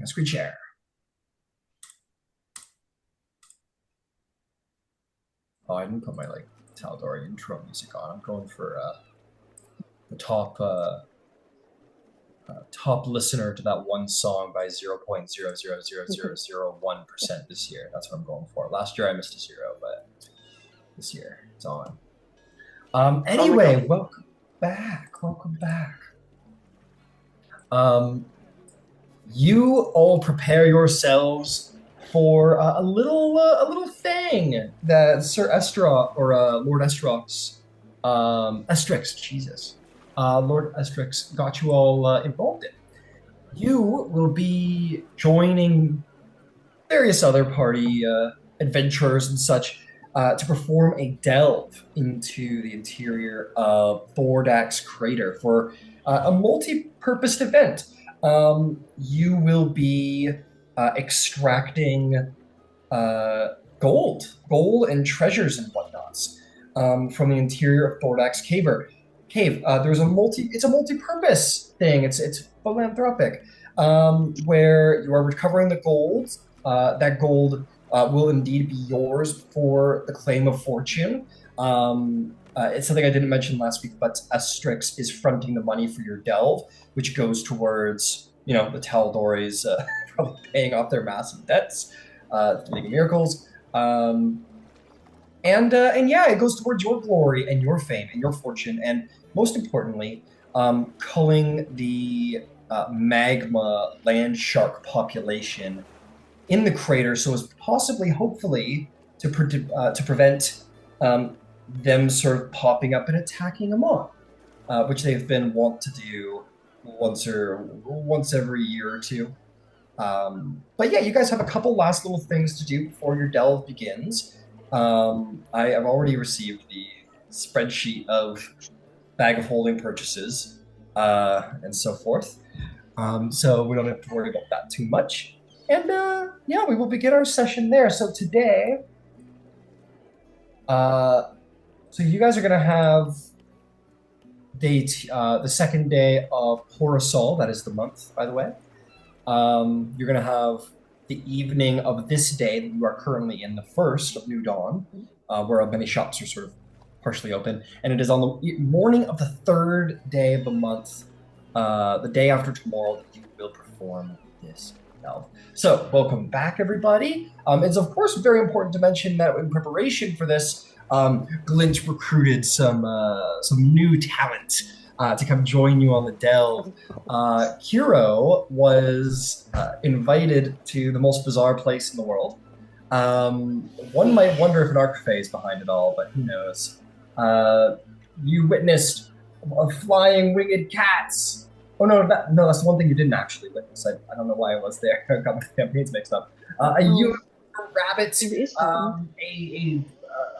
A screen share. Oh, I didn't put my like Tal'Dorei intro music on. I'm going for the top listener to that one song by 0.0000001% this year. That's what I'm going for. Last year I missed a zero, but this year it's on. Anyway, welcome back. Welcome back. You all prepare yourselves for a little thing that Sir Estra or Lord Estrox, Estrix, Jesus, Lord Estrix got you all involved in. You will be joining various other party adventurers and such to perform a delve into the interior of Thordak's crater for a multi-purposed event. You will be extracting gold and treasures and whatnots from the interior of Thordak's cave. It's a multi-purpose thing. It's philanthropic, where you are recovering the gold. That gold will indeed be yours for the claim of fortune. It's something I didn't mention last week, but Astrix is fronting the money for your delve, which goes towards, the Tal'Dorei's probably paying off their massive debts, making miracles. And yeah, it goes towards your glory and your fame and your fortune, and most importantly, culling the magma Landshark population in the crater, so as possibly, hopefully, to prevent them sort of popping up and attacking Emon, which they've been wont to do once every year or two. But yeah, you guys have a couple last little things to do before your delve begins. I have already received the spreadsheet of bag of holding purchases and so forth. So we don't have to worry about that too much. And yeah, we will begin our session there. So today, so you guys are going to have the second day of Horosol. That is the month, by the way. You're going to have the evening of this day that you are currently in, the first of New Dawn, where many shops are sort of partially open. And it is on the morning of the third day of the month, the day after tomorrow, that you will perform this delve. So, welcome back, everybody. It's of course very important to mention that in preparation for this, Glint recruited some new talent to come join you on the delve. Kiro was invited to the most bizarre place in the world. One might wonder if an Arcfey is behind it all, but who knows? You witnessed flying winged cats. Oh no, that's the one thing you didn't actually witness. I don't know why I was there. I got my campaigns mixed up. A unicorn rabbit,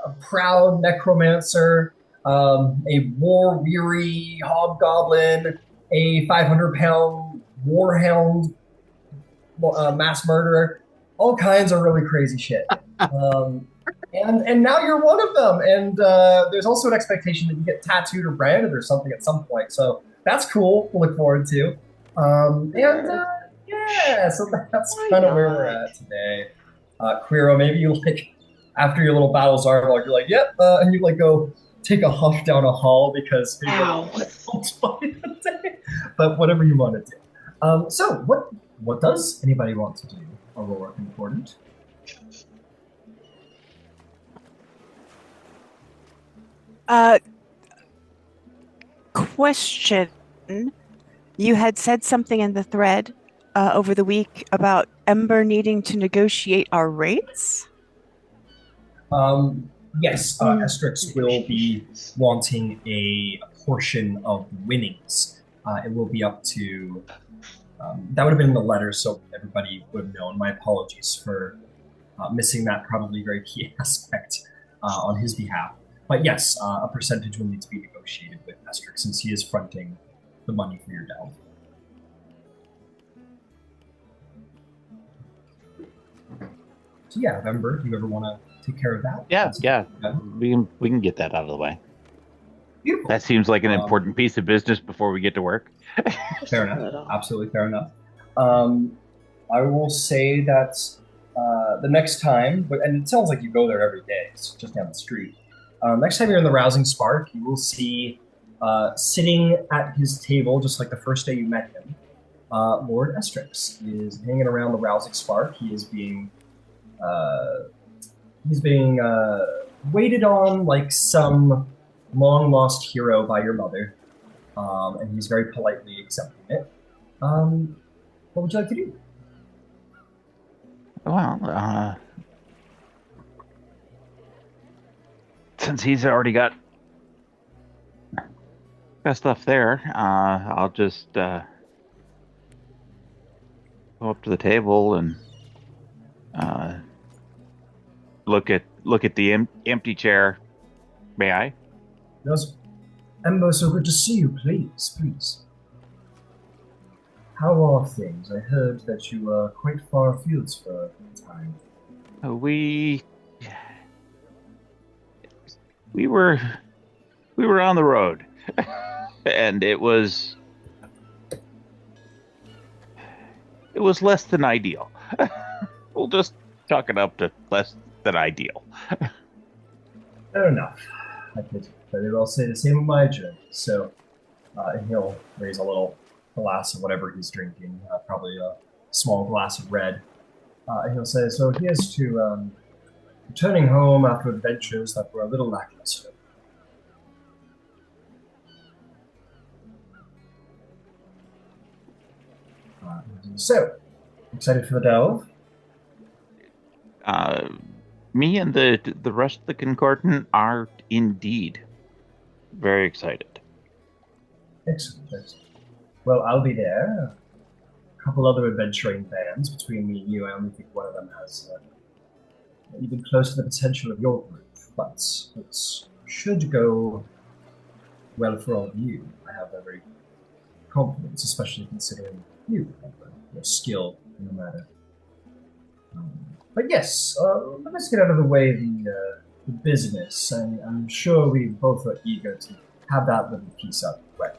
a proud necromancer, a war-weary hobgoblin, a 500-pound warhound, mass murderer, all kinds of really crazy shit. And now you're one of them. And there's also an expectation that you get tattooed or branded or something at some point. So that's cool to look forward to. Yeah, so that's kind of where we're at today. Quiro, maybe you after your little battles are you're like, yep, and you go take a huff down a hall because but whatever you want to do. So what does anybody want to do? Aurora Concordant. Question. You had said something in the thread over the week about Ember needing to negotiate our rates? Yes, Estrix will be wanting a portion of winnings. It will be up to... that would have been in the letter, so everybody would have known. My apologies for missing that probably very key aspect on his behalf. But yes, a percentage will need to be negotiated with Estrix since he is fronting the money for your delve. So yeah, Ember, do you ever want to take care of that? Yeah. We can get that out of the way. Beautiful. That seems like an important piece of business before we get to work. Fair enough. Absolutely fair enough. I will say that the next time, and it sounds like you go there every day, it's just down the street. Next time you're in the Rousing Spark, you will see sitting at his table, just like the first day you met him, Lord Estrix is hanging around the Rousing Spark. Uh, he's being waited on like some long lost hero by your mother, and he's very politely accepting it. What would you like to do? Well, since he's already got stuff there, I'll just go up to the table and look at the empty chair. May I? Yes. Ember, so good to see you. Please, please. How are things? I heard that you were quite far afield for a time. We were on the road, and it was less than ideal. We'll just chalk it up to less than ideal. Fair enough. I could very well say the same of my journey. So, and he'll raise a little glass of whatever he's drinking, probably a small glass of red. And he'll say, so here's to returning home after adventures that were a little lackluster. So, excited for the delve? Me and the rest of the Concordant are indeed very excited. Excellent, excellent. Well, I'll be there. A couple other adventuring bands between me and you. I only think one of them has even close to the potential of your group, but it should go well for all of you. I have every confidence, especially considering you have your skill in the matter. But yes, let's get out of the way the business. I'm sure we both are eager to have that little piece up. Right.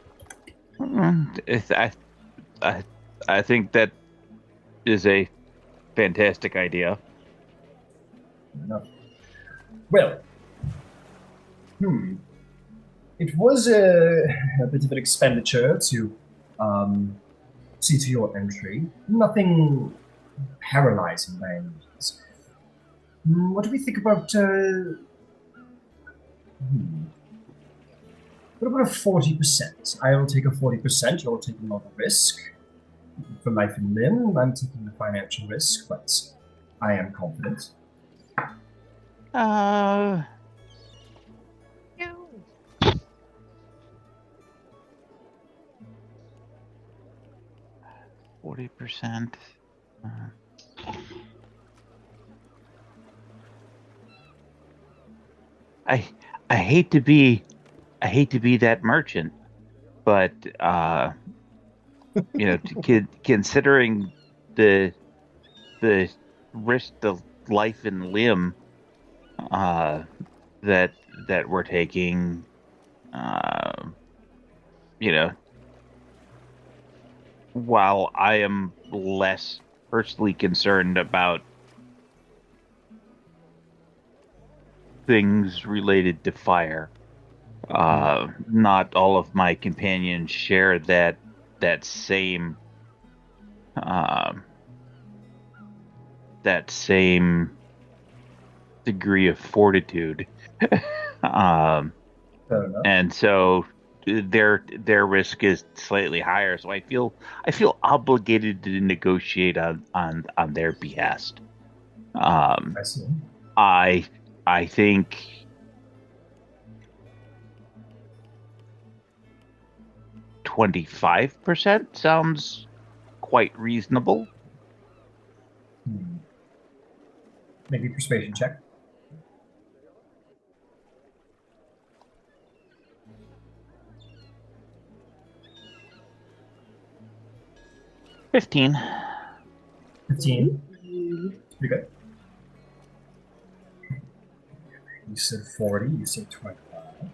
I think that is a fantastic idea. Enough. Well, it was a bit of an expenditure to see to your entry. Nothing paralyzing by any means. What do we think about? What about a 40%? I will take a 40%. You're taking all the risk for life and limb. I'm taking the financial risk, but I am confident. 40%. I hate to be that merchant, but considering the risk to life and limb that we're taking, while I am less personally concerned about things related to fire, not all of my companions share that same degree of fortitude. And so their risk is slightly higher. So I feel obligated to negotiate on their behest. I see. I think 25% sounds quite reasonable. Maybe persuasion check. 15. 15. Pretty good. You said 40, you said 25. It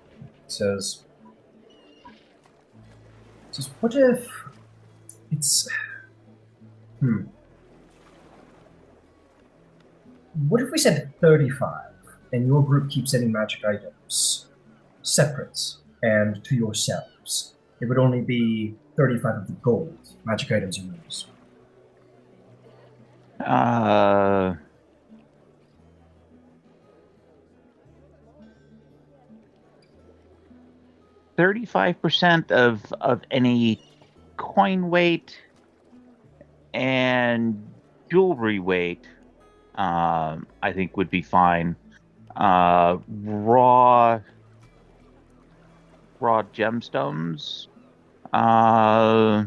says, what if it's, What if we said 35 and your group keeps any magic items separate and to yourselves? It would only be 35 of the gold magic items you use. Uh, 35% of any coin weight and jewelry weight, I think would be fine. Raw gemstones, uh,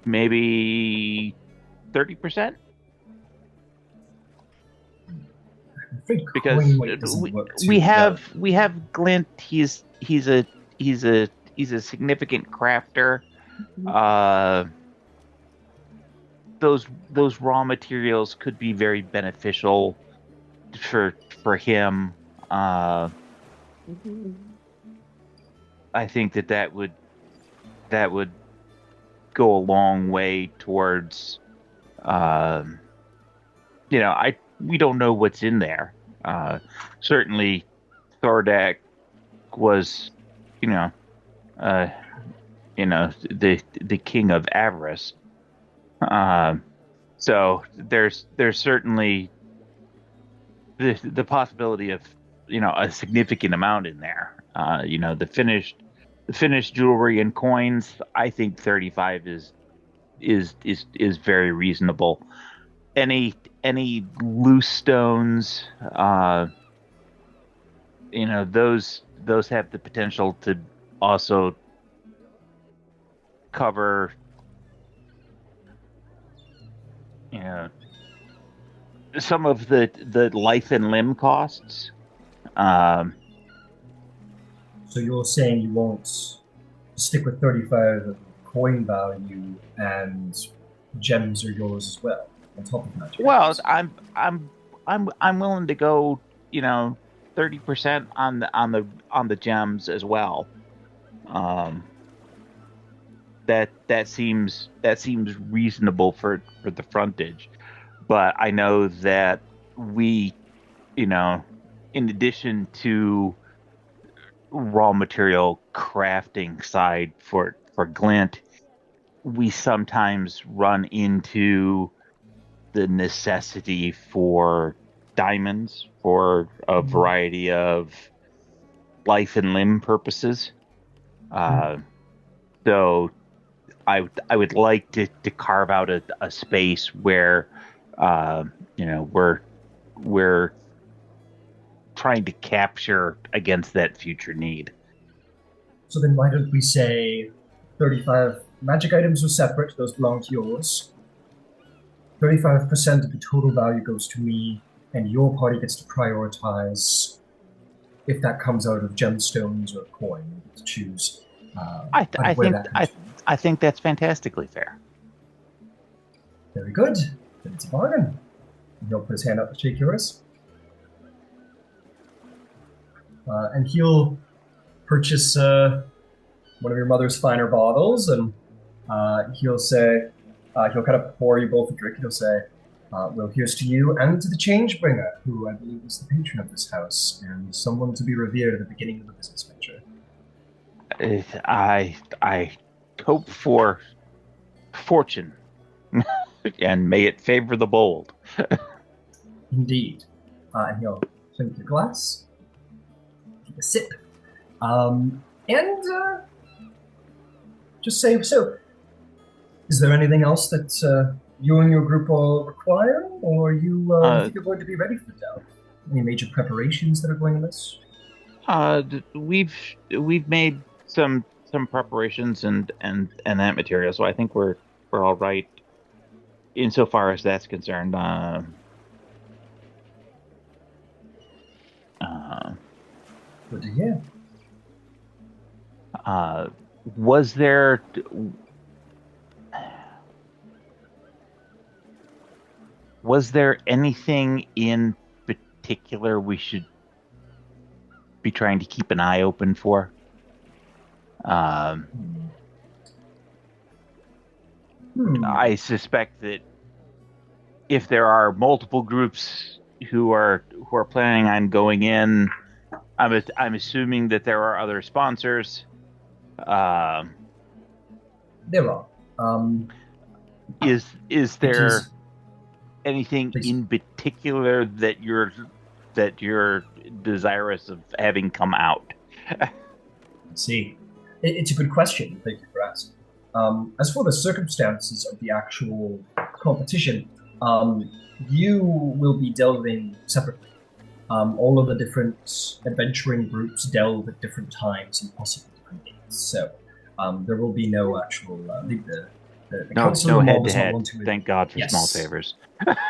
maybe 30%, I'm afraid because coin weight doesn't work we too well. have Glint. He's a significant crafter. Uh, those raw materials could be very beneficial for him. I think that would go a long way towards, we don't know what's in there. Certainly, Thordak was, you know, uh, the king of avarice. So there's certainly the possibility of, a significant amount in there. The finished jewelry and coins. I think 35 is very reasonable. Any loose stones, those have the potential to also cover, some of the life and limb costs. Um, So you're saying you won't stick with 35 of coin value and gems are yours as well, on top of magic well, items? I'm willing to go, 30% on the gems as well. Um, that seems reasonable for the frontage, but I know that we, in addition to raw material crafting side for Glint, we sometimes run into the necessity for diamonds for a variety of life and limb purposes. Uh, so I would like to carve out a space where, uh, we're trying to capture against that future need. So then why don't we say 35 magic items are separate, those belong to yours. 35% of the total value goes to me, and your party gets to prioritize if that comes out of gemstones or coin. You get to choose I out I of where think that comes from. I think that's fantastically fair. Very good. Then it's a bargain. And he'll put his hand up to shake yours. And he'll purchase one of your mother's finer bottles, and he'll say, he'll kind of pour you both a drink, and he'll say, well, here's to you and to the change bringer, who I believe is the patron of this house, and someone to be revered at the beginning of a business venture. I hope for fortune, and may it favor the bold. Indeed. And he'll clink your glass, take a sip, and just say, so, is there anything else that you and your group all require, or you think you're going to be ready for the delve? Any major preparations that are going on this? We've made some preparations and that material, so I think we're all right insofar as that's concerned. Good to hear. Was there anything in particular we should be trying to keep an eye open for? I suspect that if there are multiple groups who are planning on going in. I'm assuming that there are other sponsors. Uh, There are. Um, is it there is. anything Please. in particular that you're desirous of having come out? See, it's a good question. Thank you for asking. As for the circumstances of the actual competition, you will be delving separately. All of the different adventuring groups delve at different times and possibly different dates. So there will be no actual. The No, Council of no Amon head to does not head. want to. Thank God for small Yes, favors.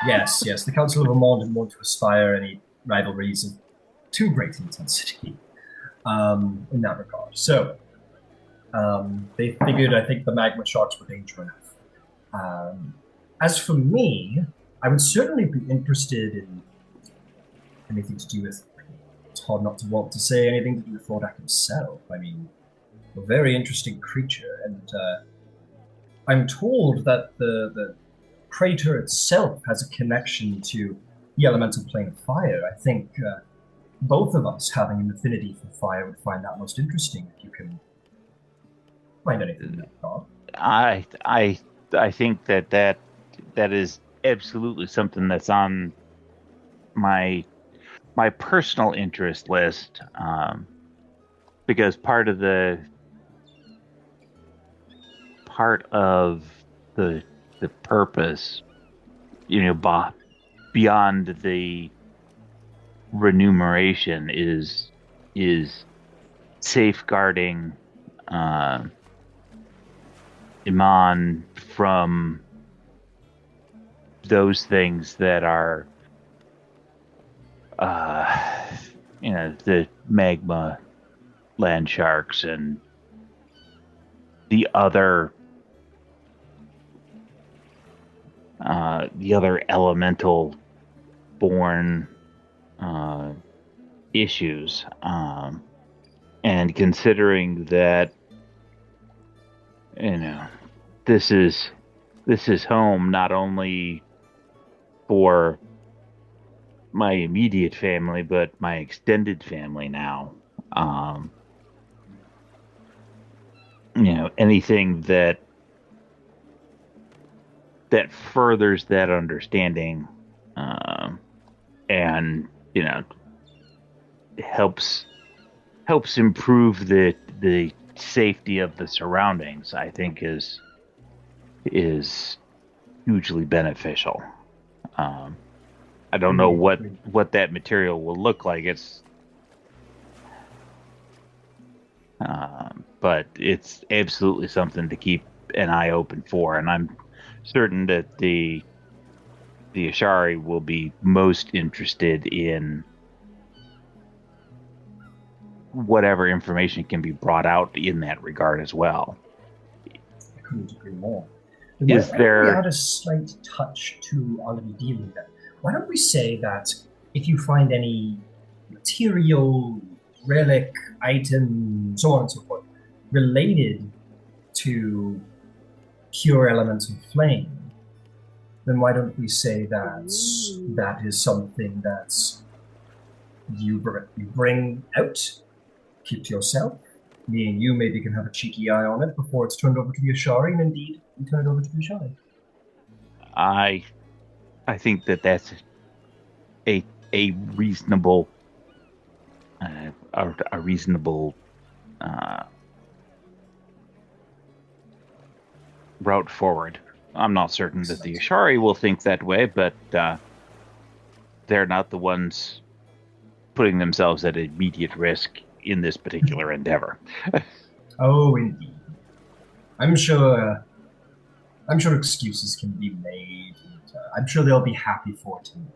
yes. The Council of Amon didn't want to aspire any rivalries of too great intensity in that regard. So they figured, I think, the magma sharks were danger enough. As for me, I would certainly be interested in anything to do with. It's hard not to want to say anything to do with Thordak himself. I mean, a very interesting creature, and I'm told that the crater itself has a connection to the elemental plane of fire. I think both of us having an affinity for fire would find that most interesting if you can find anything in that regard. I think that is absolutely something that's on my personal interest list, because part of the purpose, beyond the remuneration is safeguarding uh, Emon from those things that are, the magma Landsharks and the other elemental born issues. And considering that, this is home not only for my immediate family, but my extended family now. Anything that furthers that understanding, and helps improve the safety of the surroundings, I think is hugely beneficial. I don't know what that material will look like. But it's absolutely something to keep an eye open for, and I'm certain that the Ashari will be most interested in whatever information can be brought out in that regard as well. I couldn't agree more. Is Why don't we there? add a slight touch to our little deal with that? Why don't we say that if you find any material, relic, item, so on and so forth, related to pure elemental flame, then why don't we say that is something that you bring out, keep to yourself? Me and you maybe can have a cheeky eye on it before it's turned over to the Ashari, and indeed, we turn it over to the Ashari. I think that's a reasonable a reasonable route forward. I'm not certain that the Ashari will think that way, but they're not the ones putting themselves at immediate risk in this particular endeavor. Oh, indeed. I'm sure excuses can be made, and I'm sure they'll be happy for it in the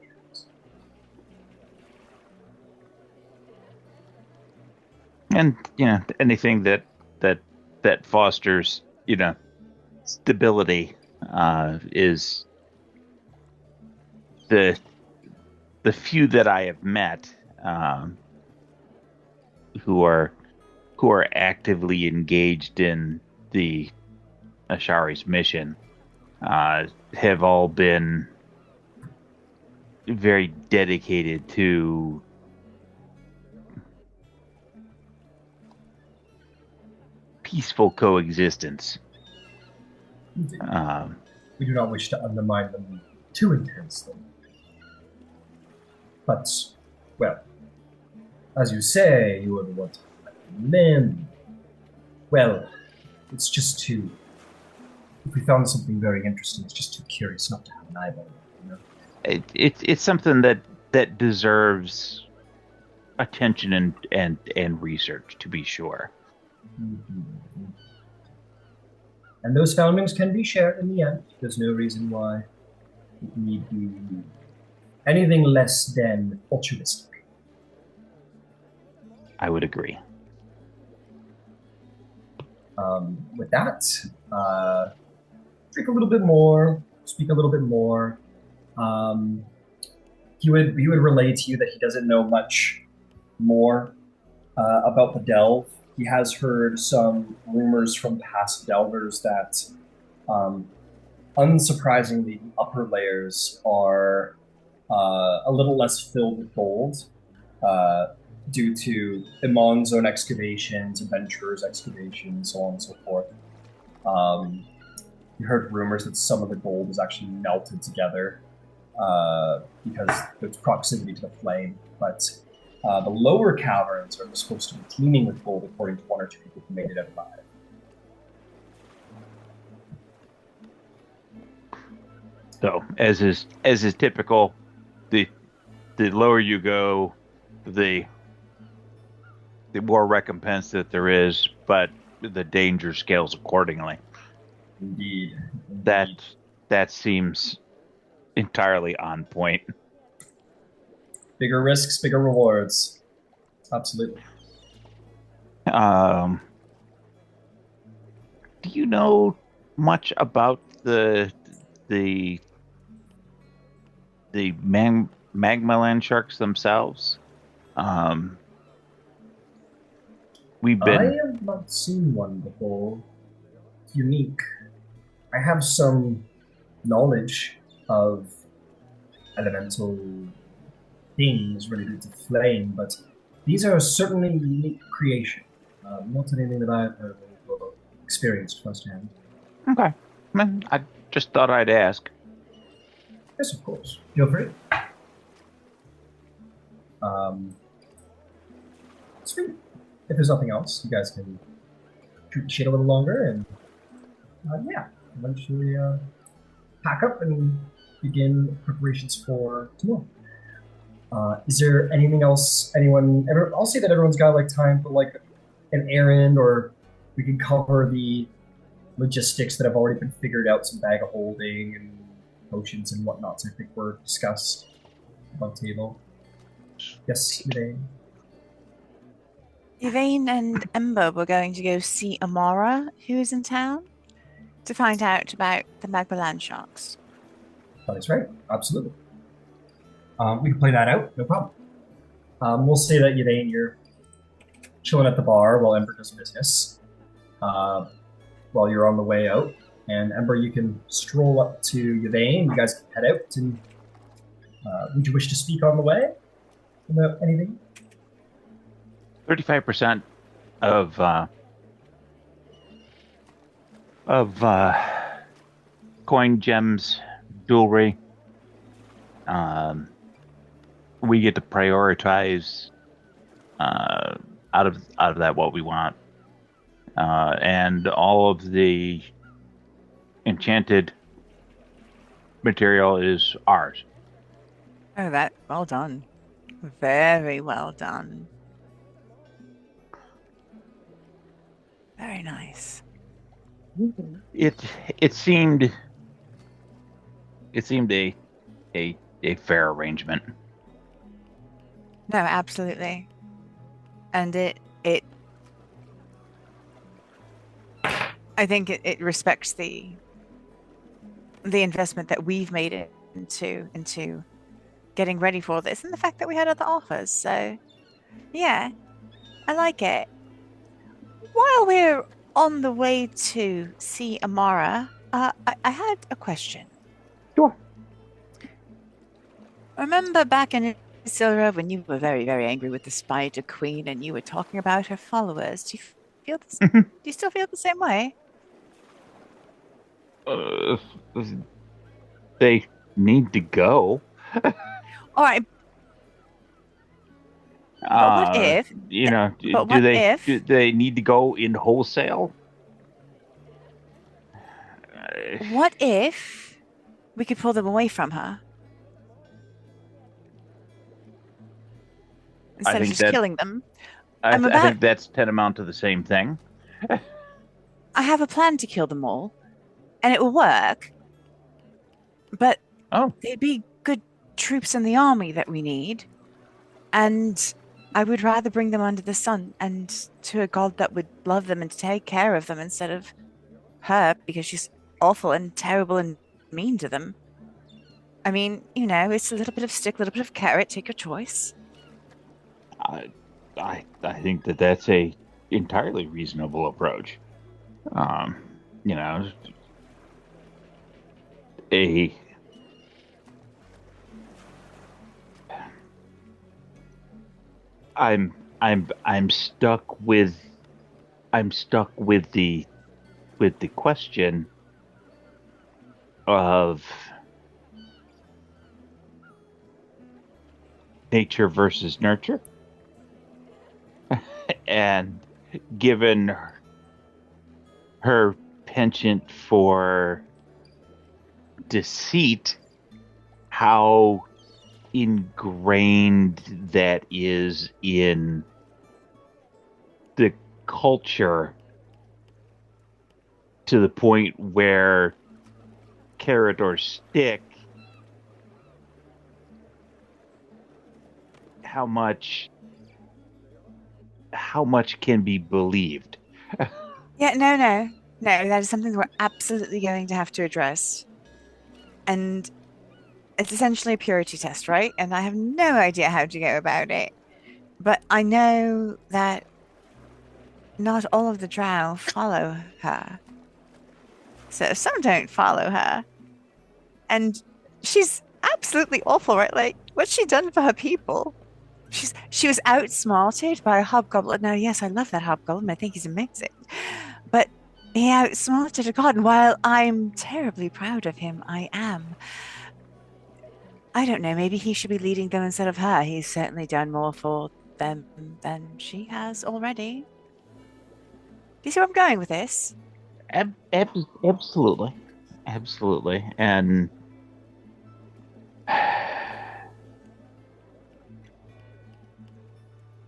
end. And anything that fosters stability is the few that I have met, who are actively engaged in the Ashari's mission, have all been very dedicated to peaceful coexistence. We do not wish to undermine them too intensely. But, well, as you say, you are the one to recommend. Well, it's just too... If we found something very interesting, it's just too curious not to have an eyeball. You know? It's something that deserves attention and research, to be sure. Mm-hmm. And those foundings can be shared in the end. There's no reason why it need be anything less than altruistic. I would agree. With that, drink a little bit more, speak a little bit more. He would relay to you that he doesn't know much more about the delve. He has heard some rumors from past delvers that, unsurprisingly, the upper layers are a little less filled with gold due to Emon's own excavations, adventurers' excavations, so on and so forth. You heard rumors that some of the gold is actually melted together because there's proximity to the flame, but the lower caverns are supposed to be teeming with gold, according to one or two people who made it out alive. So, as is typical, the lower you go, the more recompense that there is, but the danger scales accordingly. Indeed. That seems entirely on point. Bigger risks, bigger rewards. Absolutely. Do you know much about the magma landsharks themselves? We've been. I have not seen one before. It's unique. I have some knowledge of elemental things related to flame, but these are certainly a unique creation. Not anything that I've heard or experienced firsthand. Okay. I just thought I'd ask. Yes, of course. Feel free. Sweet. If there's nothing else, you guys can shoot the shit a little longer and, yeah, eventually pack up and begin preparations for tomorrow. Is there anything else I'll say that everyone's got like time for like an errand, or we can cover the logistics that have already been figured out, some bag of holding and potions and whatnot. So I think were discussed above table. Yes, Yvain. Yvain and Ember were going to go see Amara, who is in town, to find out about the magma landsharks. That is right. Absolutely. We can play that out. No problem. We'll say that Yvain, you're chilling at the bar while Ember does business. While you're on the way out, and Ember, you can stroll up to Yvain. You guys can head out. And would you wish to speak on the way about anything? 35% of coin, gems, jewelry. We get to prioritize out of that what we want, and all of the enchanted material is ours. Oh, that well done. Very well done. Very nice. It seemed a fair arrangement. No, absolutely. And I think it respects the investment that we've made into getting ready for this, and the fact that we had other offers. So yeah, I like it. While we're on the way to see Amara, I had a question. Sure. Remember back in Silra when you were very, very angry with the Spider Queen and you were talking about her followers? Do you feel this? Do you still feel the same way? Uh, they need to go. All right, but what if? You know, But what do if? they need to go in wholesale? What if we could pull them away from her I instead of think just that killing them? I, I'm th I about. think that's tantamount to the same thing. I have a plan to kill them all, and it will work. But Oh, they'd be good troops in the army that we need, and I would rather bring them under the sun and to a god that would love them and take care of them instead of her because she's awful and terrible and mean to them. I mean, it's a little bit of stick, a little bit of carrot. Take your choice. I, I think that that's a entirely reasonable approach. Um, you know, a I'm stuck with the question of nature versus nurture. And given her penchant for deceit, how ingrained that is in the culture to the point where carrot or stick, how much can be believed? Yeah, no. That is something we're absolutely going to have to address. And it's essentially a purity test, right? And I have no idea how to go about it. But I know that not all of the drow follow her. So some don't follow her. And she's absolutely awful, right? Like, what's she done for her people? She was outsmarted by a hobgoblin. Now, yes, I love that hobgoblin. I think he's amazing. But he outsmarted a god, and while I'm terribly proud of him, I am. I don't know, maybe he should be leading them instead of her. He's certainly done more for them than she has already. Do you see where I'm going with this? Absolutely, and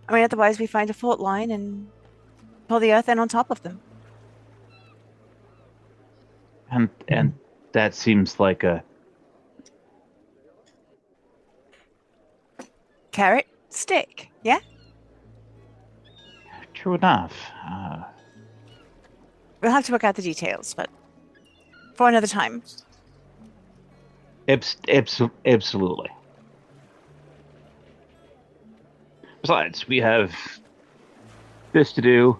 I mean, otherwise we find a fault line and pull the earth in on top of them. and that seems like a Carrot, stick, yeah? true enough. We'll have to work out the details, but for another time. Absolutely. Besides, we have this to do.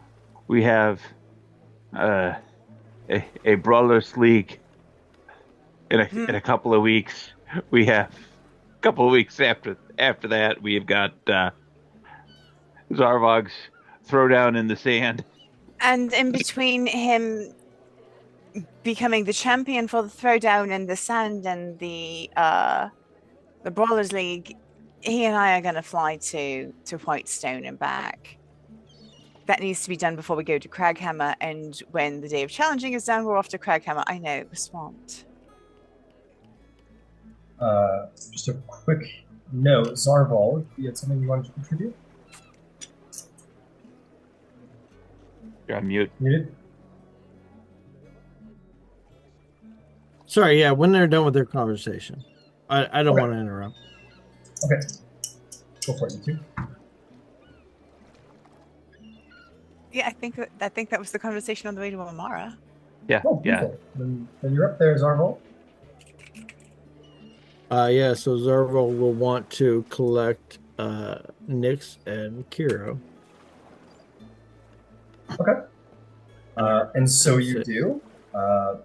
We have a brawlers league in a couple of weeks. We have a couple of weeks after that. We have got Zarvog's throwdown in the sand. And in between him becoming the champion for the throwdown in the sand and the Brawlers League, he and I are going to fly to Whitestone and back. That needs to be done before we go to Craghammer, and when the day of challenging is done, we're off to Craghammer. I know, we're swamped. Just a quick note, Zarval, you had something you wanted to contribute? You're on mute. Muted? Sorry, yeah, when they're done with their conversation. I don't want to interrupt. Okay. Go for it, you two. Yeah, I think that was the conversation on the way to Amara. Yeah, Oh, beautiful. Then you're up there, Zarval. Yeah, so Zarval will want to collect Nyx and Kiro. Okay. And so you do.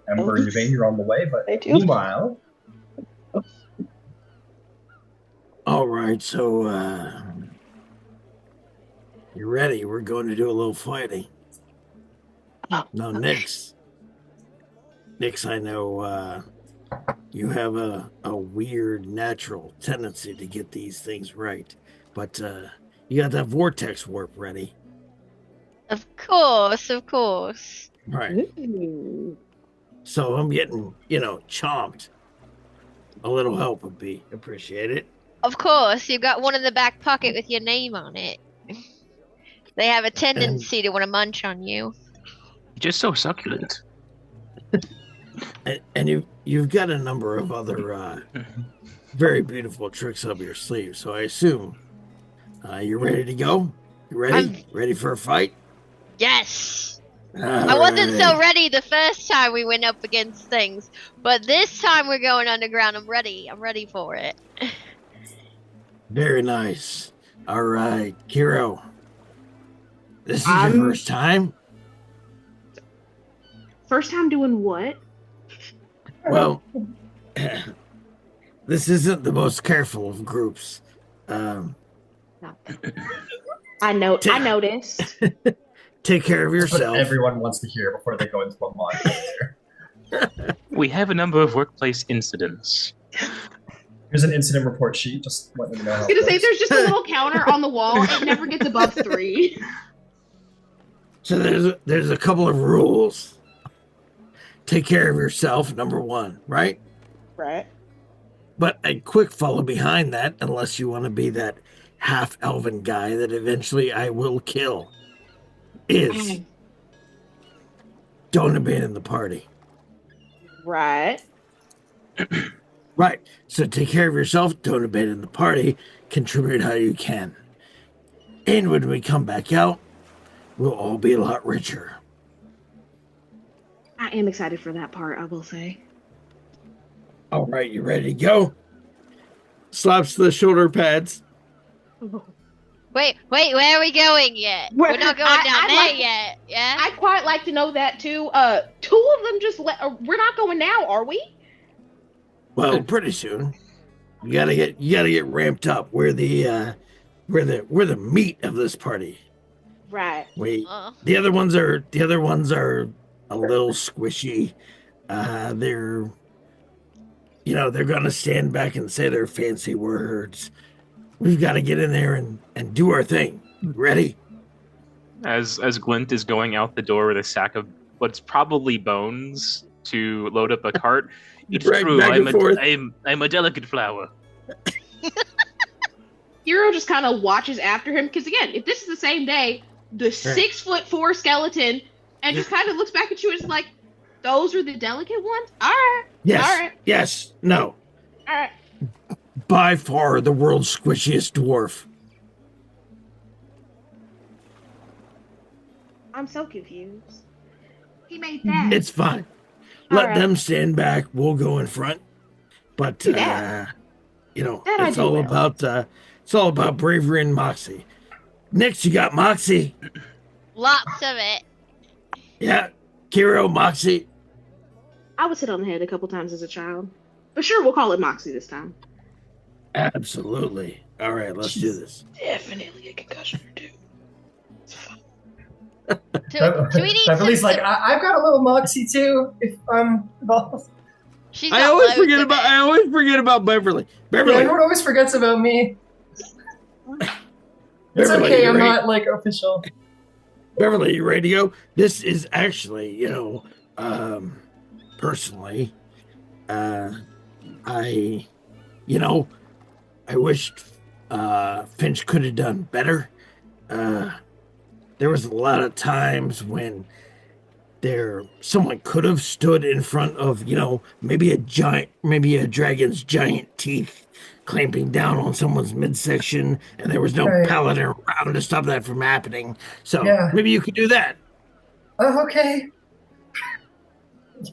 Ember and Yvain, you're on the way, but I do. meanwhile, All right, so you ready? We're going to do a little fighting. Oh, Now, okay. Nix, I know you have a weird natural tendency to get these things right, but you got that vortex warp ready, Of course, of course. right? Ooh. So I'm getting, chomped. A little help would be appreciated. Of course, you've got one in the back pocket with your name on it. They have a tendency to want to munch on you. Just so succulent. And you've got a number of other very beautiful tricks up your sleeve. So I assume you're ready to go. You ready? Ready for a fight? Yes! All I wasn't right. so ready the first time we went up against things, but this time we're going underground. I'm ready. I'm ready for it. Very nice. All right, Kiro. This is I'm- your first time? First time doing what? Well, this isn't the most careful of groups. No. I noticed. Take care of That's what yourself. everyone wants to hear before they go into a mod. We have a number of workplace incidents. Here's an incident report sheet. Just letting you know. I How was gonna it say goes. there's just a little counter on the wall. It never gets above 3. So there's a couple of rules. Take care of yourself, number 1, right? Right. But a quick follow behind that, unless you want to be that half-elven guy that eventually I will kill, is don't abandon the party. Right. Right. So take care of yourself, don't abandon the party, contribute how you can. And when we come back out, we'll all be a lot richer. I am excited for that part, I will say. All right, you ready to go? Slaps the shoulder pads. Wait, where are we going yet? We're not going down there yet, yeah? I'd quite like to know that too. 2 of them just we're not going now, are we? Well, pretty soon. You gotta get ramped up. We're the meat of this party. Right. The other ones are a little squishy. They're gonna stand back and say their fancy words. We've got to get in there and do our thing. Ready? As Glint is going out the door with a sack of what's probably bones to load up a cart, it's Right, true. back and forth. I'm a delicate flower. Hero just kind of watches after him because again, if this is the same day, the 6'4" skeleton and just kind of looks back at you and is like, "Those are the delicate ones." All right. Yes. All right. Yes. No. All right. By far the world's squishiest dwarf. I'm so confused. He made that. It's fine. All Let right. them stand back. We'll go in front. But Do that. That I it's do all well. about bravery and moxie. Next, you got moxie. Lots of it. Yeah, Kiro, moxie. I was hit on the head a couple times as a child, but sure, we'll call it Moxie this time. Absolutely. All right, let's do this. Definitely a concussion or 2. Do we need Beverly's some... like, I've got a little moxie too. If I'm involved. She's I got always loads forget of about it. I always forget about Beverly. Yeah, Beverly. everyone always forgets about me. It's Beverly, okay. you I'm ready? not like official. Beverly, you ready to go? This is actually, personally, I wished Finch could have done better. There was a lot of times when someone could have stood in front of, maybe a dragon's giant teeth clamping down on someone's midsection, and there was no Right. paladin around to stop that from happening. So Yeah. maybe you could do that. Oh, okay.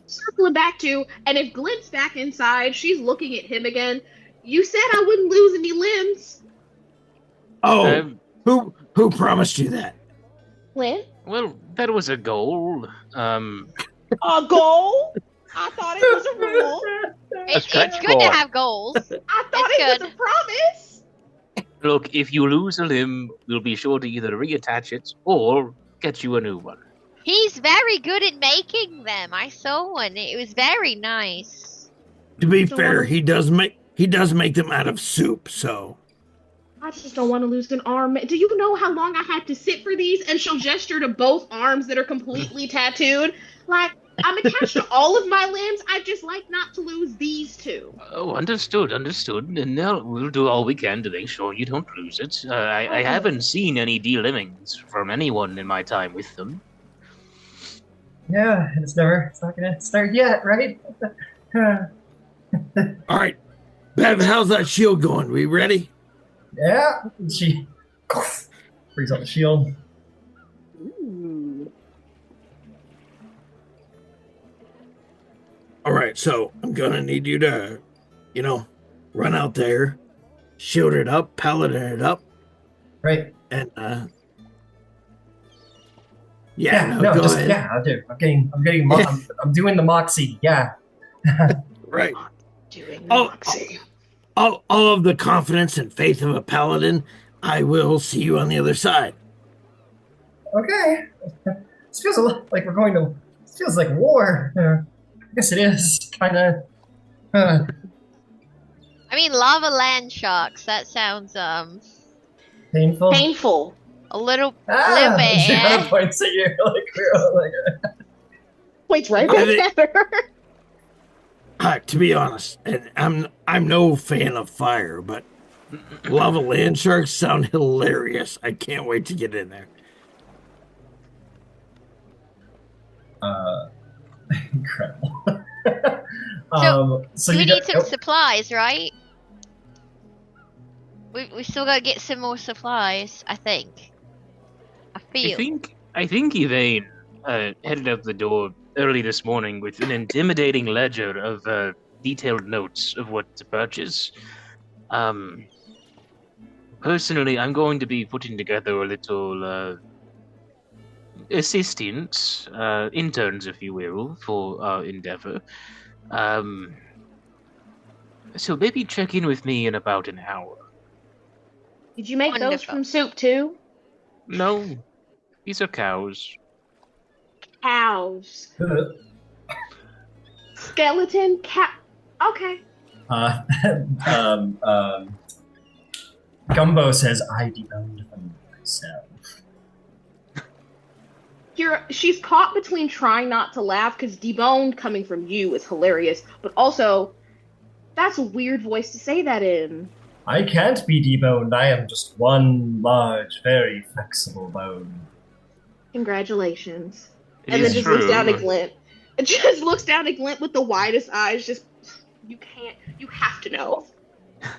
Circling back to, and if Glint's back inside, she's looking at him again. You said I wouldn't lose any limbs. Oh, who promised you that? Glint? Well, that was a goal. A goal? I thought it was a rule. It's stretch good to goal. have goals. I thought It's it good. was a promise. Look, if you lose a limb, we'll be sure to either reattach it or get you a new one. He's very good at making them. I saw one. It was very nice. To be So fair, what- he does make them out of soup, so. I just don't want to lose an arm. Do you know how long I had to sit for these? And she'll gesture to both arms that are completely tattooed. Like, I'm attached to all of my limbs. I just like not to lose these two. Oh, understood. And we'll do all we can to make sure you don't lose it. I haven't seen any delimbings from anyone in my time with them. Yeah, it's not gonna start yet, right? All right. Bev, how's that shield going? We ready? Yeah, she brings out the shield. Ooh. All right, so I'm gonna need you to, run out there, shield it up, paladin it up, Right. and No, go just ahead. yeah, I do. I'm doing the moxie. Yeah. Right. Doing Oh, Moxie. All of the confidence and faith of a paladin. I will see you on the other side. Okay. This feels a lot like we're going to. This feels like war. I guess it is kind of. I mean, lava Landsharks. That sounds Painful. Painful. a little She bit. kind of points at you like we're like. Points right I back at her. To be honest, and I'm no fan of fire, but lava land sharks sound hilarious. I can't wait to get in there. Incredible. So we need some supplies, right? We still gotta get some more supplies, I think. I feel. I think Yvain headed out the door early this morning with an intimidating ledger of detailed notes of what to purchase. Personally, I'm going to be putting together a little assistants, interns, if you will, for our endeavor. So maybe check in with me in about an hour. Did you make those Wonderful. from soup too? No, these are cows. Cows. Skeleton cat. Okay. Gumbo says, I deboned them myself. She's caught between trying not to laugh because deboned coming from you is hilarious, but also that's a weird voice to say that in. I can't be deboned. I am just one large, very flexible bone. Congratulations. It And is then just true. looks down at Glint. It just looks down at Glint with the widest eyes, just you have to know.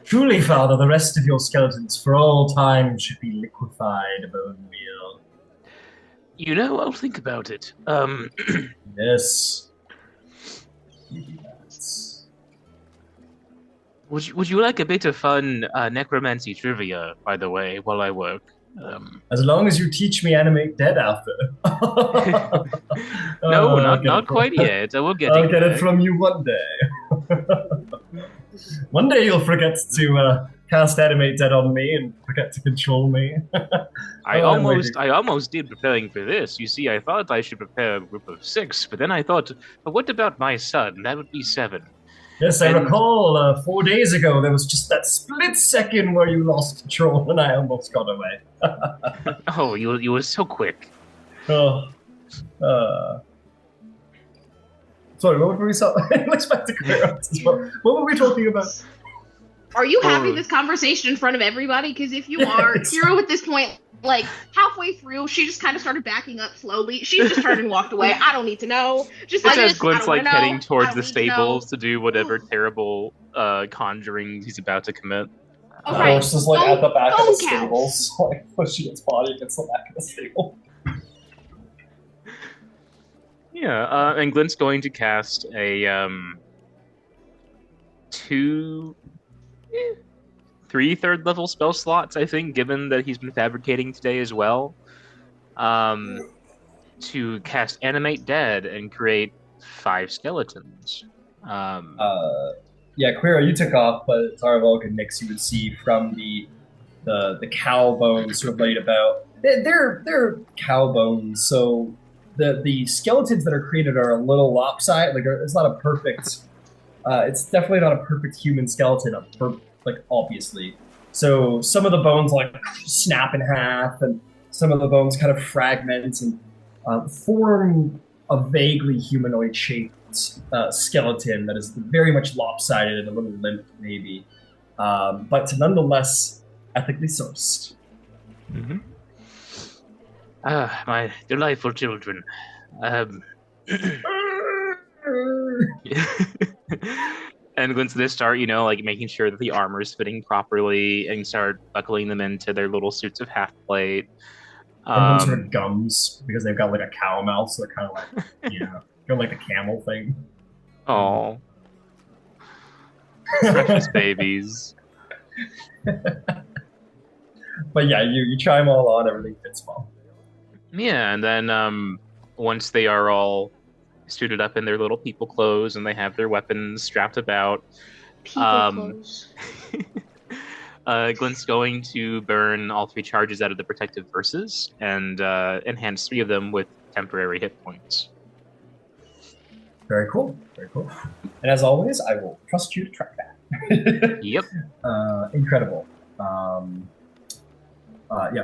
Truly, Father, the rest of your skeletons for all time should be liquefied bone meal. You know, I'll think about it. Yes. Would you like a bit of fun necromancy trivia, by the way, while I work? As long as you teach me animate dead after. No, I'll get not it quite yet. I will get I'll it. get it from you one day. One day you'll forget to cast animate dead on me and forget to control me. I Oh, I'm waiting. almost did preparing for this. You see, I thought I should prepare a group of 6, but then I thought, but what about my son? That would be 7. Yes, I And- recall 4 days ago there was just that split second where you lost control and I almost got away. Oh, you were so quick. Oh. Sorry, what were we Let's back to What were we talking about? Are you having Oh. this conversation in front of everybody? Because if you are, Yes. Hero at this point, like halfway through, she just kind of started backing up slowly. She just turned and walked away. I don't need to know. Just It's like as Glint's I don't like wanna know. heading towards I the don't need to know. stables to do whatever terrible conjuring he's about to commit. All right. Horse is like at the back of the Bone cows. stables, like pushing its body against the back of the stable. Yeah, and Glint's going to cast a 3 third level spell slots, I think, given that he's been fabricating today as well. To cast Animate Dead and create 5 skeletons. Yeah, Quira, you took off, but Tarvalk and Nix you would see from the the cow bones sort of laid about. They're cow bones, so the skeletons that are created are a little lopsided. Like it's not a perfect. It's definitely not a perfect human skeleton, like obviously. So some of the bones like snap in half, and some of the bones kind of fragment and form a vaguely humanoid shaped skeleton that is very much lopsided and a little limp, maybe, but nonetheless ethically sourced. Mm-hmm. Ah, my delightful children. And once they start, like making sure that the armor is fitting properly and start buckling them into their little suits of half plate. Everyone sort of gums because they've got like a cow mouth, so they're kind of like, doing like the camel thing. Oh, precious babies. But yeah, you try them all on, everything fits well. Yeah, and then once they are all suited up in their little people clothes and they have their weapons strapped about, People clothes. Glenn's going to burn all 3 charges out of the protective verses and enhance 3 of them with temporary hit points. Very cool. Very cool. And as always, I will trust you to track that. Yep. Incredible.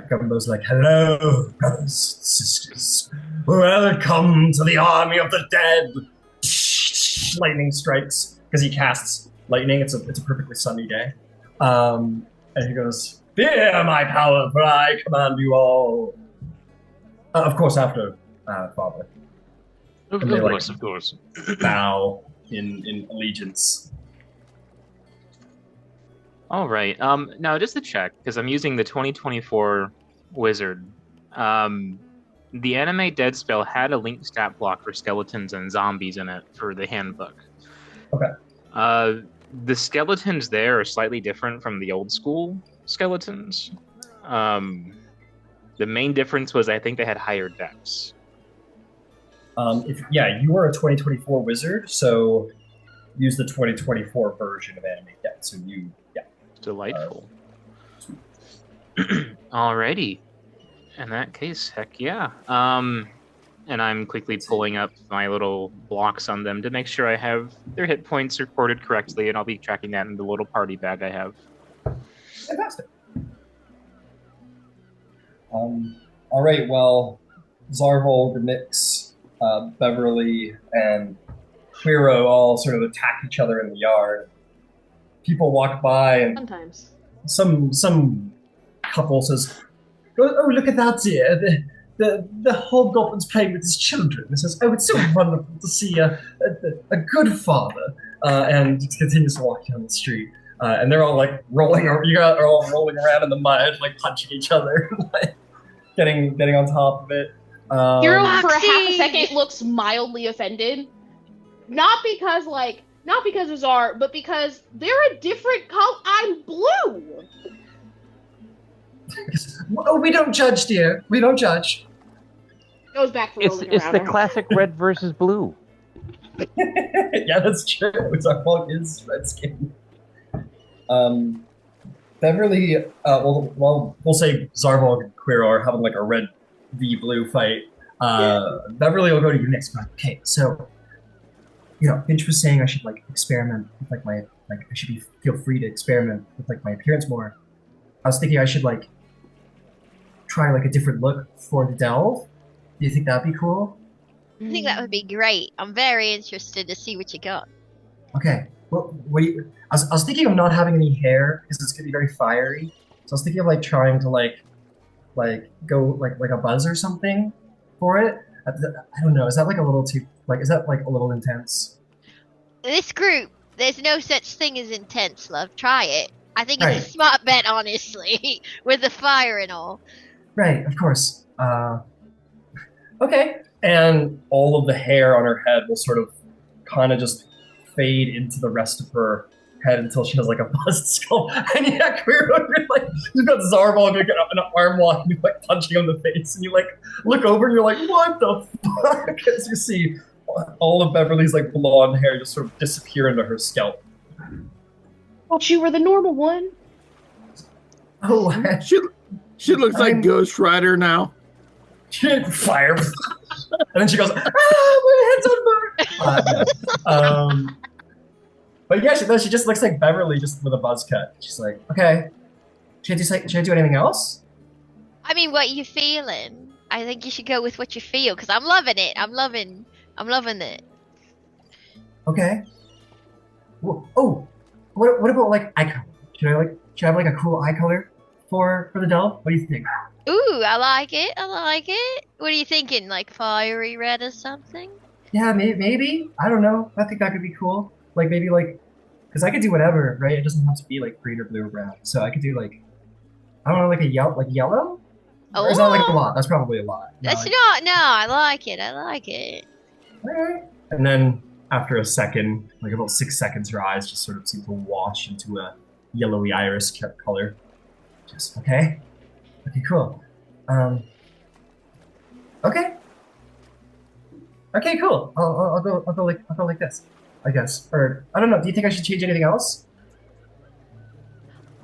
Governor Bow's like, hello, brothers and sisters. Welcome to the army of the dead. Lightning strikes because he casts lightning. It's a perfectly sunny day. And he goes, fear my power, for I command you all. Of course, after Father. Of course. Bow in allegiance. All right. Now, just to check, because I'm using the 2024 wizard, the anime dead spell had a linked stat block for skeletons and zombies in it for the handbook. Okay. The skeletons there are slightly different from the old school skeletons. The main difference was I think they had higher dex. You were a 2024 wizard, so use the 2024 version of anime deck. So Delightful. Alrighty. In that case, heck yeah. And I'm quickly pulling up my little blocks on them to make sure I have their hit points recorded correctly, and I'll be tracking that in the little party bag I have. Fantastic. All right, well, Zarvold, Nix, Beverly, and Quiro all sort of attack each other in the yard. People walk by, and Sometimes. some couple says, "Oh, look at that, dear! The hobgoblin's playing with his children." It says, "Oh, it's so wonderful to see a good father." And continues to walk down the street, and they're all like rolling around in the mud, like punching each other, like getting on top of it. Hero for a half a second looks mildly offended, not because of Zar, but because they're a different color. I'm blue. Oh, we don't judge, dear. We don't judge. Goes back for rolling It's around the her. classic red versus blue. Yeah, that's true. Zarvog is red skin. Beverly, we'll say Zarvog and Quiro are having like a red v blue fight. Beverly will go to you next. Okay, so Finch was saying I should like experiment with I should feel free to experiment with like my appearance more. I was thinking I should like try like a different look for the delve. Do you think that'd be cool? I think that would be great. I'm very interested to see what you got. Okay. Well, I was thinking of not having any hair because it's gonna be very fiery. So I was thinking of like trying to like go like a buzz or something for it. I don't know. Is that like a little too is that like a little intense? This group, there's no such thing as intense, love. Try it. I think Right. it's a smart bet, honestly, with the fire and all. Right, of course. Okay. And all of the hair on her head will sort of kind of just fade into the rest of her head until she has like a buzzed skull. And yeah, Quiro, you've got Zarvog like an arm lock and you're like punching him in the face, and you like look over and you're like, what the fuck? As you see all of Beverly's like blonde hair just sort of disappear into her scalp. Thought you were the normal one. Oh, She looks like Ghost Rider now. fire. And then she goes, my head's on fire. But yeah, she just looks like Beverly, just with a buzz cut. She's like, okay, should I do anything else? I mean, what you feeling? I think you should go with what you feel, because I'm loving it. I'm loving it. Okay. Oh, what about like eye color? Should I have like a cool eye color for the delve? What do you think? Ooh, I like it. I like it. What are you thinking? Like fiery red or something? Yeah, maybe. I don't know. I think that could be cool. Like maybe like, because I could do whatever, right? It doesn't have to be like green or blue or brown. So I could do like, I don't know, like a yellow. Or is that like a lot? That's probably a lot. No, That's not. No, I like it. I like it. All right. And then after a second, like about 6 seconds, her eyes just sort of seem to wash into a yellowy iris color. Just okay. Okay, cool. Okay. Okay, cool. I'll go like this, I guess. Or I don't know. Do you think I should change anything else?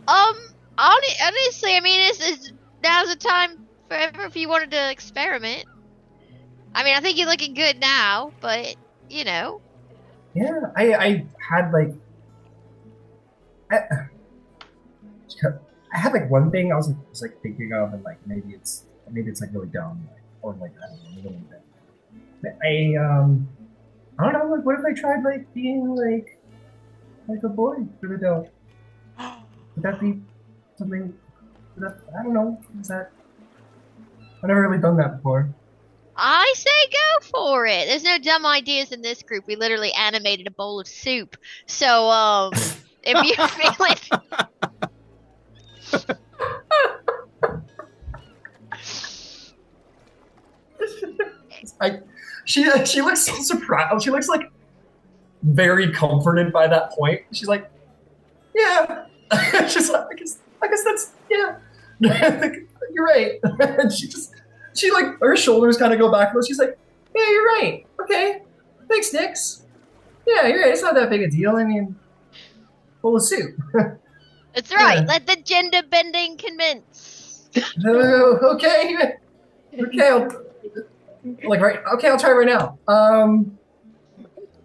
Honestly, I mean, it's now's the time forever if you wanted to experiment. I mean, I think you're looking good now, but you know. Yeah, I had like I had like one thing I was like thinking of, and like maybe it's like really dumb, like, or like I don't know, a little bit. I don't know, like what if I tried like being like a boy for the dough? Would that be something that I don't know? Is that I've never really done that before. I say go for it. There's no dumb ideas in this group. We literally animated a bowl of soup. So, if you feel it. She looks so surprised. She looks like very comforted by that point. She's like, yeah. She's like, I guess that's yeah. You're right. And she like her shoulders kind of go back. She's like, yeah, you're right. Okay, thanks, Nix. Yeah, you're right. It's not that big a deal. I mean, bowl of soup. That's right. Yeah. Let the gender bending commence. Okay. Okay. I'll try right now.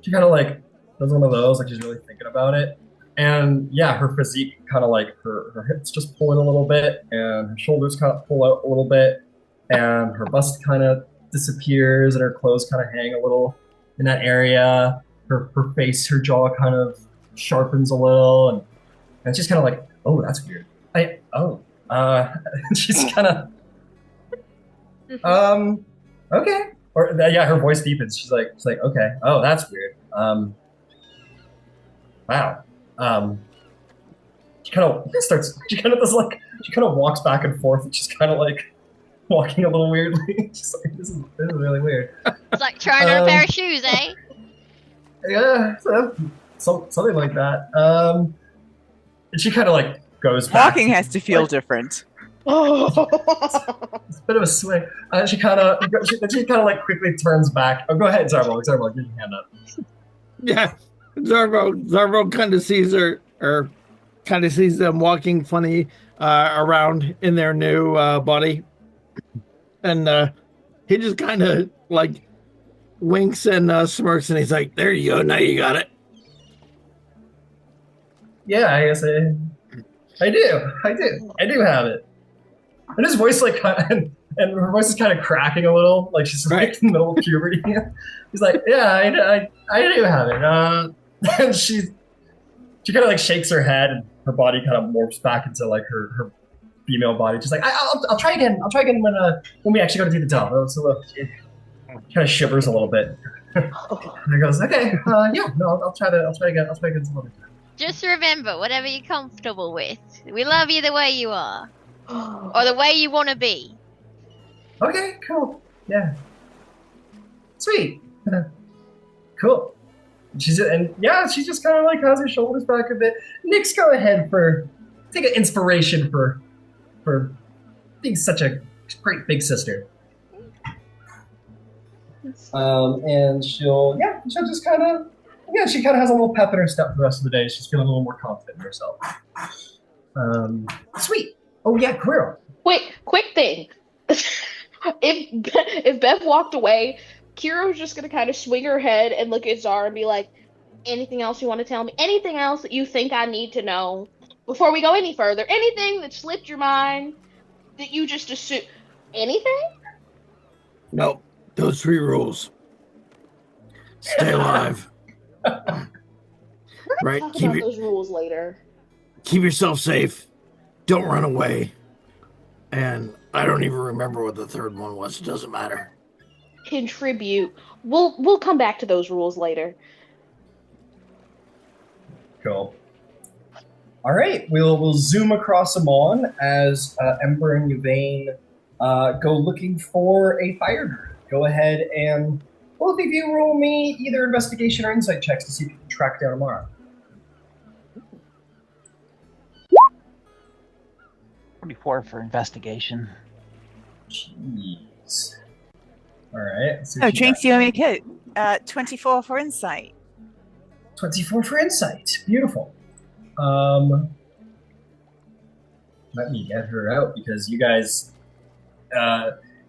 She kind of like does one of those, like she's really thinking about it. And yeah, her physique kind of like her hips just pull in a little bit, and her shoulders kind of pull out a little bit, and her bust kind of disappears, and her clothes kind of hang a little in that area. Her face, her jaw kind of sharpens a little, and she's kind of like, oh, that's weird. She's kind of okay. Or yeah, her voice deepens. She's like, okay, oh, that's weird. Wow. She kind of walks back and forth, and she's kind of like walking a little weirdly. She's like, this is really weird. It's like trying on a pair of shoes, eh? Yeah, something like that. And she kind of like goes back. Walking has to feel different. It's a bit of a swing. She kind of like quickly turns back. Oh, go ahead, Zarbo. Get your hand up. Yeah, Zarbo kind of sees her, or kind of sees them walking funny around in their new body, and he just kind of like winks and smirks, and he's like, "There you go. Now you got it." Yeah, I guess I do have it. And his voice like and her voice is kind of cracking a little, like she's right in the middle of puberty. He's like, yeah, I do have it. And she kind of like shakes her head, and her body kind of morphs back into like her female body. Just like, I'll try again. I'll try again when we actually go to do the job. So look, she kind of shivers a little bit. And he goes, okay, yeah, no, I'll try again some other time. Just remember, whatever you're comfortable with. We love you the way you are. Or the way you want to be. Okay, cool. Yeah. Sweet. Cool. She just kind of like has her shoulders back a bit. Nix, go ahead take an inspiration for being such a great big sister. And she'll just kind of, she kind of has a little pep in her step for the rest of the day. She's feeling a little more confident in herself. Sweet. Oh yeah, Quirrell. Quick thing. If Bev walked away, Kira was just gonna kind of swing her head and look at Zara and be like, "Anything else you want to tell me? Anything else that you think I need to know before we go any further? Anything that slipped your mind that you just assume? Anything?" Nope. Those 3 rules. Stay alive. Right? Talk about those rules later. Keep yourself safe. Don't run away. And I don't even remember what the third one was. It doesn't matter. Contribute. We'll come back to those rules later. Cool. All right, we'll zoom across Emon as Ember and Yvain go looking for a fire druid. Go ahead and both of you roll me either investigation or insight checks to see if you can track down Amara. 44 for investigation. Jeez. All right. Oh, drinks you owe me a coat. 24 for insight. 24 for insight. Beautiful. Let me get her out because you guys,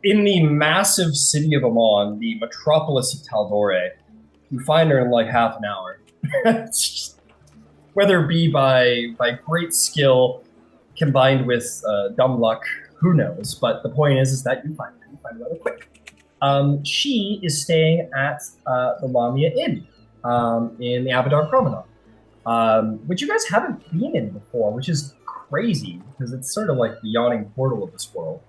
in the massive city of Emon, the metropolis of Tal'Dorei, you find her in like half an hour. Whether it be by great skill combined with dumb luck, who knows? But the point is that you find her. You find her rather quick. She is staying at the Lamia Inn in the Abadar Promenade, which you guys haven't been in before, which is crazy because it's sort of like the yawning portal of this world.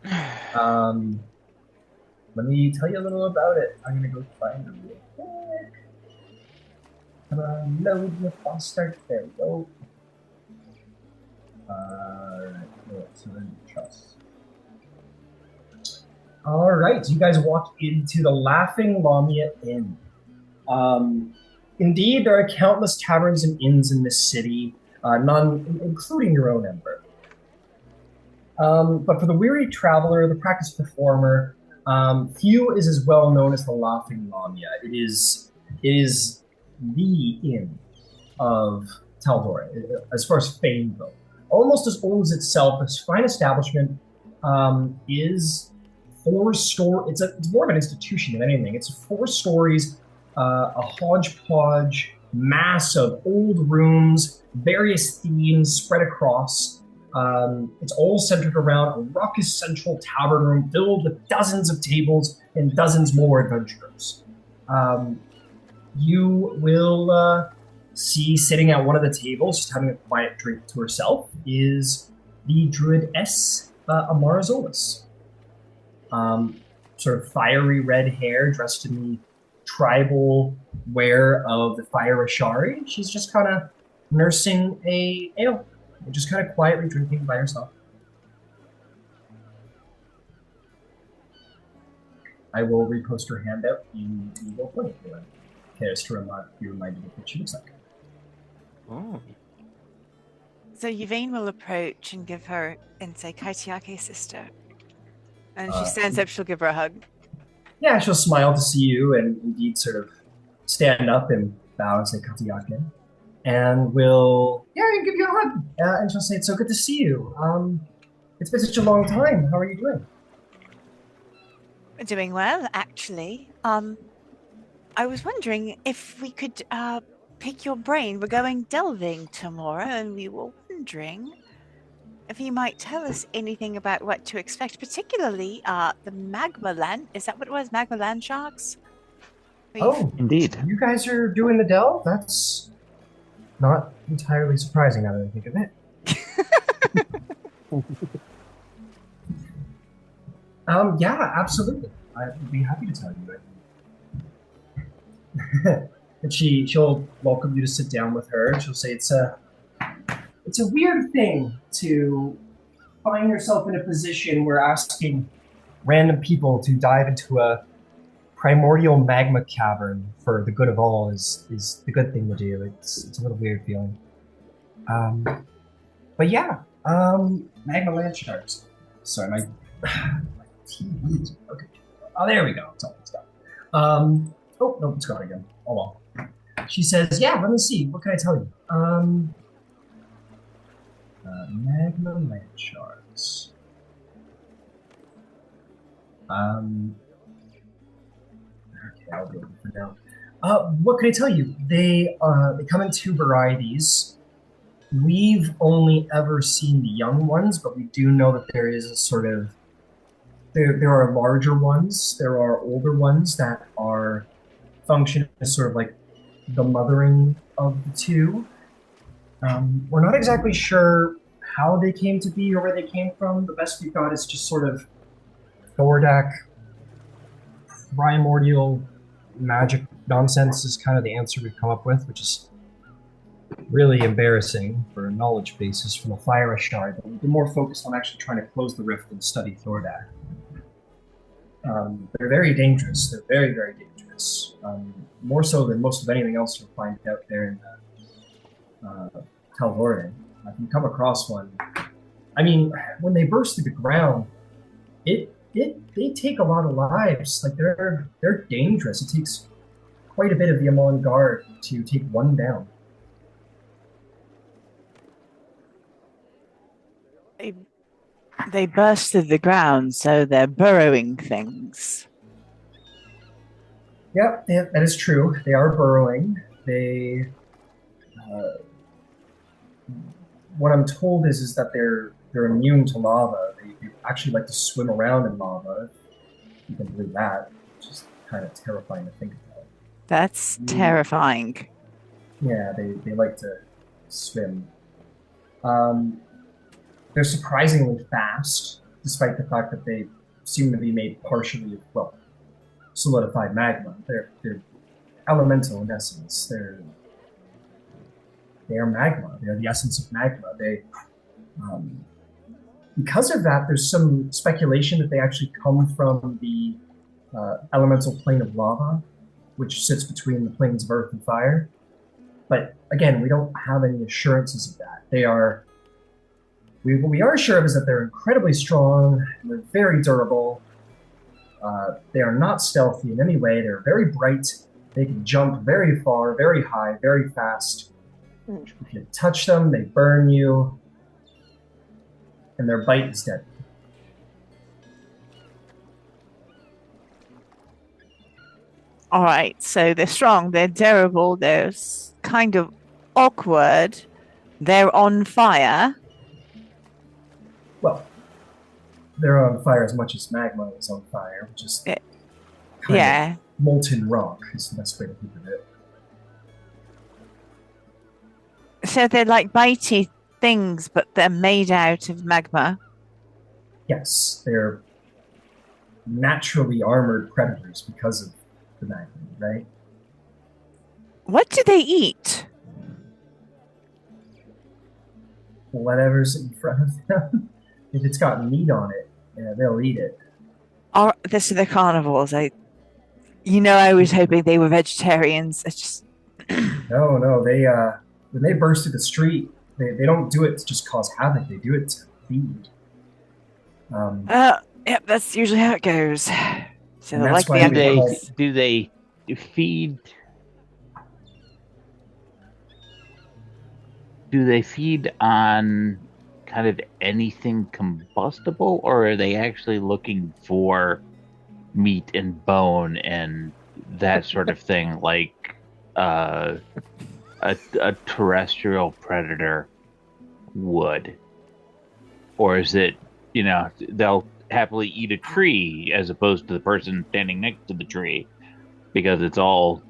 Let me tell you a little about it. I'm going to go find her real quick. Come on, load your fast start. There we go. Alright, so then trust. Alright, so you guys walk into the Laughing Lamia Inn. Indeed, there are countless taverns and inns in this city, none including your own Ember. But for the weary traveler, the practiced performer, few is as well known as the Laughing Lamia. It is the inn of Tal'Dorei, as far as fame goes. Almost as old as itself, this fine establishment is it's more of an institution than anything. It's 4 stories, a hodgepodge mass of old rooms, various themes spread across. It's all centered around a raucous central tavern room filled with dozens of tables and dozens more adventurers. You will see sitting at one of the tables, just having a quiet drink to herself, is the druidess Amarazolis. Sort of fiery red hair, dressed in the tribal wear of the Fire Ashari. She's just kind of nursing a ale, just kind of quietly drinking by herself. I will repost her handout in Google Play for it. Okay, just to be reminded of what she looks like. Oh. So Yvain will approach and give her and say, Kaitiake, sister. And she stands up, she'll give her a hug. Yeah, she'll smile to see you and indeed sort of stand up and bow and say Kaitiake. And will, give you a hug. And she'll say, it's so good to see you. It's been such a long time. How are you doing? Doing well, actually. I was wondering if we could pick your brain. We're going delving tomorrow, and we were wondering if you might tell us anything about what to expect, particularly the magma land. Is that what it was? Magma Landsharks? Oh, indeed. You guys are doing the delve? That's not entirely surprising now that I think of it. Yeah, absolutely. I'd be happy to tell you it. And she'll welcome you to sit down with her, and she'll say it's a weird thing to find yourself in a position where asking random people to dive into a primordial magma cavern for the good of all is the good thing to do. It's a little weird feeling. But yeah, magma landsharks. Sorry, my TV. Okay. Oh, there we go. It's all it's got. Oh no, it's gone again. Oh well. She says, "Yeah, let me see. What can I tell you? Magma Landsharks. Okay, I'll be able for now. What can I tell you? They come in two varieties. We've only ever seen the young ones, but we do know that there is a sort of there are larger ones, there are older ones that are function as sort of like the mothering of the two. We're not exactly sure how they came to be or where they came from. The best we've got is just sort of Thordak, primordial magic nonsense is kind of the answer we've come up with, which is really embarrassing for a knowledge basis from a fire Ashtar, but we've been more focused on actually trying to close the rift and study Thordak. They're very dangerous. They're very, very dangerous. More so than most of anything else you'll find out there in Tal'Dorei. If you come across one, I mean, when they burst through the ground, they take a lot of lives. Like they're dangerous. It takes quite a bit of the Emon guard to take one down. They burst through the ground, so they're burrowing things. Yeah, that is true. They are burrowing. What I'm told is that they're immune to lava. They actually like to swim around in lava. If you can believe that, which is kind of terrifying to think about. That's terrifying. Yeah, they like to swim. They're surprisingly fast, despite the fact that they seem to be made partially of, well, solidified magma. They're elemental in essence. They are magma. They are the essence of magma. Because of that, there's some speculation that they actually come from the elemental plane of lava, which sits between the planes of earth and fire. But again, we don't have any assurances of that. What we are sure of is that they're incredibly strong, they're very durable, they are not stealthy in any way, they're very bright, they can jump very far, very high, very fast. If you touch them, they burn you, and their bite is deadly. Alright, so they're strong, they're durable, they're kind of awkward, they're on fire. Well, they're on fire as much as magma is on fire, which is kind of molten rock is the best way to think of it. So they're like bitey things, but they're made out of magma. Yes, they're naturally armored predators because of the magma, right? What do they eat? Whatever's in front of them. If it's got meat on it, yeah, they'll eat it. This are the carnivores. I was hoping they were vegetarians. It's just No, they when they burst through the street, they don't do it to just cause havoc. They do it to feed. Yep, that's usually how it goes. So that's like why do they feed? Do they feed on kind of anything combustible, or are they actually looking for meat and bone and that sort of thing, like a terrestrial predator would? Or is it, they'll happily eat a tree as opposed to the person standing next to the tree because it's all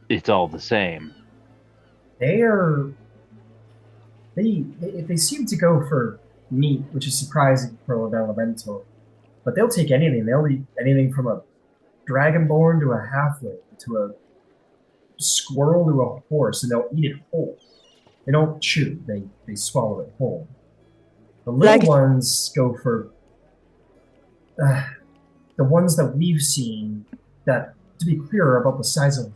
the same? They seem to go for meat, which is surprising for an elemental. But they'll take anything. They'll eat anything from a dragonborn to a halfling to a squirrel to a horse, and they'll eat it whole. They don't chew. They swallow it whole. The little ones go for the ones that we've seen that, to be clear, are about the size of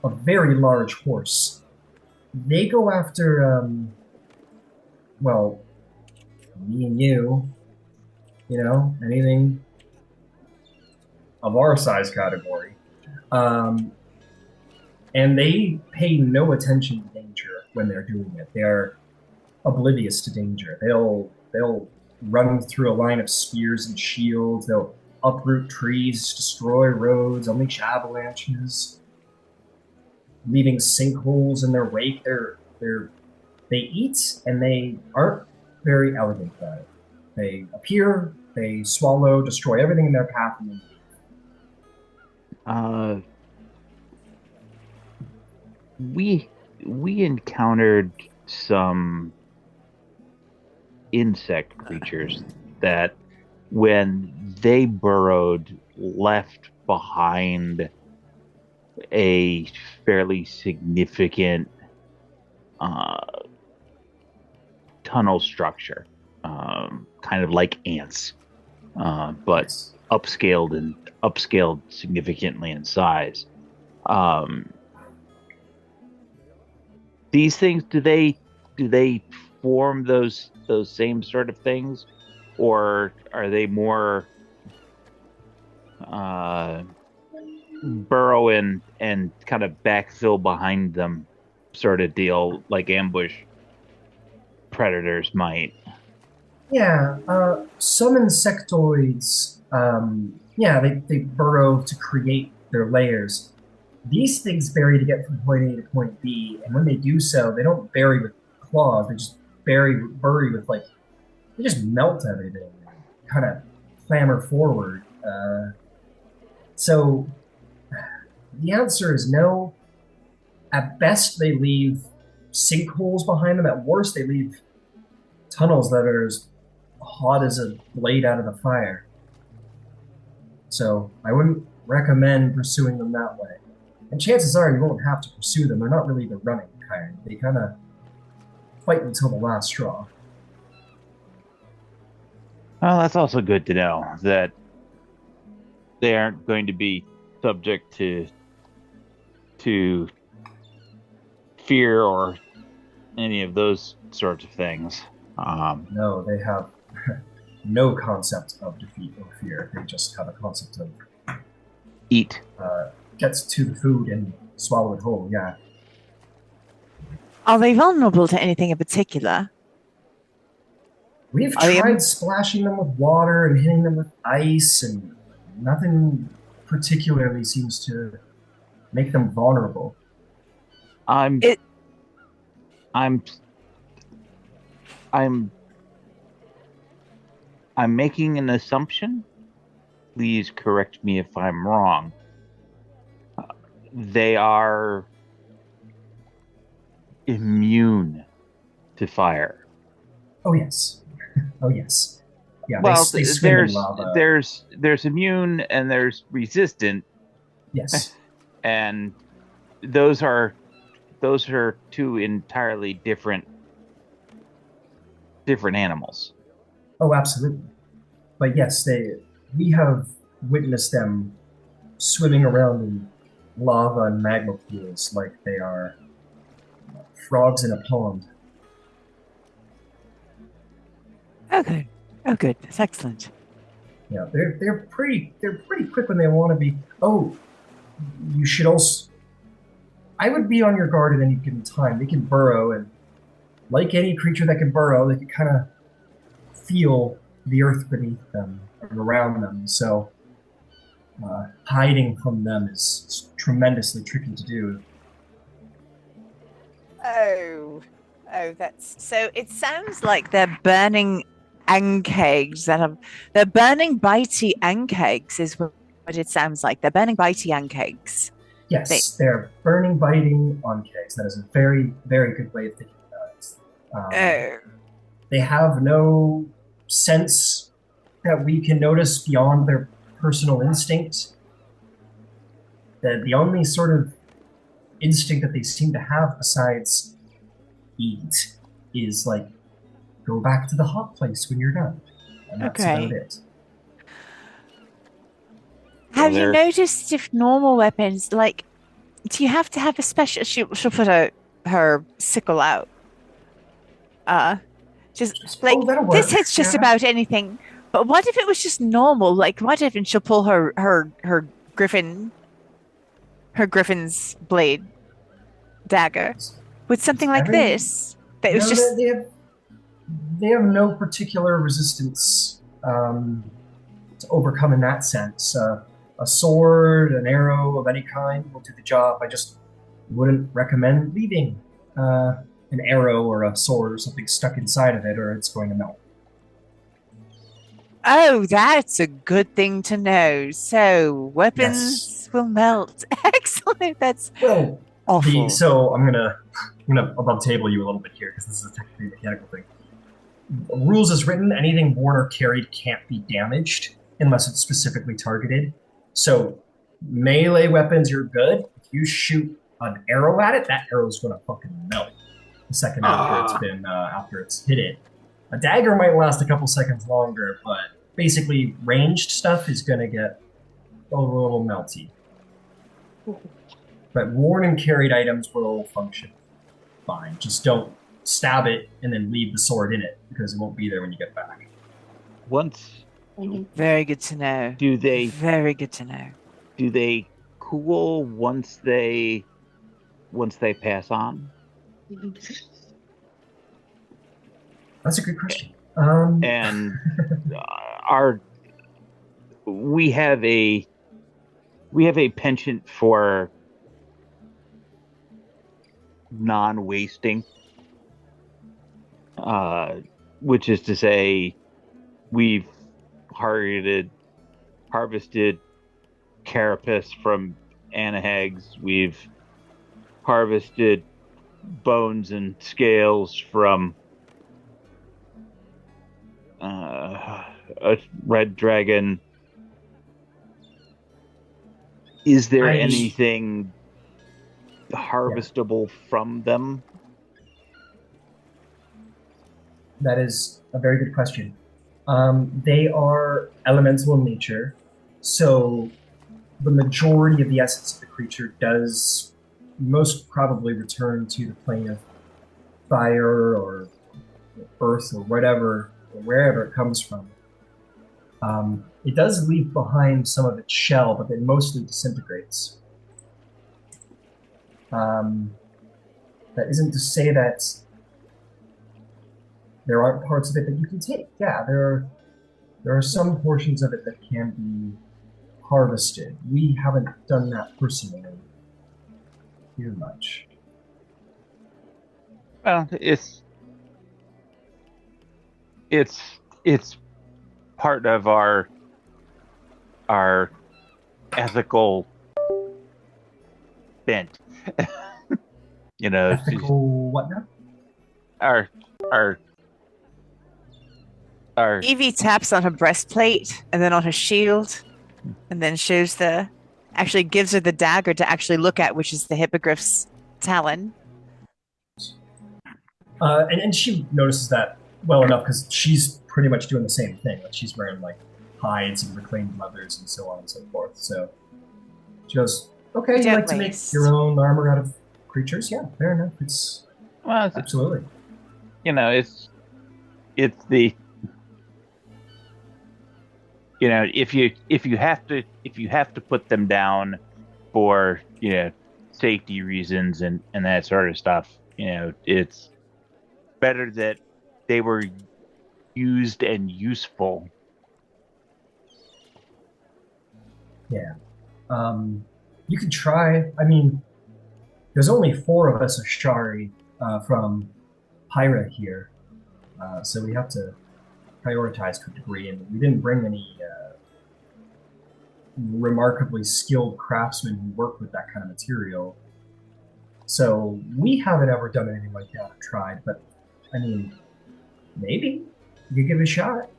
a very large horse. They go after, me and you, anything of our size category. And they pay no attention to danger when they're doing it. oblivious to danger. They'll run through a line of spears and shields. They'll uproot trees, destroy roads, unleash avalanches, leaving sinkholes in their wake. They eat and they aren't very elegant about it. They appear, they swallow, destroy everything in their path, and then we encountered some insect creatures that, when they burrowed, left behind a fairly significant tunnel structure, kind of like ants, but upscaled significantly in size. These things, do they form those same sort of things, or are they more burrow in and kind of backfill behind them sort of deal, like ambush predators might? Yeah, some insectoids, they burrow to create their layers. These things bury to get from point A to point B, and when they do so, they don't bury with claws. They just bury with they just melt everything, kind of clamber forward. So the answer is no. At best, they leave sinkholes behind them. At worst, they leave tunnels that are as hot as a blade out of the fire. So I wouldn't recommend pursuing them that way. And chances are you won't have to pursue them. They're not really the running kind. They kind of fight until the last straw. Well, that's also good to know that they aren't going to be subject to fear or any of those sorts of things. No, they have no concept of defeat or fear. They just have a concept of eat. Gets to the food and swallow it whole, yeah. Are they vulnerable to anything in particular? We've tried splashing them with water and hitting them with ice, and nothing particularly seems to make them vulnerable. I'm making an assumption. Please correct me if I'm wrong. They are immune to fire. Oh yes. Oh yes. Yeah. Well, they swim in lava. there's immune and there's resistant. Yes. And those are two entirely different animals. Oh, absolutely. But yes, we have witnessed them swimming around in lava and magma pools like they are frogs in a pond. Okay. Oh, good. That's excellent. Yeah, they're pretty quick when they want to be. Oh, you should also. I would be on your guard at any given time. They can burrow, and like any creature that can burrow, they can kind of feel the earth beneath them and around them. So hiding from them is tremendously tricky to do. Oh, that's so. It sounds like they're burning ankegs they're burning bitey ankegs is what it sounds like. They're burning bitey ankegs. Yes, they're burning, biting on kegs. That is a very, very good way of thinking about it. They have no sense that we can notice beyond their personal instinct. The only sort of instinct that they seem to have besides eat is go back to the hot place when you're done. And that's about it. Have you noticed if normal weapons, do you have to have a special... She'll put her sickle out. This hits just about anything. But what if it was just normal? What if she'll pull her griffin's blade dagger with something like this? That was just... They have no particular resistance to overcome in that sense. A sword, an arrow of any kind will do the job. I just wouldn't recommend leaving an arrow or a sword or something stuck inside of it, or it's going to melt. Oh, that's a good thing to know. So Yes. weapons will melt. Excellent. That's Well, awful. so I'm gonna above table you a little bit here because this is a technically mechanical thing. Rules as written, anything worn or carried can't be damaged unless it's specifically targeted. So melee weapons, you're good. If you shoot an arrow at it, that arrow's gonna fucking melt the second after it's hit it. A dagger might last a couple seconds longer, but basically ranged stuff is gonna get a little melty. But worn and carried items will function fine. Just don't stab it and then leave the sword in it because it won't be there when you get back. Once Very good to know. do they Very good to know. do they cool once they pass on? That's a good question. And our we have a penchant for non-wasting, which is to say, we've harvested carapace from anahags. We've harvested bones and scales from a red dragon. Is there anything harvestable from them? That is a very good question. They are elemental in nature, so the majority of the essence of the creature does most probably return to the plane of fire or earth or whatever, or wherever it comes from. It does leave behind some of its shell, but it mostly disintegrates. That isn't to say that there aren't parts of it that you can take. Yeah, there are some portions of it that can be harvested. We haven't done that personally too much. Well, it's part of our ethical bent. You know, ethical what now? our Evie taps on her breastplate and then on her shield, and then actually gives her the dagger to actually look at, which is the hippogriff's talon. And she notices that well enough because she's pretty much doing the same thing. Like she's wearing like hides of reclaimed mothers and so on and so forth. So she goes, "Okay, you like to make your own armor out of creatures? Yeah, fair enough. It's absolutely. You know, it's the if you have to put them down for safety reasons and that sort of stuff, it's better that they were used and useful. Yeah. You could try. I mean, there's only 4 of us Ashari from Pyra here, so we have to prioritize to a degree, and we didn't bring any remarkably skilled craftsmen who work with that kind of material. So we haven't ever done anything like that or tried, but I mean, maybe you could give it a shot.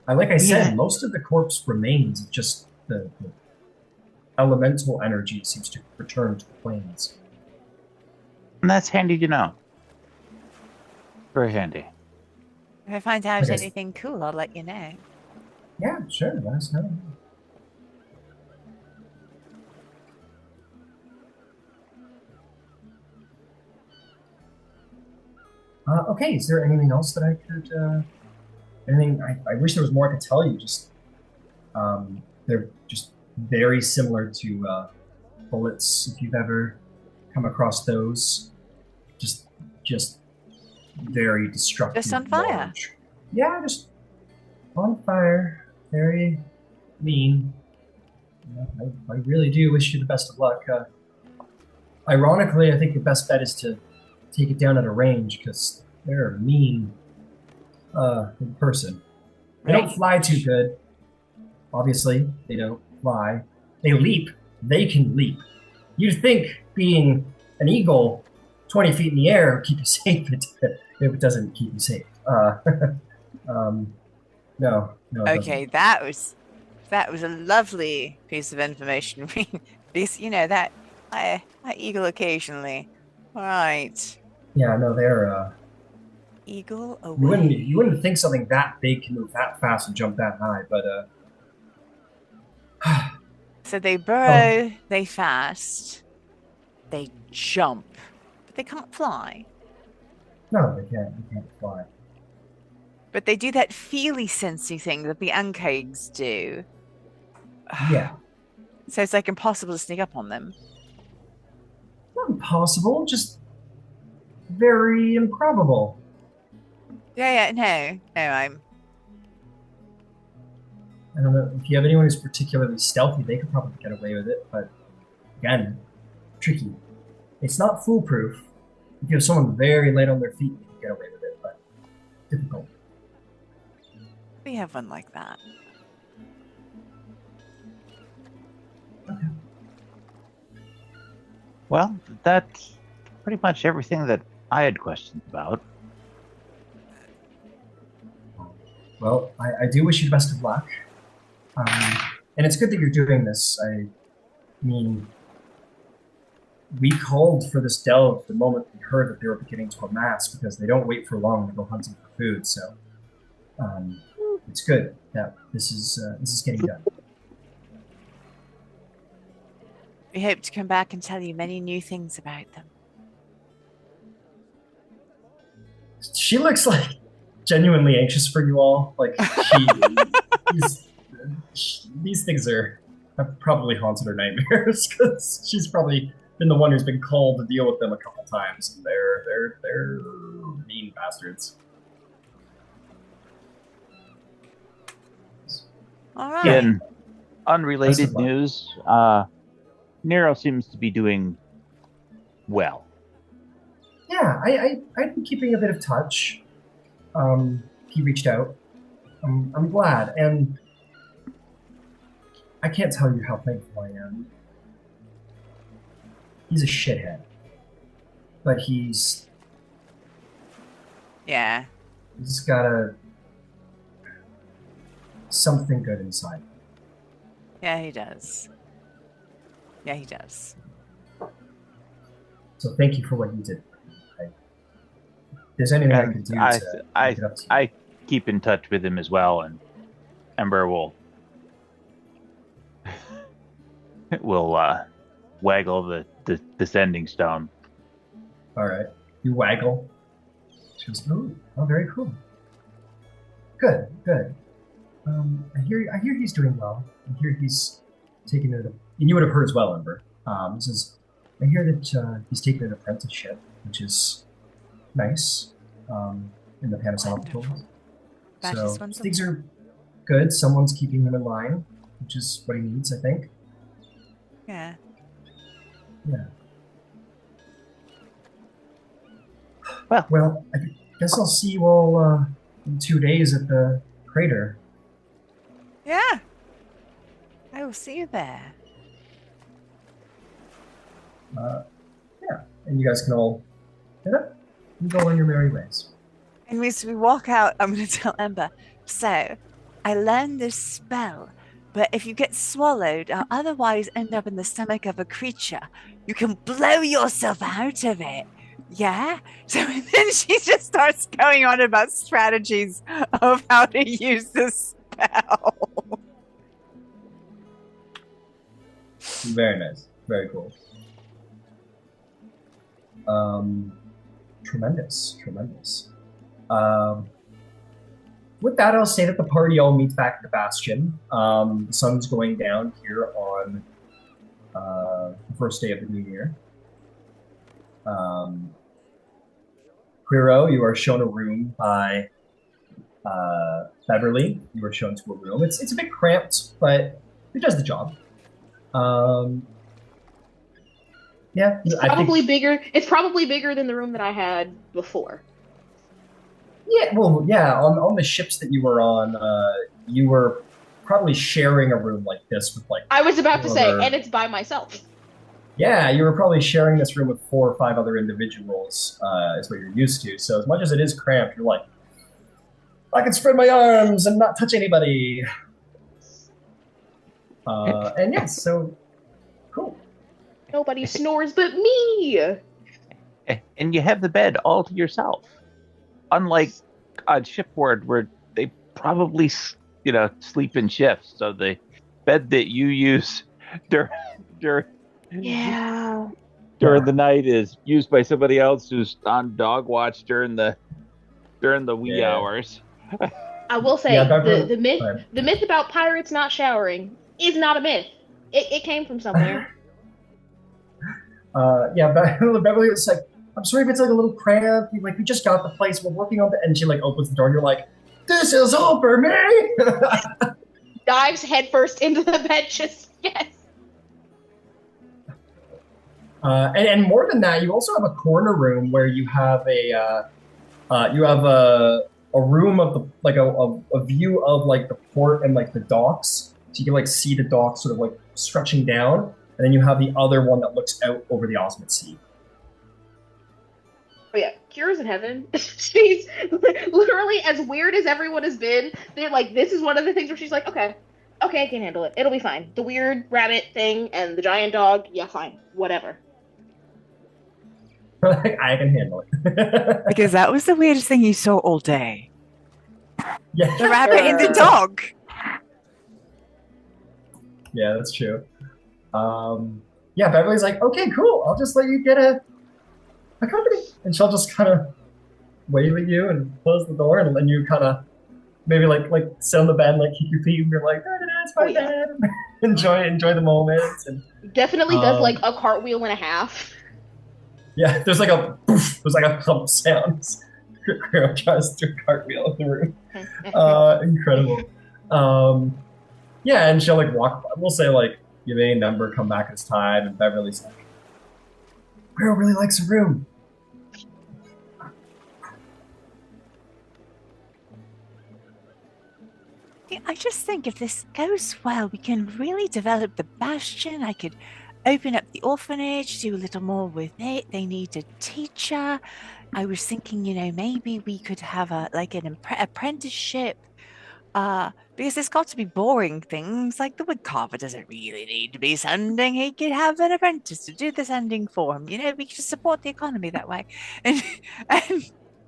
Like I said, most of the corpse remains of just the elemental energy seems to return to the planes. And that's handy to know. Very handy. If I find out anything cool, I'll let you know. Yeah, sure. Let us know. Okay, is there anything else that I could... I wish there was more I could tell you. Just they're just very similar to bullets, if you've ever come across those. Just very destructive. Just on fire. Large. Yeah, just on fire. Very mean. Yeah, I really do wish you the best of luck. Ironically, I think the best bet is to take it down at a range because they're mean in person. They don't fly too good. Obviously, they don't fly. They leap. They can leap. You'd think being an eagle 20 feet in the air would keep you safe if it doesn't keep you safe. No. Okay, that was a lovely piece of information. Because that I eagle occasionally. All right. Yeah, no, they're eagle away. You wouldn't think something that big can move that fast and jump that high, but So they burrow, they fast, they jump, but they can't fly. No, they can't fly. But they do that feely sensey thing that the ankegs do. Yeah. So it's like impossible to sneak up on them. Not impossible, just very improbable. Yeah, no, I don't know, if you have anyone who's particularly stealthy, they could probably get away with it, but again, tricky. It's not foolproof. If you have someone very light on their feet, they can get away with it, but difficult. We have one like that. Okay. Well, that's pretty much everything that I had questions about. Well, I do wish you the best of luck. And it's good that you're doing this. I mean, we called for this delve the moment we heard that they were beginning to amass because they don't wait for long to go hunting for food. So it's good that this is getting done. We hope to come back and tell you many new things about them. She looks like genuinely anxious for you all. Like these things have probably haunted her nightmares because she's probably been the one who's been called to deal with them a couple times. And they're mean bastards. All right. In unrelated news, Nero seems to be doing well. Yeah, I've been keeping a bit of touch. He reached out. I'm glad, and I can't tell you how thankful I am. He's a shithead, but he's got something good inside. Yeah, he does. Yeah, he does. So thank you for what you did. If there's anything I can do to make it up to you. I keep in touch with him as well, and Ember will waggle the descending stone. All right, you waggle. She goes, oh, very cool. Good. I hear he's doing well. I hear he's taking it. And you would have heard as well, Ember. He says, I hear that he's taken an apprenticeship, which is nice. In the Panasonic. So things are good. Someone's keeping him in line, which is what he needs, I think. Yeah. Well, I guess I'll see you all in 2 days at the crater. Yeah. I will see you there. Yeah, and you guys can all get up and go on your merry ways. And as we walk out, I'm going to tell Ember, so I learned this spell, but if you get swallowed or otherwise end up in the stomach of a creature, you can blow yourself out of it. Yeah? So then she just starts going on about strategies of how to use this spell. Very nice. Very cool. Tremendous. With that, I'll say that the party all meets back at the Bastion. The sun's going down here on the first day of the new year. Quiro, you are shown a room by Beverly. You are shown to a room. It's a bit cramped, but it does the job. Yeah, It's I probably think. bigger. It's probably bigger than the room that I had before. Yeah, well, yeah. On the ships that you were on, you were probably sharing a room like this with like I was about to say, four and it's by myself. Yeah, you were probably sharing this room with 4 or 5 other individuals, is what you're used to. So as much as it is cramped, you're like, I can spread my arms and not touch anybody. And yes, so cool. Nobody snores but me. And you have the bed all to yourself. Unlike on shipboard, where they probably, sleep in shifts. So the bed that you use during Yeah. during the night is used by somebody else who's on dog watch during the wee hours. I will say Yeah, the myth about pirates not showering is not a myth. It came from somewhere. Beverly was like, I'm sorry if it's like a little cramped. Like, we just got the place. We're working on it. And she like opens the door and you're like, this is all for me. Dives headfirst into the bed. Just yes. And more than that, you also have a corner room where you have a room of the like a view of like the port and like the docks, so you can like see the docks sort of like stretching down, and then you have the other one that looks out over the Osmond Sea. Oh yeah, Kira's in heaven. She's literally, as weird as everyone has been, they're like, this is one of the things where she's like, okay, I can handle it. It'll be fine. The weird rabbit thing and the giant dog, yeah, fine, whatever. I can handle it. Because that was the weirdest thing you saw all day. Yeah, The rabbit and the dog. Yeah, that's true. Beverly's like, okay, cool. I'll just let you get a company, and she'll just kind of wave at you and close the door, and then you kind of maybe like sit on the bed and like kick your feet, and you're like, it's my bed. enjoy the moment. And Definitely does like a cartwheel and a half. yeah, there's like a thump sound. Girl tries to cartwheel in the room. Incredible. And she'll like walk. We'll say like, you may number come back as time, and Beverly's like, Girl really likes the room. I just think if this goes well, we can really develop the Bastion. I could open up the orphanage, do a little more with it. They need a teacher. I was thinking, maybe we could have an apprenticeship. Because there's got to be boring things, like the woodcarver doesn't really need to be sanding. He could have an apprentice to do the sanding for him. We could just support the economy that way. And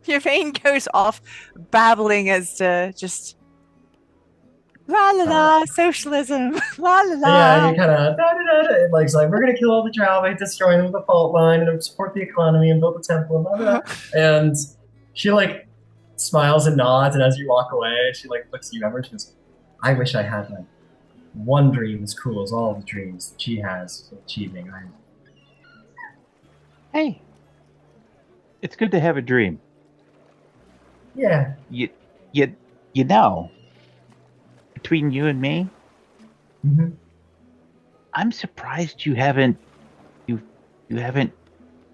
Yvain goes off babbling as to just la la la socialism, la la la. Yeah, you kind of like we're gonna kill all the Dralvite, destroy them with the fault line, and support the economy and build the temple, and blah blah blah. And she like smiles and nods, and as you walk away, she like looks at you over and she goes, I wish I had like one dream as cool as all the dreams that she has achieving. Hey, it's good to have a dream. Yeah. You know, between you and me, I'm surprised you haven't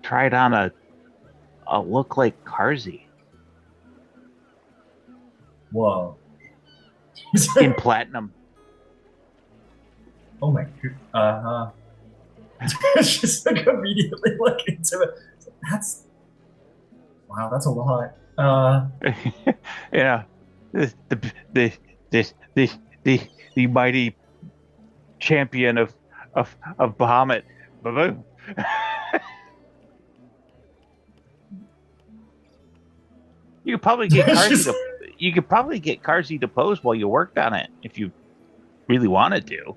tried on a look like Karzi. Whoa. In platinum. Oh my god. Just like immediately look into it. That's a lot. Yeah. The mighty champion of Bahamut. Baboon. You could probably get Karzi to pose while you worked on it if you really wanted to.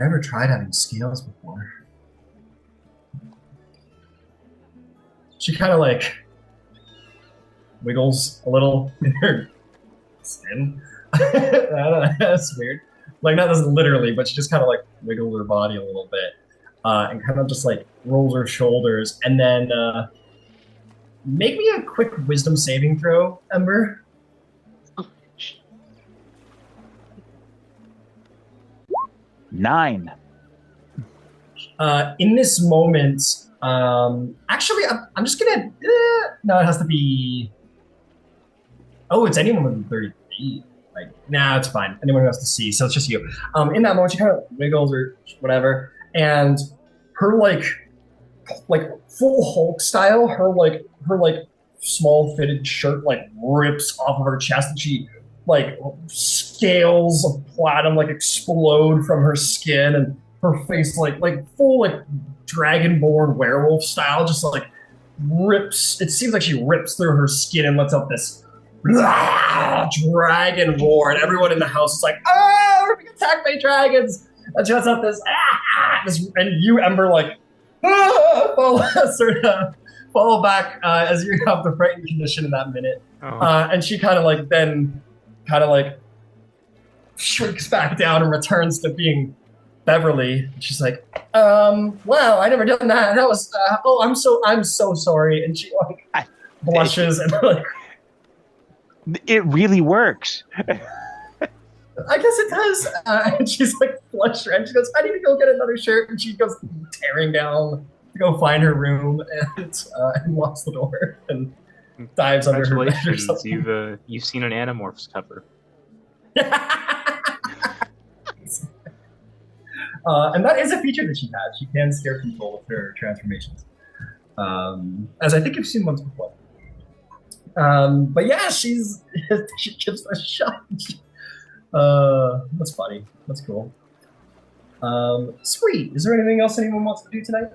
Never tried having scales before. She kind of like wiggles a little in her skin. I don't know, that's weird. Like, not literally, but she just kind of like wiggles her body a little bit, and kind of just like rolls her shoulders, and then make me a quick wisdom saving throw, Ember. 9. In this moment, actually, I'm just gonna. No, it has to be. Oh, it's anyone within 30 feet. Like, nah, it's fine. Anyone who has to see, so it's just you. In that moment, she kind of wiggles or whatever, and her like full Hulk style, her small fitted shirt like rips off of her chest, and she like scales of platinum like explode from her skin, and her face like full like dragonborn werewolf style just like rips. It seems like she rips through her skin and lets out this dragon roar, and everyone in the house is like, "Oh, we're being attacked by dragons!" And she lets out this, and you, Ember, like follow back as you have the frightened condition in that minute. And she kind of like shrinks back down and returns to being Beverly. And she's like, wow, I never done that. That was, I'm so sorry. And she like blushes and like, it really works. I guess it does. And she's like flushed and she goes, I need to go get another shirt. And she goes tearing down to go find her room and locks the door and dives under her bed or something. You've seen an Animorphs cover. And that is a feature that she has. She can scare people with her transformations. As I think you've seen once before. But yeah, she gives a shot. That's funny. That's cool. Sweet. Is there anything else anyone wants to do tonight?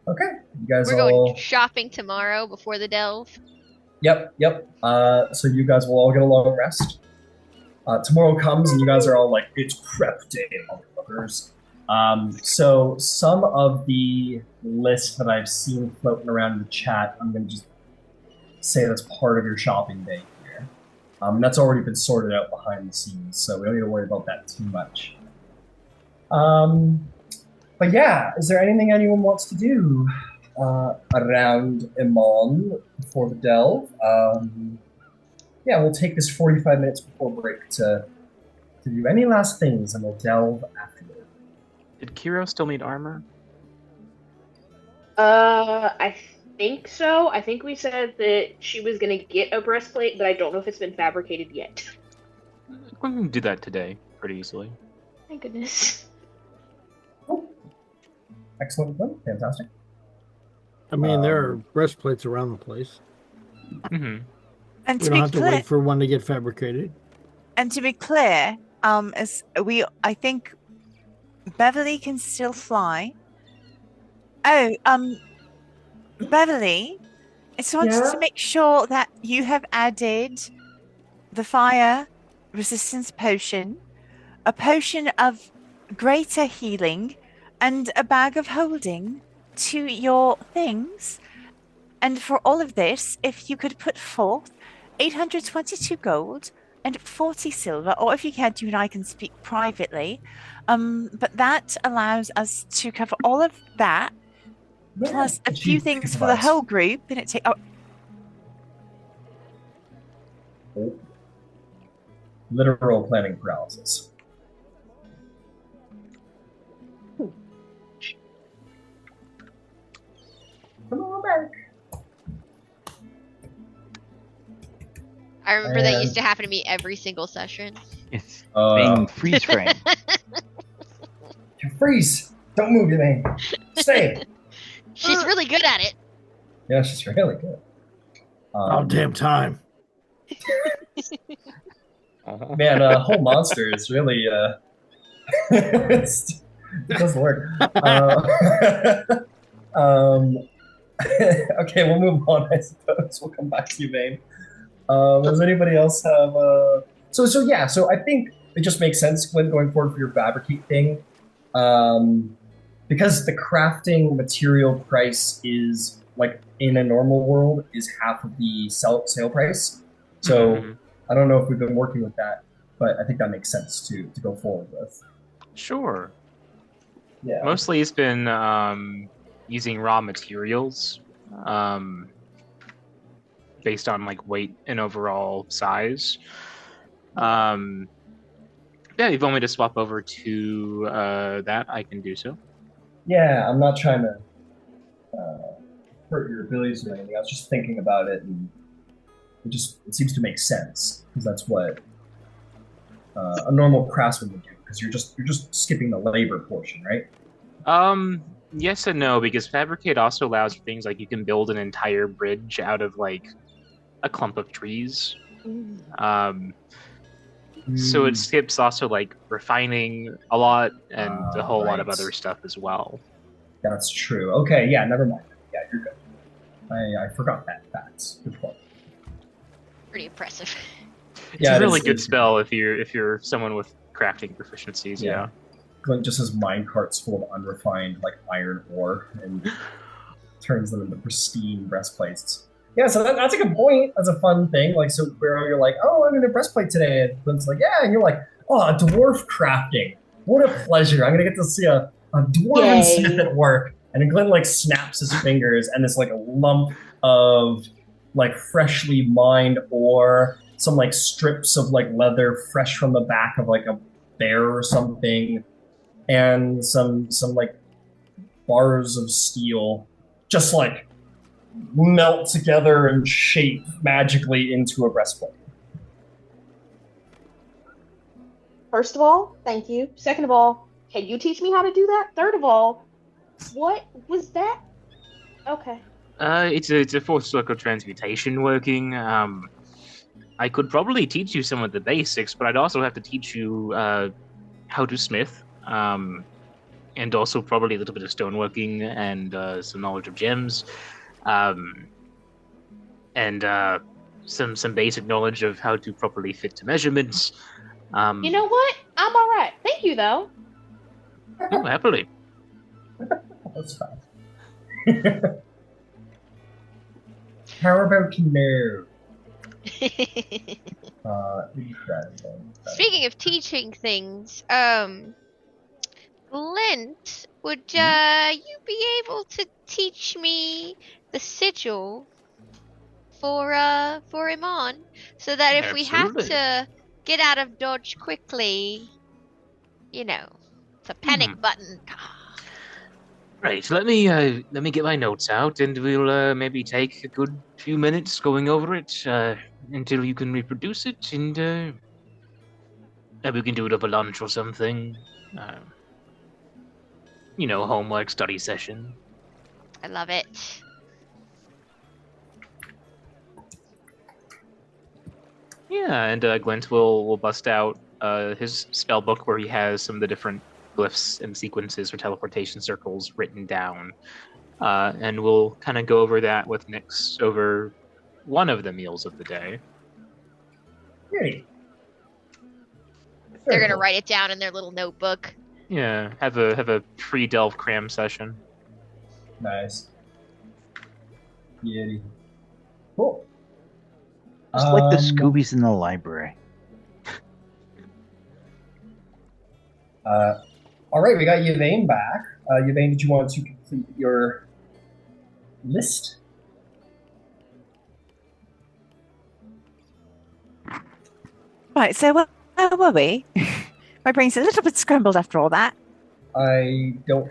Okay. You guys We're going shopping tomorrow before the delve. Yep. So you guys will all get a long rest. Tomorrow comes and you guys are all like, it's prep day, motherfuckers. So some of the lists that I've seen floating around in the chat, I'm going to just say that's part of your shopping day here. That's already been sorted out behind the scenes, so we don't need to worry about that too much. But yeah, is there anything anyone wants to do around Emon before the delve? Yeah, we'll take this 45 minutes before break to do any last things, and we'll delve afterward. Did Kiro still need armor? I think so. I think we said that she was going to get a breastplate, but I don't know if it's been fabricated yet. We can do that today pretty easily. Thank goodness. Cool. Excellent one. Fantastic. I mean, there are breastplates around the place. Mm-hmm. And We to don't be have to clear, wait for one to get fabricated. and to be clear, I think Beverly can still fly. Oh, Beverly, I just wanted to make sure that you have added the fire resistance potion, a potion of greater healing, and a bag of holding to your things. And for all of this, if you could put forth 822 gold and 40 silver, or if you can't, you and I can speak privately. But that allows us to cover all of that, plus a few things for the whole group. And it takes. Literal planning paralysis. Come on back. I remember that used to happen to me every single session. It's being freeze frame. You freeze. Don't move, man. Stay. She's really good at it. Yeah, she's really good. All damn time. Man, whole monster is really it doesn't work. Okay, we'll move on, I suppose. We'll come back to you, Vane. Does anybody else have So I think it just makes sense when going forward for your fabricate thing. Because the crafting material price is like in a normal world is half of the sale price. So I don't know if we've been working with that, but I think that makes sense to go forward with. Sure. Yeah. Mostly it's been using raw materials, based on like weight and overall size. Yeah, if you want me to swap over to that, I can do so. Yeah, I'm not trying to hurt your abilities or anything. I was just thinking about it, and it seems to make sense because that's what a normal craftsman would do. Because you're just skipping the labor portion, right? Yes and no, because fabricate also allows for things like you can build an entire bridge out of like a clump of trees. So it skips also like refining a lot and a whole lot of right. other stuff as well. That's true. Okay, yeah, never mind. Yeah, you're good. I forgot that fact. Good point. Pretty impressive. It's a really good spell if you're someone with crafting proficiencies. Yeah. Glint just has mine carts full of unrefined like iron ore and turns them into pristine breastplates. Yeah, so that's a good point. That's a fun thing. Like, so where you're like, oh, I'm in a breastplate today, and Glint's like, yeah, and you're like, oh, a dwarf crafting. What a pleasure! I'm gonna get to see a dwarven smith at work. And then Glint like snaps his fingers, and it's like a lump of like freshly mined ore, some like strips of like leather fresh from the back of like a bear or something, and some like bars of steel just like melt together and shape magically into a breastplate. First of all, thank you. Second of all, can you teach me how to do that? Third of all, what was that? Okay. It's a fourth circle transmutation working. I could probably teach you some of the basics, but I'd also have to teach you how to smith, and also probably a little bit of stoneworking and some knowledge of gems, and some basic knowledge of how to properly fit to measurements. You know what? I'm all right. Thank you, though. Oh, happily. That's fine. How about no? Incredible. Speaking of teaching things, Glint, would you be able to teach me the sigil for Emon, so that if we have to get out of dodge quickly, you know, it's a panic button. Right, let me get my notes out, and we'll maybe take a good few minutes going over it until you can reproduce it, and maybe we can do it over lunch or something. You know, homework study session. I love it. Yeah, and Glint will bust out his spell book where he has some of the different glyphs and sequences or teleportation circles written down, and we'll kind of go over that with Nyx over one of the meals of the day. Great. They're gonna write it down in their little notebook. Yeah, have a pre-delve cram session. Nice. Yeti. Cool. Just like the Scoobies in the library. All right, we got Yvain back. Yvain, did you want to complete your list? Right, so where were we? My brain's a little bit scrambled after all that. I don't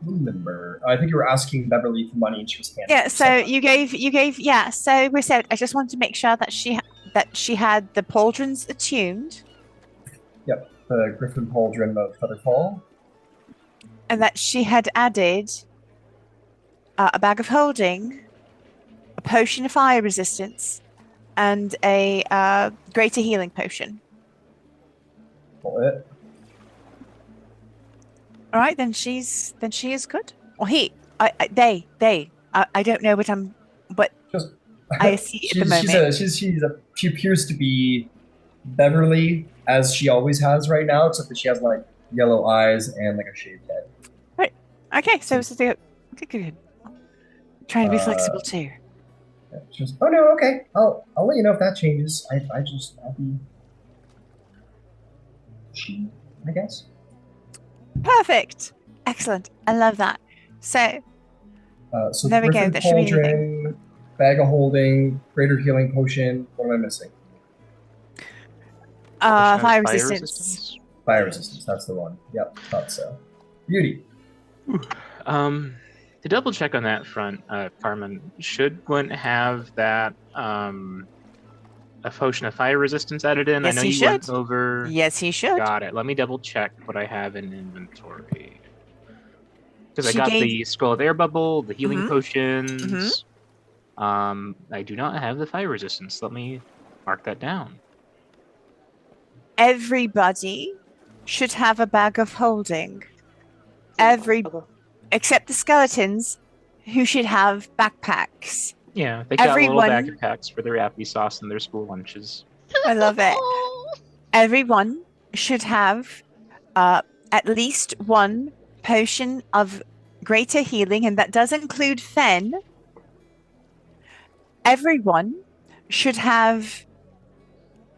remember. I think you were asking Beverly for money and she was handing. Yeah, so you gave yeah, so we said I just wanted to make sure that she had the pauldrons attuned. Yep, the Griffin Pauldron of Featherfall. And that she had added a bag of holding, a potion of fire resistance, and a greater healing potion. All right, then she is good. Or they. I don't know but I see at the moment. She appears to be Beverly as she always has right now, except that she has like yellow eyes and like a shaved head. Right. Okay, so it's good. Trying to be flexible too. Just, oh no, okay. I'll let you know if that changes. I'll be she, I guess. Perfect. Excellent. I love that. So So There we go. Griffin That should be anything. Pauldron, Bag of Holding, Greater Healing Potion. What am I missing? Fire resistance. Fire resistance. That's the one. Yep, thought so. Beauty. To double check on that front, Carmen, should Gwent have that a potion of fire resistance added in? Yes, I know he you should. went over. Yes, he should. Got it. Let me double check what I have in inventory. Because I She got gave- the Scroll of Air Bubble, the healing Mhm. potions. I do not have the fire resistance. Let me mark that down. Everybody should have a bag of holding. Except the skeletons, who should have backpacks. Yeah, they got little Everyone- backpacks for their applesauce and their school lunches. I love it. Everyone should have at least one potion of greater healing, and that does include Fen. Everyone should have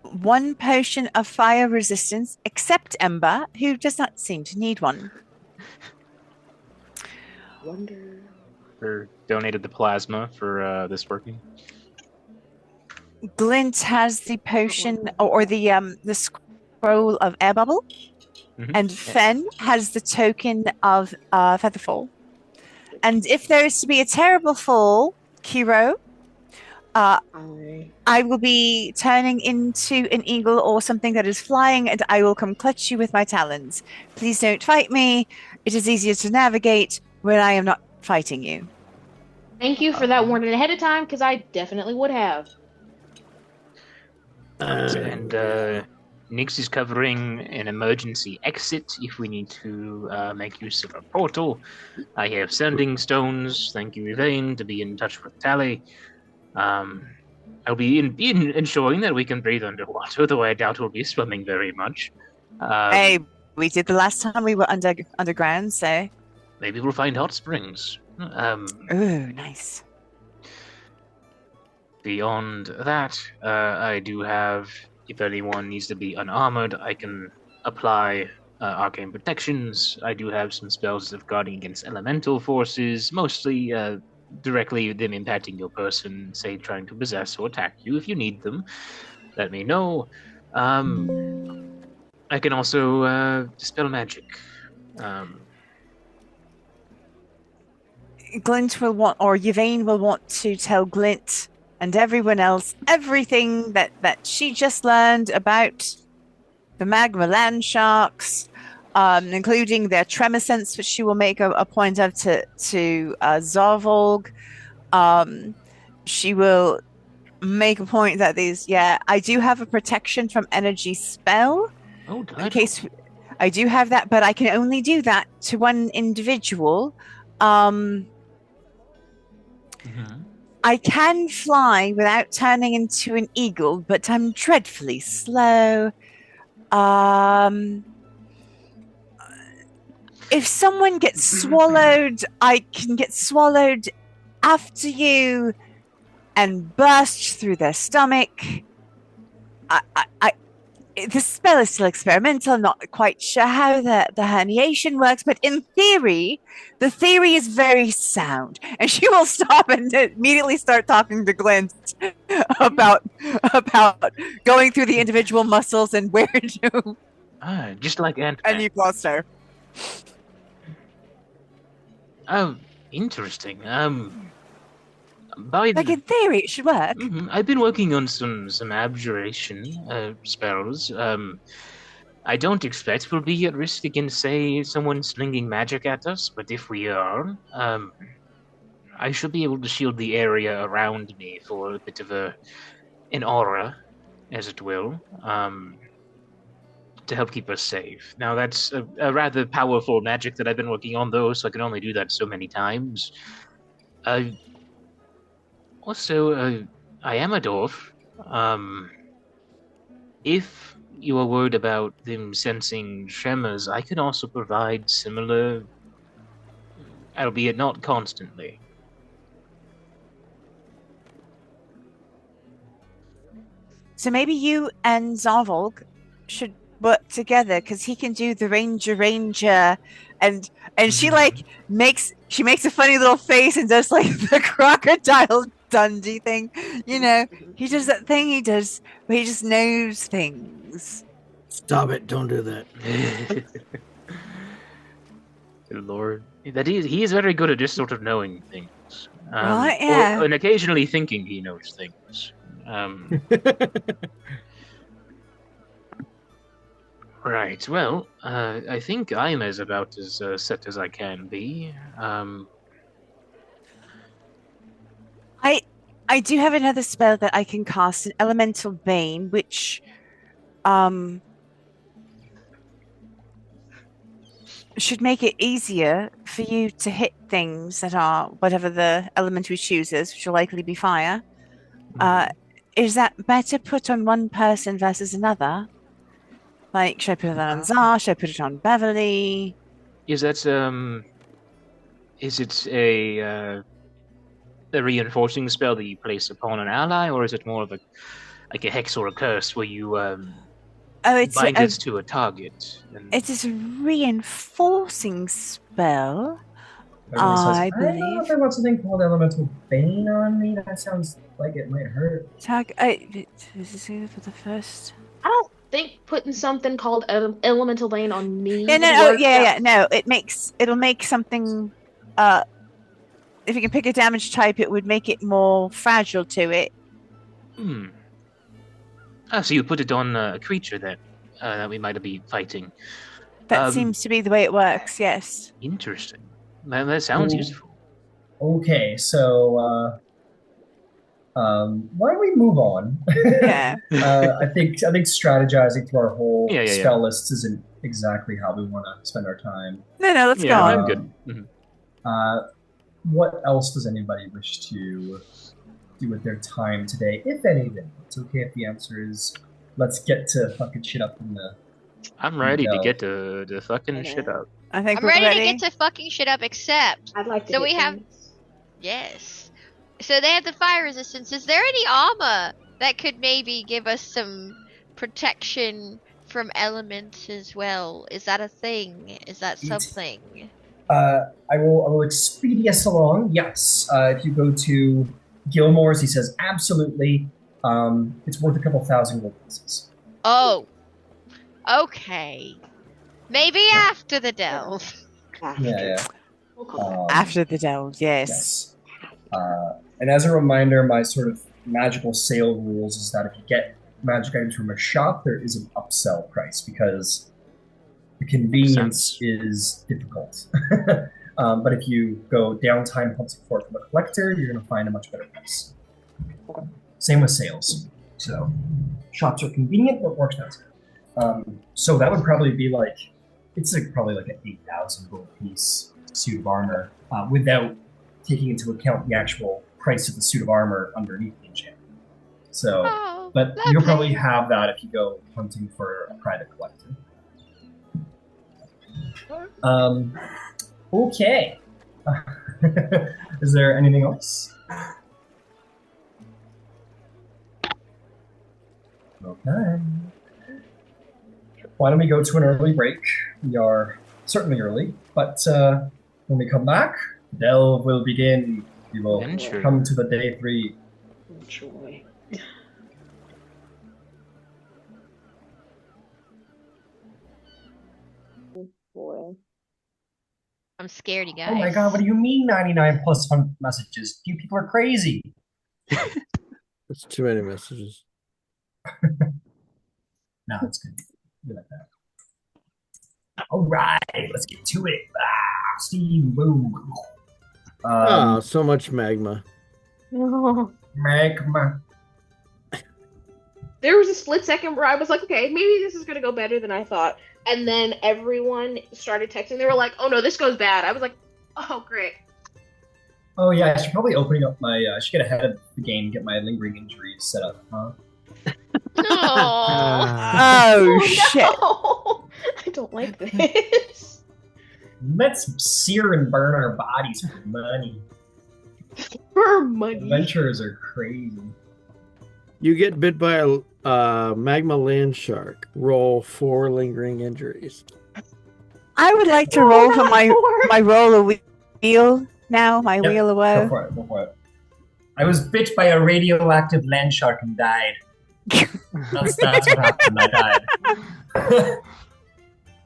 one potion of fire resistance, except Ember, who does not seem to need one. Wonder. Or donated the plasma for this working. Glint has the potion or the scroll of air bubble, and Fen has the token of featherfall. And if there is to be a terrible fall, Kiro, I will be turning into an eagle or something that is flying, and I will come clutch you with my talons. Please don't fight me. It is easier to navigate when I am not fighting you. Thank you for that warning ahead of time, because I definitely would have. And Nyx is covering an emergency exit if we need to make use of a portal. I have sending stones. Thank you, Yvain, to be in touch with Tally. I'll be ensuring that we can breathe underwater, though I doubt we'll be swimming very much. Hey, we did the last time we were underground, so... Maybe we'll find hot springs. Ooh, nice. Beyond that, I do have, if anyone needs to be unarmored, I can apply arcane protections. I do have some spells of guarding against elemental forces, mostly directly them impacting your person, say trying to possess or attack you. If you need them, let me know. I can also dispel magic. Glint will want, or Yvain will want to tell Glint and everyone else everything that she just learned about the magma landsharks, including their tremor sense, which she will make a point of to Zarvolg. She will make a point that I do have a protection from energy spell. Oh, in case I do have that, but I can only do that to one individual. I can fly without turning into an eagle, but I'm dreadfully slow. If someone gets swallowed, I can get swallowed after you and burst through their stomach. The spell is still experimental. I'm not quite sure how the herniation works, but in theory, the theory is very sound. And she will stop and immediately start talking to Glint about going through the individual muscles and where to. Just like Ant-Man. And you lost her. Oh, interesting. Like in theory, it should work. I've been working on some abjuration spells. I don't expect we'll be at risk against, say, someone slinging magic at us, but if we are, I should be able to shield the area around me for a bit of an aura, as it will, to help keep us safe. Now, that's a rather powerful magic that I've been working on, though, so I can only do that so many times. Also, I am a dwarf. If you are worried about them sensing tremors, I can also provide similar, albeit not constantly. So maybe you and Zarvolg should work together, because he can do the ranger and she like makes a funny little face and does like the crocodile Dundee thing. You know, he does that thing he does where he just knows things. Stop it! Don't do that. Lord, that he is very good at just sort of knowing things. Right, yeah. And occasionally thinking he knows things. Right, well, I think I'm as about as set as I can be. I do have another spell that I can cast, an Elemental Bane, which should make it easier for you to hit things that are whatever the element we chooses, which will likely be fire. Is that better put on one person versus another? Like, should I put it on Zar? Should I put it on Beverly? Is it a reinforcing spell that you place upon an ally, or is it more of a hex or a curse where you bind it to a target? It is a reinforcing spell. I believe. I don't know if there was something called Elemental Bane on me. That sounds like it might hurt. This is for the first. I don't think putting something called Elemental Bane on me. No. It'll make something. If you can pick a damage type, it would make it more fragile to it. So you put it on a creature then that we might be fighting. That seems to be the way it works. Yes. Interesting. That sounds useful. Okay, so why don't we move on? Yeah. I think strategizing through our whole spell lists isn't exactly how we want to spend our time. No, let's go on. I'm good. Mm-hmm. What else does anybody wish to do with their time today, if anything? It's okay if the answer is, let's get to fucking shit up in the... I'm ready to get to fucking shit up. I think I'm ready to get to fucking shit up, except... I'd like to So we have... Yes. So they have the fire resistance. Is there any armor that could maybe give us some protection from elements as well? Is that a thing? Is that something? I will expedite us along. Yes. If you go to Gilmore's, he says absolutely. It's worth a couple thousand gold pieces. Oh. Okay. Maybe after the delve. Yeah. After the delve, yes. And as a reminder, my sort of magical sale rules is that if you get magic items from a shop, there is an upsell price because the convenience is difficult. But if you go downtime hunting for it from a collector, you're going to find a much better price. Same with sales. So shops are convenient, but more expensive. So that would probably be like, probably like an 8,000 gold piece suit of armor without taking into account the actual price of the suit of armor underneath the enchantment. So, but you'll probably have that if you go hunting for a private collector. Okay. Is there anything else? Okay. Why don't we go to an early break? We are certainly early, but when we come back, delve will begin. We will come to the day 3. Joy. Boy. I'm scared, you guys. Oh my god, what do you mean 99 plus 100 messages? You people are crazy. That's too many messages. No, it's good. We like that. All right, let's get to it. Steve, boom. So much magma. No. Magma. There was a split second where I was like, okay, maybe this is going to go better than I thought. And then everyone started texting. They were like, oh no, this goes bad. I was like, oh, great. Oh yeah, I should probably open up my, I should get ahead of the game, get my lingering injuries set up, huh? Oh, shit. No. I don't like this. Let's sear and burn our bodies for money. For money. Adventurers are crazy. You get bit by a magma Landshark. Roll 4 lingering injuries. I would like to No, roll for not my four. roll of wheel now. My Yep, wheel of woe. Go for it. I was bit by a radioactive landshark and died. That's what happened. I died.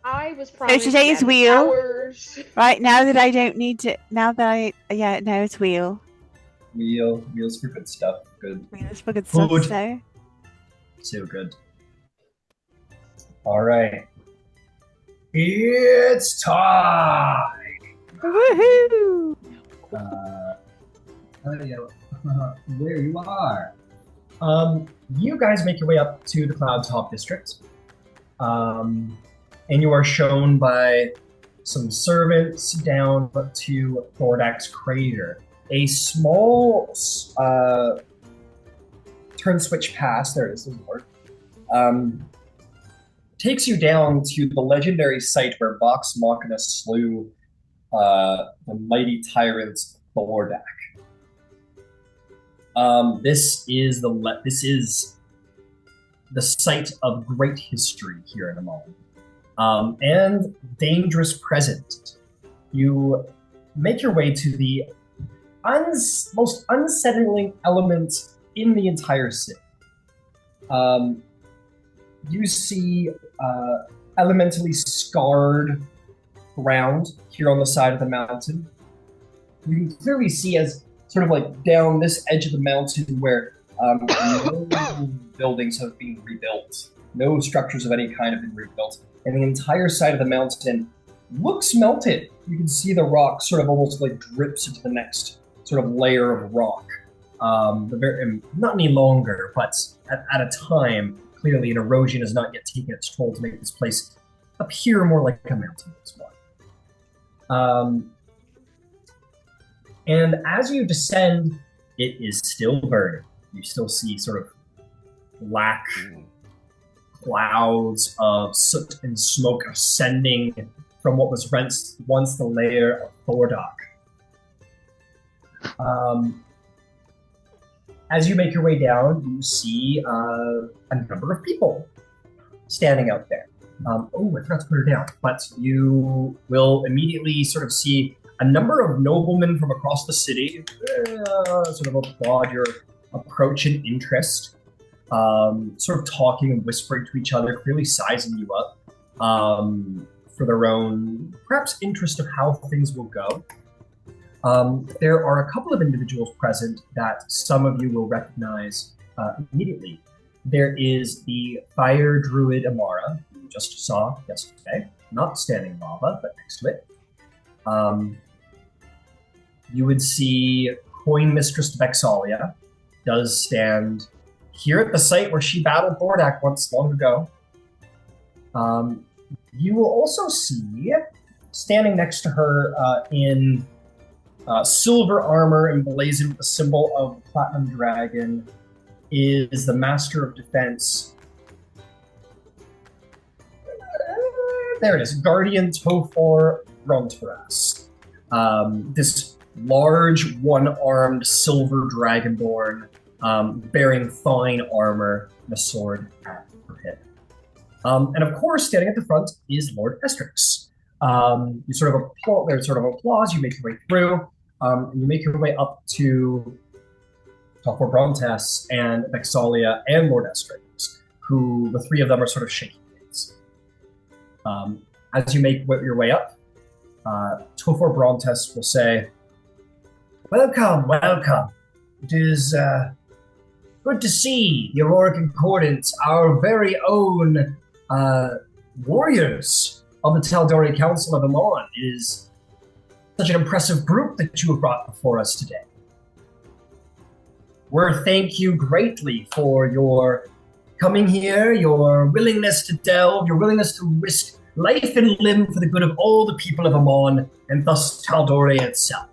I was promised today's magic wheel. powers. Right, now that I don't need to... Now it's wheel. Wheels for good stuff. Good. Wheels for good stuff, Food. so... So good. All right. It's time. Woohoo! Tell you where you are. You guys make your way up to the Cloud Top District. And you are shown by some servants down to Thordak's crater. A small turn switch pass, there it is, the word, takes you down to the legendary site where Vox Machina slew the mighty tyrant Thordak. This is the site of great history here in Emon. And dangerous present. You make your way to the most unsettling element in the entire city. You see elementally scarred ground here on the side of the mountain. You can clearly see as sort of like down this edge of the mountain where no buildings have been rebuilt. No structures of any kind have been rebuilt. And the entire side of the mountain looks melted. You can see the rock sort of almost like drips into the next sort of layer of rock. Not any longer, but at a time, clearly an erosion has not yet taken its toll to make this place appear more like a mountain as well. And as you descend, it is still burning. You still see sort of black clouds of soot and smoke ascending from what was once the lair of Thordak. As you make your way down, you see a number of people standing out there. I forgot to put her down, but you will immediately sort of see a number of noblemen from across the city sort of applaud your approach and interest. Sort of talking and whispering to each other, clearly sizing you up for their own, perhaps, interest of how things will go. There are a couple of individuals present that some of you will recognize immediately. There is the fire druid Amara, who you just saw yesterday, not standing lava, but next to it. You would see Coin Mistress Vexalia does stand here at the site where she battled Thordak once long ago. You will also see, standing next to her in silver armor emblazoned with the symbol of the Platinum Dragon, is the Master of Defense. There it is, Guardian Tofor Bronteras. This large, one-armed silver dragonborn bearing fine armor and a sword at her hip. And of course, standing at the front is Lord Estrix. You sort of there's sort of applause. You make your way through, and you make your way up to Tofor Brontes and Vexalia and Lord Estrix, who the three of them are sort of shaking hands. As you make your way up, Tofor Brontes will say, "Welcome, welcome. It is good to see the Aurora Concordant, our very own warriors of the Tal'Dorei Council of Emon. It is such an impressive group that you have brought before us today. Thank you greatly for your coming here, your willingness to delve, your willingness to risk life and limb for the good of all the people of Emon, and thus Tal'Dorei itself.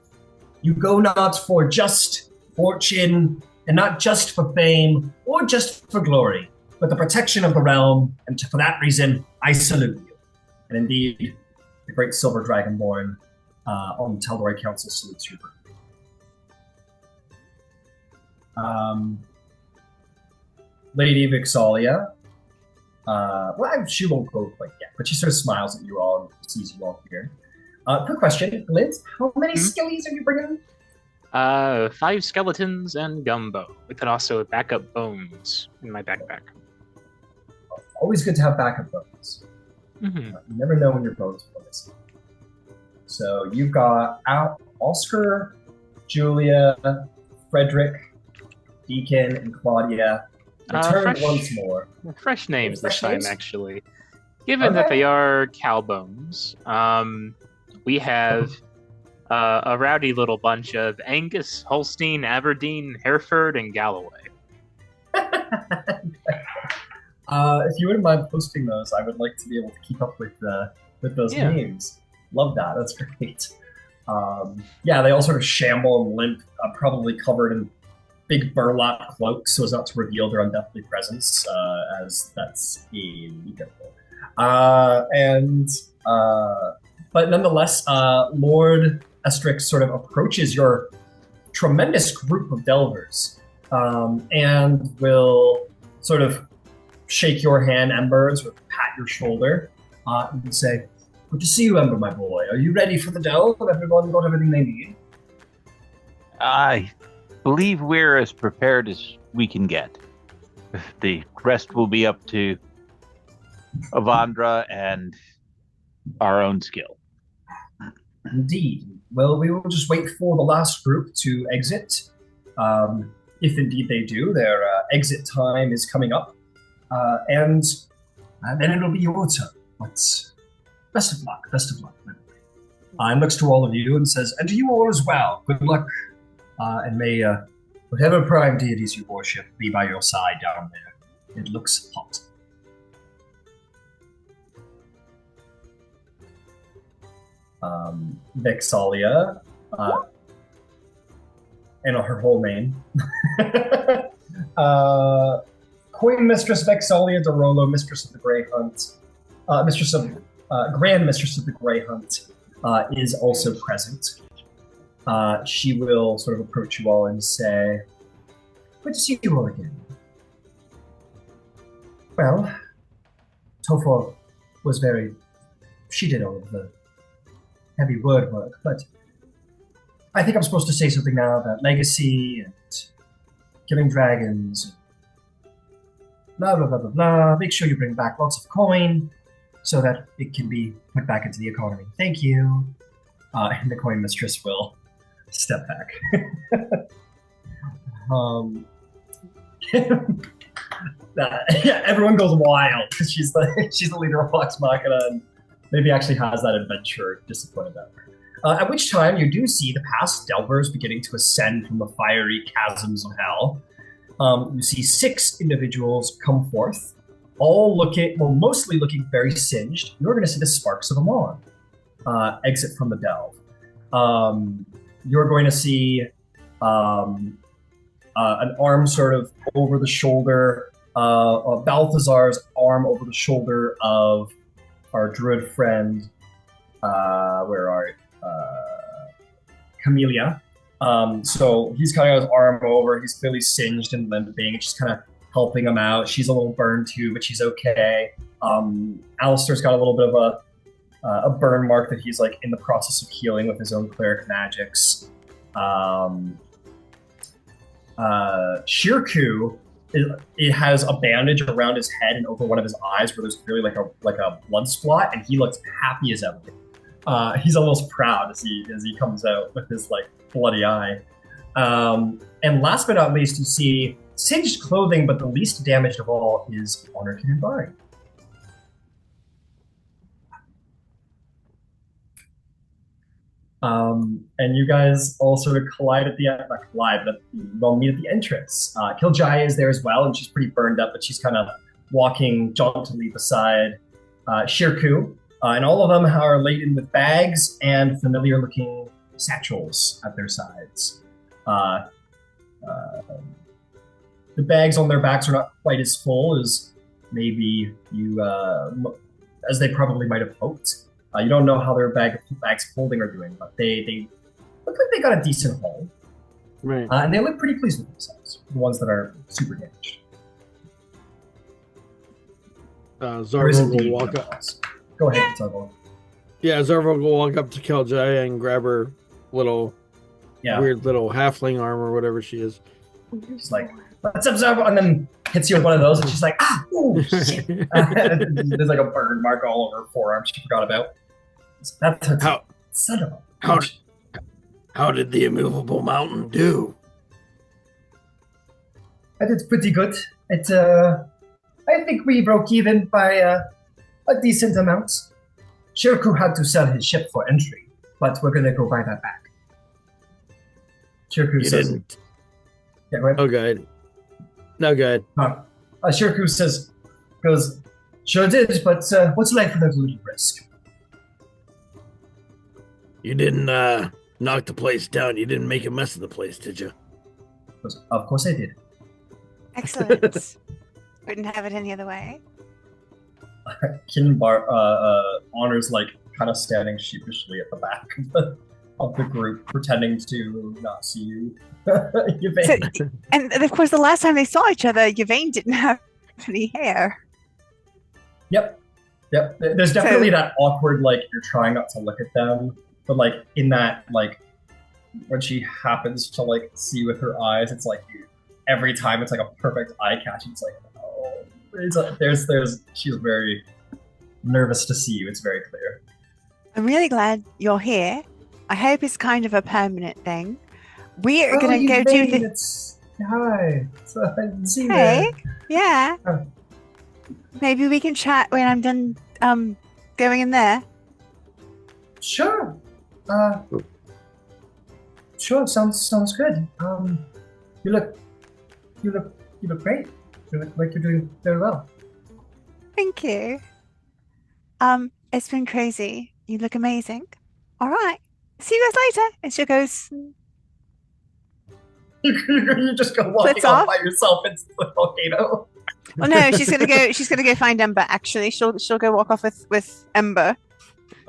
You go not for just fortune, and not just for fame, or just for glory, but the protection of the realm, and for that reason, I salute you." And indeed, the great silver dragonborn on the Tal'Dorei Council salutes you. Lady Vixalia She won't go quite yet, but she sort of smiles at you all and sees you all here. Quick question, Glint, how many skillies are you bringing? 5 skeletons and gumbo. We could also backup bones in my backpack. Always good to have backup bones. Mm-hmm. You never know when your bones will miss. So you've got Oscar, Julia, Frederick, Deacon, and Claudia. Return once more. Fresh names this time, actually. Given Okay. that they are cow bones, we have a rowdy little bunch of Angus, Holstein, Aberdeen, Hereford, and Galloway. If you wouldn't mind posting those, I would like to be able to keep up with those names. Love that. That's great. They all sort of shamble and limp, probably covered in big burlap cloaks so as not to reveal their undeathly presence, as that's illegal. But nonetheless, Lord Estrix sort of approaches your tremendous group of delvers and will sort of shake your hand, Ember, and sort of pat your shoulder and say, "Good to see you, Ember, my boy. Are you ready for the delve? Have everyone got everything they need?" I believe we're as prepared as we can get. The rest will be up to Avandra and our own skill. Indeed. Well, we will just wait for the last group to exit. If indeed they do, their exit time is coming up. And then it'll be your turn. But best of luck, my boy. And looks to all of you and says, "And to you all as well. Good luck. And may whatever prime deities you worship be by your side down there. It looks hot." Vexalia, and her whole name. Queen Mistress Vexalia Dorolo, Mistress of the Grey Hunt, Grand Mistress of the Grey Hunt, is also present. She will sort of approach you all and say, "Good to see you all again. Well, Tofor was she did all of the heavy word work, but I think I'm supposed to say something now about legacy and killing dragons. Blah, blah, blah, blah, blah. Make sure you bring back lots of coin so that it can be put back into the economy. Thank you." And the coin mistress will step back. Everyone goes wild because she's the leader of Vox Machina and maybe actually has that adventure discipline about her. At which time you do see the past delvers beginning to ascend from the fiery chasms of hell. You see 6 individuals come forth, all mostly looking very singed. You're going to see the sparks of Emon exit from the delve. You're going to see an arm sort of over the shoulder, Balthazar's arm over the shoulder of our druid friend, Camellia. So he's kind of got his arm over, he's clearly singed and limping, and she's kind of helping him out. She's a little burned too, but she's okay. Alistair's got a little bit of a burn mark that he's like in the process of healing with his own cleric magics. Shirku, it has a bandage around his head and over one of his eyes where there's clearly like a blood spot, and he looks happy as ever. He's almost proud as he comes out with his like bloody eye. And last but not least, you see singed clothing, but the least damaged of all is Honor Kinbari. And you guys all sort of collide at the end, not collide, but meet at the entrance. Kiljaya is there as well, and she's pretty burned up, but she's kind of walking jauntily beside Shirku. And all of them are laden with bags and familiar-looking satchels at their sides. The bags on their backs are not quite as full as maybe as they probably might have hoped. You don't know how their bags holding are doing, but they look like they got a decent haul. Right. And they look pretty pleased with themselves, the ones that are super damaged. Zarvog will walk up. Go ahead, Zarvog. Yeah, Zarvog will walk up to Keljaya and grab her little weird little halfling arm or whatever she is. She's like, "What's up, Zarvog?" And then hits you with one of those, and she's like, "Ah, ooh, shit!" There's like a burn mark all over her forearm. She forgot about. That's her. Son of a. How did the immovable mountain do? I did pretty good. I think we broke even by a decent amount. Shirku had to sell his ship for entry, but we're gonna go buy that back. Shirku says, didn't. "Yeah, go ahead." Oh, good. No good. Shirku goes, "Sure did, but what's life without a little risk?" You didn't knock the place down. You didn't make a mess of the place, did you? Goes, "Of course I did." Excellent. Wouldn't have it any other way. Kinbar Honor's like kind of standing sheepishly at the back of the group, pretending to not see you. So, and of course, the last time they saw each other, Yvain didn't have any hair. Yep. There's definitely that awkward, like, you're trying not to look at them, but like in that, like, when she happens to like see with her eyes, it's like every time it's like a perfect eye catch. It's like, she's very nervous to see you. It's very clear. I'm really glad you're here. I hope it's kind of a permanent thing. We are going to go do the... Hi. So I didn't see Hey, that. yeah. Oh. Maybe we can chat when I'm done going in there. Sure. Sure. Sounds good. You look great. You look like you're doing very well. Thank you. It's been crazy. You look amazing. All right. See you guys later. And she goes. You just go walking off by yourself into the volcano. Oh no, she's gonna go. She's gonna go find Ember. Actually, she'll go walk off with Ember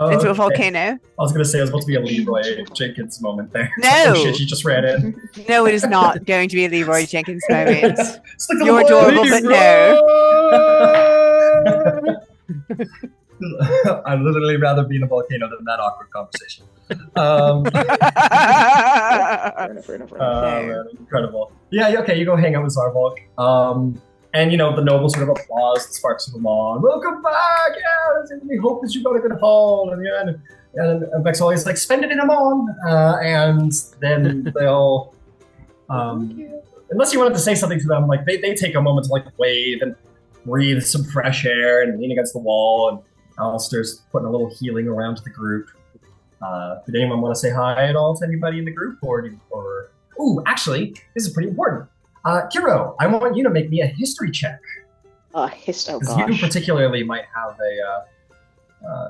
into a volcano. I was gonna say it was supposed to be a Leroy Jenkins moment there. No, like, oh shit, she just ran in. No, it is not going to be a Leroy Jenkins moment. Like you're adorable, but no. I'd literally rather be in a volcano than that awkward conversation. Man, incredible. Yeah, okay, you go hang out with Zarvok. And, you know, the nobles sort of applause the sparks of them on. Welcome back! Yeah, we hope that you got a good haul. And Vexalia's like, spend it in Emon. And then they'll... unless you wanted to say something to them, like, they take a moment to, like, wave and breathe some fresh air and lean against the wall. And Alistair's putting a little healing around to the group. Did anyone want to say hi at all to anybody in the group? Ooh, actually, this is pretty important. Kiro, I want you to make me a history check. Oh Because gosh. you particularly might have a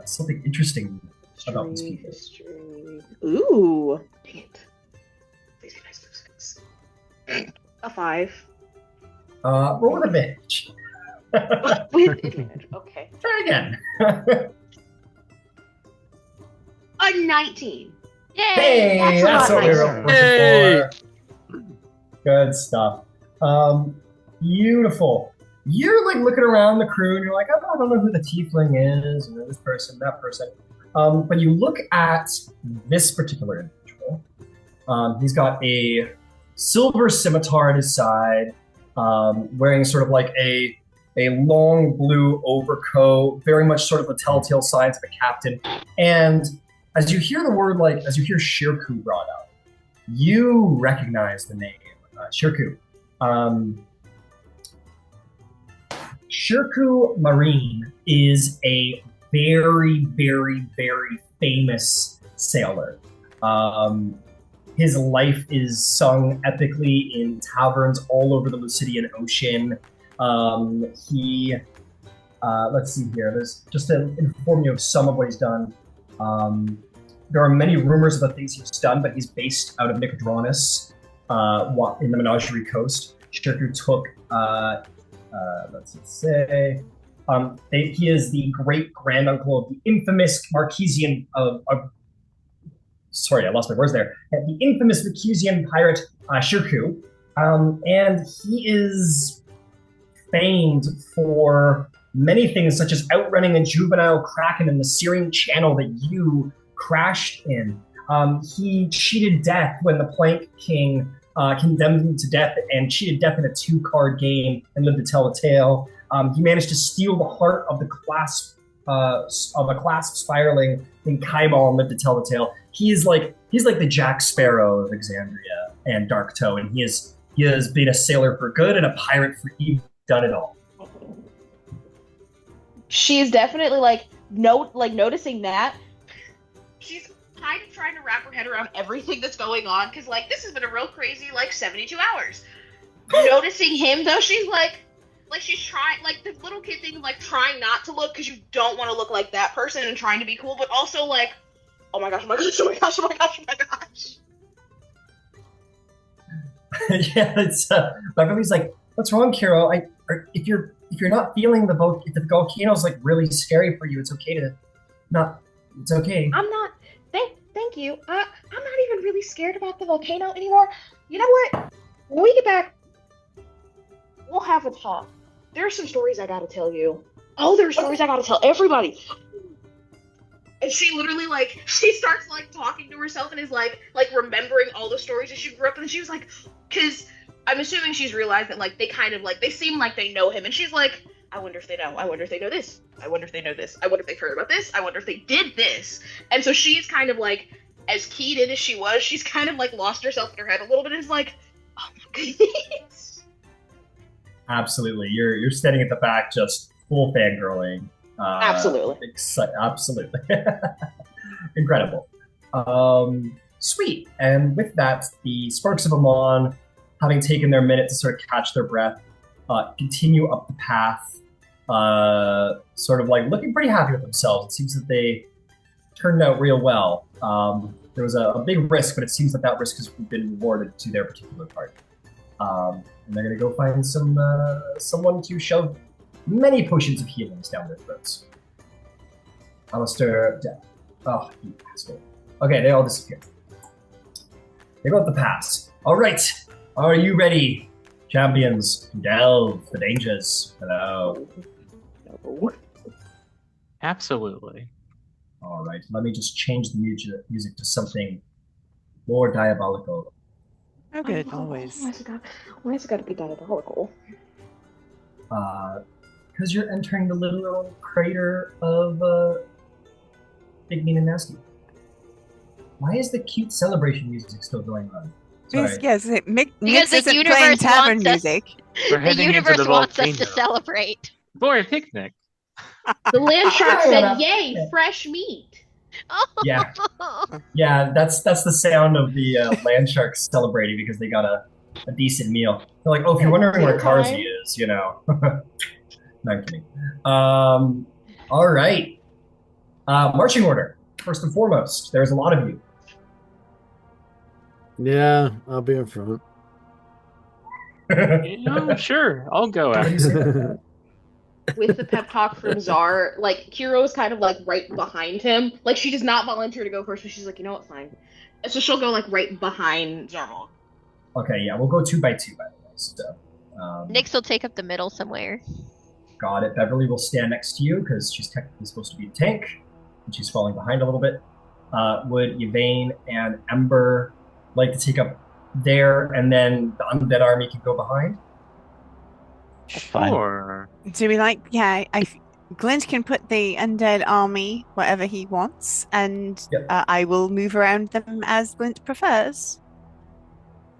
something interesting about these people. History. Ooh. Dang it. Please be nice, Lucius. A 5. Roll with advantage. With advantage. Okay. Try again. A 19. Yay! Hey, that's what we were looking for. Good stuff. Beautiful. You're like looking around the crew and you're like, oh, I don't know who the tiefling is, or this person, that person. But you look at this particular individual. He's got a silver scimitar at his side, wearing sort of like a long blue overcoat, very much sort of the telltale signs of a captain. And as you hear the word, as you hear Shirku brought up, you recognize the name, Shirku. Shirku Marine is a very, very, very famous sailor. His life is sung epically in taverns all over the Lucidian Ocean. Let's see here. There's just to inform you of some of what he's done. There are many rumors of the things he's done, but he's based out of Nicodranus in the Menagerie Coast. Shirku took, he is the great granduncle of the infamous Marquesian sorry, I lost my words there. The infamous Marquesian pirate Shirku, and he is famed for many things such as outrunning a juvenile kraken in the Syrian Channel that you crashed in. He cheated death when the Plank King condemned him to death and cheated death in a 2-card game and lived to tell the tale. He managed to steal the heart of the clasp of a clasp spiraling in Kaibal and lived to tell the tale. He's like the Jack Sparrow of Exandria and Dark Toe, and he has been a sailor for good and a pirate for evil. Done it all. She is definitely noticing that. She's kind of trying to wrap her head around everything that's going on, because this has been a real crazy 72 hours. Noticing him though, she's she's trying, the little kid thing, trying not to look because you don't want to look like that person and trying to be cool, but also oh my gosh, oh my gosh, oh my gosh, oh my gosh, oh my gosh. Yeah, it's my family's what's wrong, Kiro? If you're not feeling if the volcano's really scary for you, it's okay to not. It's okay. I'm not. Thank you. I'm not even really scared about the volcano anymore. You know what? When we get back, we'll have a talk. There are some stories I gotta tell you. Oh, there are stories I gotta tell everybody. And she literally she starts talking to herself and is remembering all the stories that she grew up with. And she was because I'm assuming she's realized that they kind of they seem like they know him, and she's I wonder if they know. I wonder if they know this. I wonder if they know this. I wonder if they've heard about this. I wonder if they did this. And so she's kind of as keyed in as she was, she's kind of lost herself in her head a little bit and is oh my goodness. Absolutely. You're standing at the back just full fangirling. Absolutely. Absolutely. Incredible. Sweet. And with that, the Sparks of Emon, having taken their minute to sort of catch their breath, continue up the path, sort of looking pretty happy with themselves. It seems that they turned out real well. There was a big risk, but it seems that risk has been rewarded to their particular part. And they're going to go find someone to shove many potions of healings down their throats. Alistair, oh, you asshole. Okay, they all disappear. They go up the pass. All right, are you ready, champions? Delve the dangers. Hello. No. Absolutely. All right, let me just change the music to something more diabolical. Oh, good, always. Why is it got to be diabolical? Because you're entering the little crater of Big Mean and Nasty. Why is the cute celebration music still going on? Sorry. Yes, Nick Because the isn't playing universe tavern wants us- music. We're The heading into universe the wants us volcano. to celebrate. For a picnic. The Landshark said, "Yay, fresh meat." Yeah. Yeah, that's the sound of the Landshark celebrating because they got a decent meal. They're like, oh, if you're wondering where Carsey is, No, I'm kidding. All right. Marching order. First and foremost, there's a lot of you. Yeah, I'll be in front. Sure, I'll go after. With the pep talk from Czar, Kiro's kind of right behind him. She does not volunteer to go first, but she's you know what, fine. And so she'll go right behind Zarmal. Okay, yeah, we'll go 2 by 2 by the way. So, Nyx will take up the middle somewhere. got it. Beverly will stand next to you because she's technically supposed to be the tank, and she's falling behind a little bit. Would Yvain and Ember like to take up there, and then the undead army can go behind? Sure. Do we Glint can put the undead army wherever he wants, and Yep. I will move around them as Glint prefers.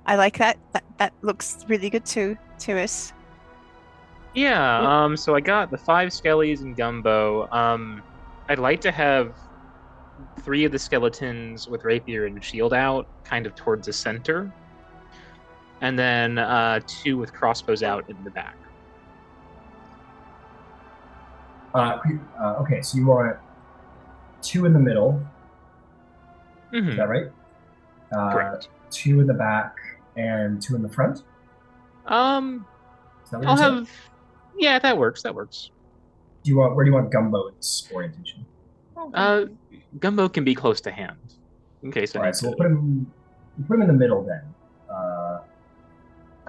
I like that. That looks really good to us. Yeah, so I got the 5 skellies and Gumbo. I'd like to have 3 of the skeletons with rapier and shield out, kind of towards the center. And then 2 with crossbows out in the back. Okay, so you want 2 in the middle. Mm-hmm. Is that right? Correct. 2 in the back and 2 in the front? Is that what I'll you're saying? have... Yeah, that works. That works. Where do you want Gumbo's orientation? Gumbo can be close to hand, in case I All need right, so to. we'll put him in the middle then,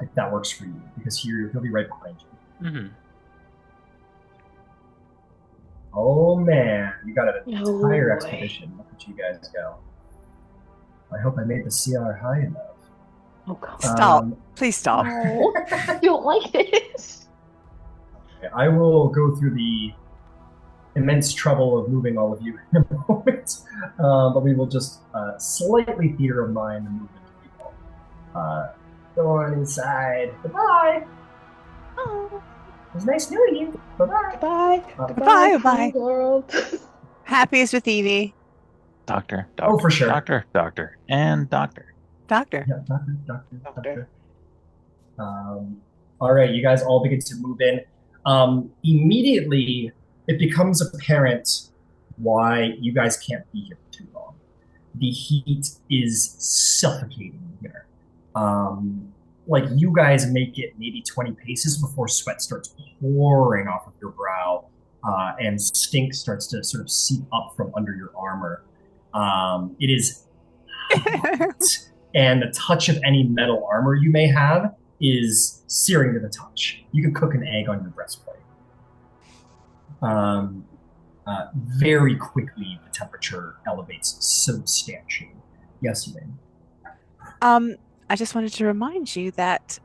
if that works for you, because he'll be right behind you. Mm-hmm. Oh man, you got an No entire way. expedition. Look at you guys go. I hope I made the CR high enough. Oh god. Stop. Please stop. No. I don't like this. I will go through the immense trouble of moving all of you in a moment, but we will just slightly theater of mind and move into people. Go on inside. Goodbye. Oh. It was nice knowing you. Bye-bye. Goodbye. Goodbye, goodbye. World. Happiest with Evie. Doctor. Oh, for sure. Doctor, and doctor. Doctor. Yeah, doctor. All right, you guys all begin to move in. Immediately, it becomes apparent why you guys can't be here for too long. The heat is suffocating here. Like you guys make it maybe 20 paces before sweat starts pouring off of your brow, and stink starts to sort of seep up from under your armor. It is hot, and the touch of any metal armor you may have is searing to the touch. You can cook an egg on your breastplate. Very quickly, the temperature elevates substantially. Yes, you may. I just wanted to remind you that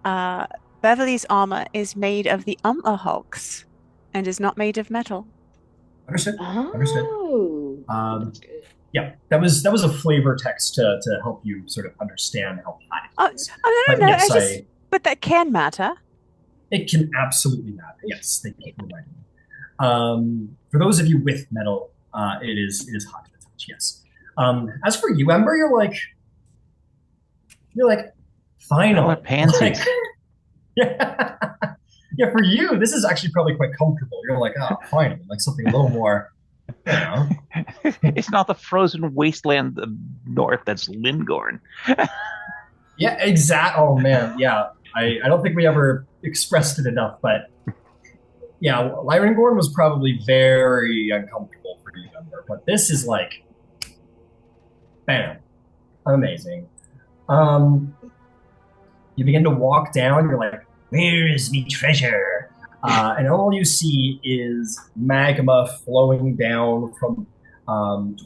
Beverly's armor is made of the hogs and is not made of metal. Understood. Oh. Understood. That's good. Yeah, that was a flavor text to help you sort of understand how hot it is. No. Yes, But that can matter. It can absolutely matter. Yes, they keep reminding me. For those of you with metal, it is hot to the touch. Yes. As for you, Ember, you're like final. What pansies? Like, yeah. Yeah, for you, this is actually probably quite comfortable. You're like, oh, finally, like something a little more, you know. It's not the frozen wasteland of north that's Lindgorn. Yeah, exact. Oh man, yeah. I don't think we ever expressed it enough, but yeah, Lyrengorn was probably very uncomfortable for you, Ember. But this is like, bam, amazing. You begin to walk down. You're like, where is the treasure? And all you see is magma flowing down from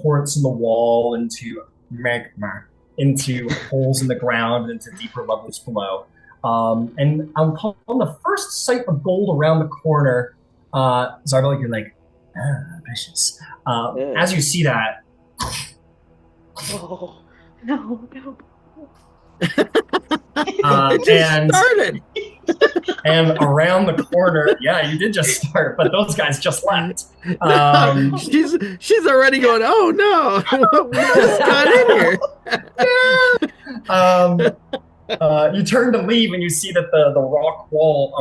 torrents in the wall into magma, into holes in the ground, and into deeper levels below. And on the first sight of gold around the corner, Zarbelik, you're like, precious. As you see that, Oh, no. and Started. and around the corner, yeah, you did just start, but those guys just left. She's already going, oh no, we just got in here. You turn to leave and you see that a rock wall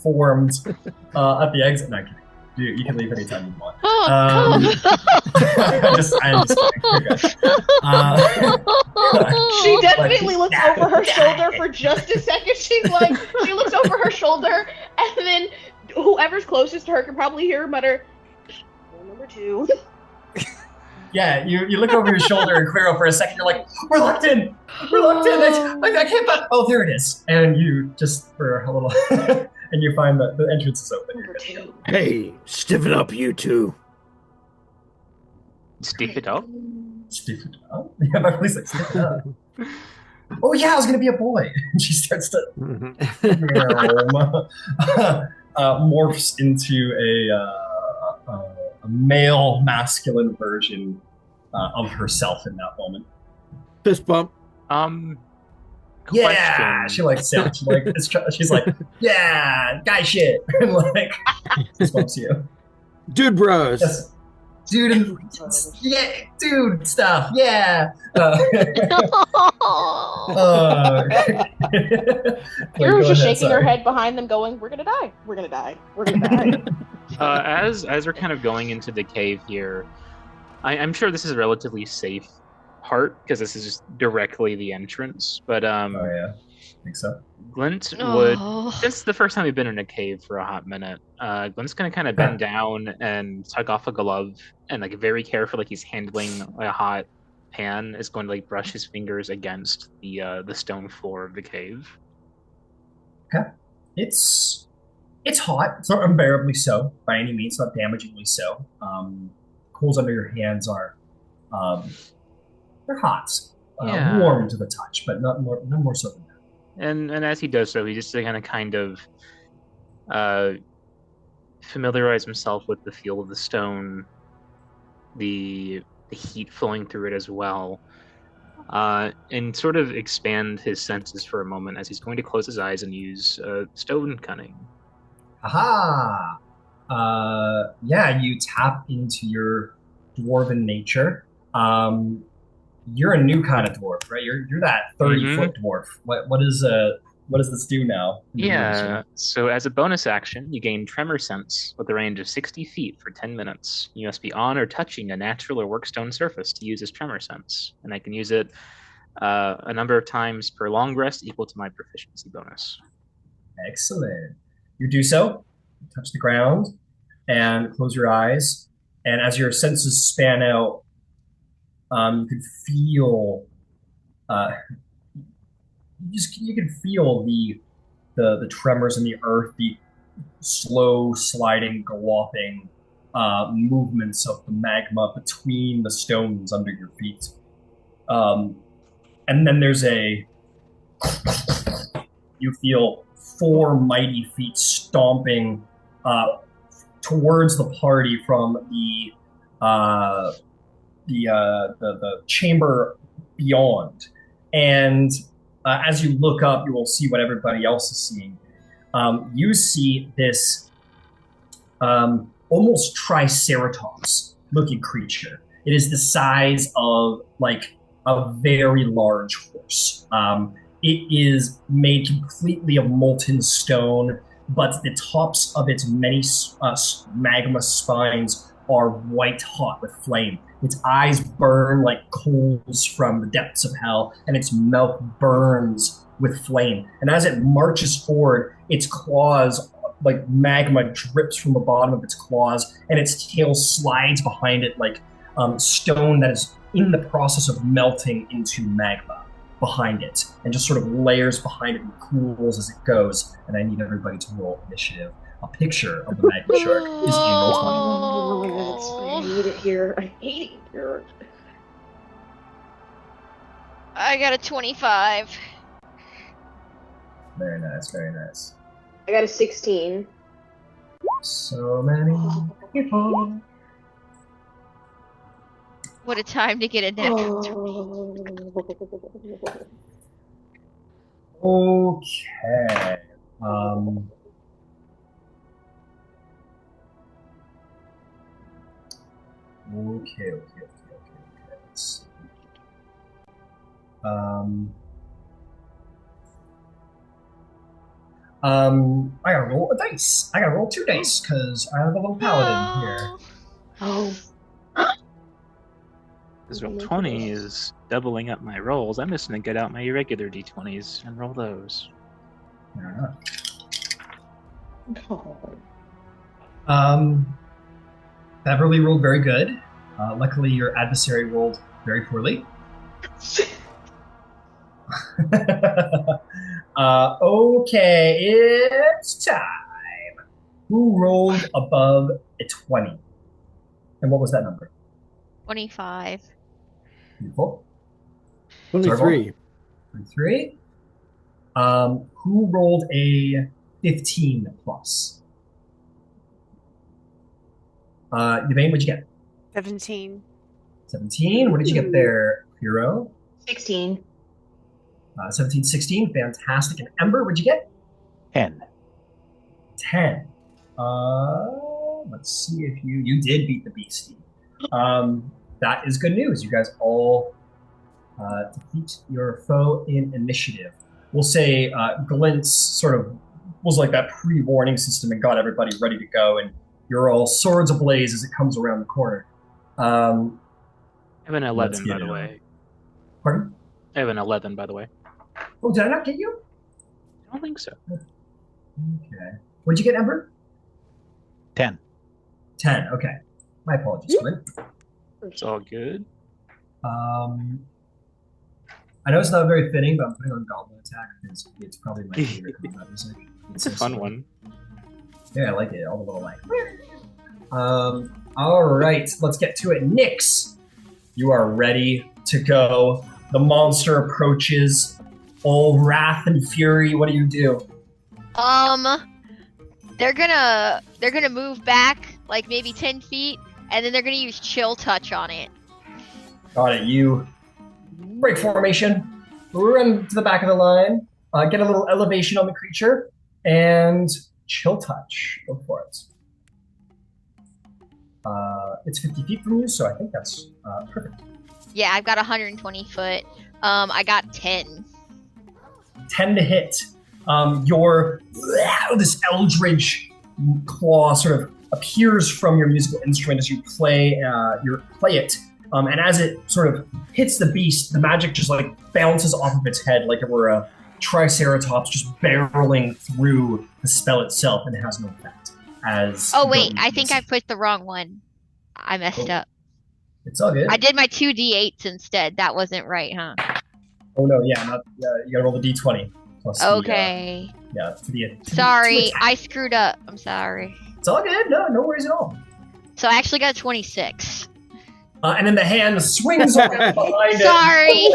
formed at the exit. No, I'm kidding. You can leave anytime you want. I'm just kidding. She definitely looks over her shoulder for just a second. She looks over her shoulder, and then whoever's closest to her can probably hear her mutter, "Rule number 2." Yeah, you look over your shoulder and clear out for a second. You're like, we're locked in. I can't. Oh, there it is. And you just for a little, and you find that the entrance is open. Number 2. Hey, stiffen up, you two. Stiff it up? Stiff it up? Yeah, my police like, stiff it up. Oh yeah, I was gonna be a boy. And she starts to morphs into a male masculine version of herself in that moment. Fist bump. Yeah, she like sounds she's like, yeah, guy shit, and like fist bumps you. Dude bros. Yes. Dude, yeah, dude stuff, yeah. Kira's just shaking her head behind them, going, "We're gonna die. We're gonna die. We're gonna die." As we're kind of going into the cave here, I'm sure this is a relatively safe part because this is just directly the entrance. But oh yeah, I think so. Glint would, since the first time we've been in a cave for a hot minute, Glint's gonna kind of bend down and tug off a glove and like very carefully, like he's handling a hot pan, is going to like brush his fingers against the stone floor of the cave. Okay, it's It's hot. It's not unbearably so by any means. Not damagingly so. Coals under your hands are um, they're hot, Yeah. warm to the touch, but no more so than that. And as he does so, he just kind of familiarize himself with the feel of the stone, the heat flowing through it as well, and sort of expand his senses for a moment as he's going to close his eyes and use stone cunning. Aha! Yeah, you tap into your dwarven nature. You're a new kind of dwarf, right? You're that 30-foot dwarf. What does this do now? Yeah, so as a bonus action, you gain Tremor Sense with a range of 60 feet for 10 minutes. You must be on or touching a natural or workstone surface to use this Tremor Sense, and I can use it a number of times per long rest equal to my proficiency bonus. Excellent. You do so, touch the ground, and close your eyes. And as your senses span out, you can feel you can feel the tremors in the earth, the slow sliding, galloping movements of the magma between the stones under your feet. And then there's you feel 4 mighty feet stomping towards the party from the chamber beyond. And as you look up, you will see what everybody else is seeing. You see this almost triceratops looking creature. It is the size of like a very large horse. It is made completely of molten stone, but the tops of its many magma spines are white hot with flame. Its eyes burn like coals from the depths of hell, and its mouth burns with flame. And as it marches forward, its claws, like magma drips from the bottom of its claws, and its tail slides behind it like stone that is in the process of melting into magma behind it, and just sort of layers behind it and cools as it goes. And I need everybody to roll initiative. A picture of the magma shark is in roll 20. I hate it here. I hate it here. I got a 25. Very nice, very nice. I got a 16. So many people. What a time to get a natural 20. Okay. Okay. Let's see. I gotta roll a dice. I gotta roll 2 dice because I have a little paladin here. Oh. This roll 20 is doubling up my rolls. I'm just going to get out my regular d20s and roll those. Fair enough. Beverly rolled very good. Luckily, your adversary rolled very poorly. Okay, it's time. Who rolled above a 20? And what was that number? 25. Beautiful. 23. 23. Who rolled a 15 plus? Yvain, what'd you get? 17. 17. What did you get there, Hero? 16. 17, 16. Fantastic. And Ember, what'd you get? 10. 10. Let's see if you did beat the beastie. That is good news. You guys all defeat your foe in initiative. We'll say Glint's sort of was like that pre-warning system and got everybody ready to go, and you're all swords ablaze as it comes around the corner. I have an 11, by the way. Pardon? I have an 11, by the way. Oh, did I not get you? I don't think so. Okay. What'd you get, Ember? 10. 10. Okay. My apologies, Glint. It's all good. I know it's not very fitting, but I'm putting on Goblin Attack because it's probably my favorite combat music. It's a fun one. Yeah, I like it. All the little like. All right, let's get to it. Nyx, you are ready to go. The monster approaches, all wrath and fury. What do you do? They're gonna move back like maybe 10 feet, and then they're gonna use chill touch on it. Got it. You break formation, run to the back of the line, get a little elevation on the creature, and chill touch. Go for it. It's 50 feet from you, so I think that's perfect. Yeah, I've got 120 foot. I got 10. 10 to hit. This eldritch claw sort of appears from your musical instrument as you play it. And as it sort of hits the beast, the magic just like bounces off of its head like it were a triceratops just barreling through the spell itself, and it has no effect. Oh wait, I think I put the wrong one. I messed up. It's all good. I did my 2d8s instead. That wasn't right, huh? Oh no, yeah, you gotta roll the d20 plus. Okay. Sorry, I screwed up. I'm sorry. It's all good. No worries at all. So I actually got a 26. And then the hand swings around behind it. Sorry.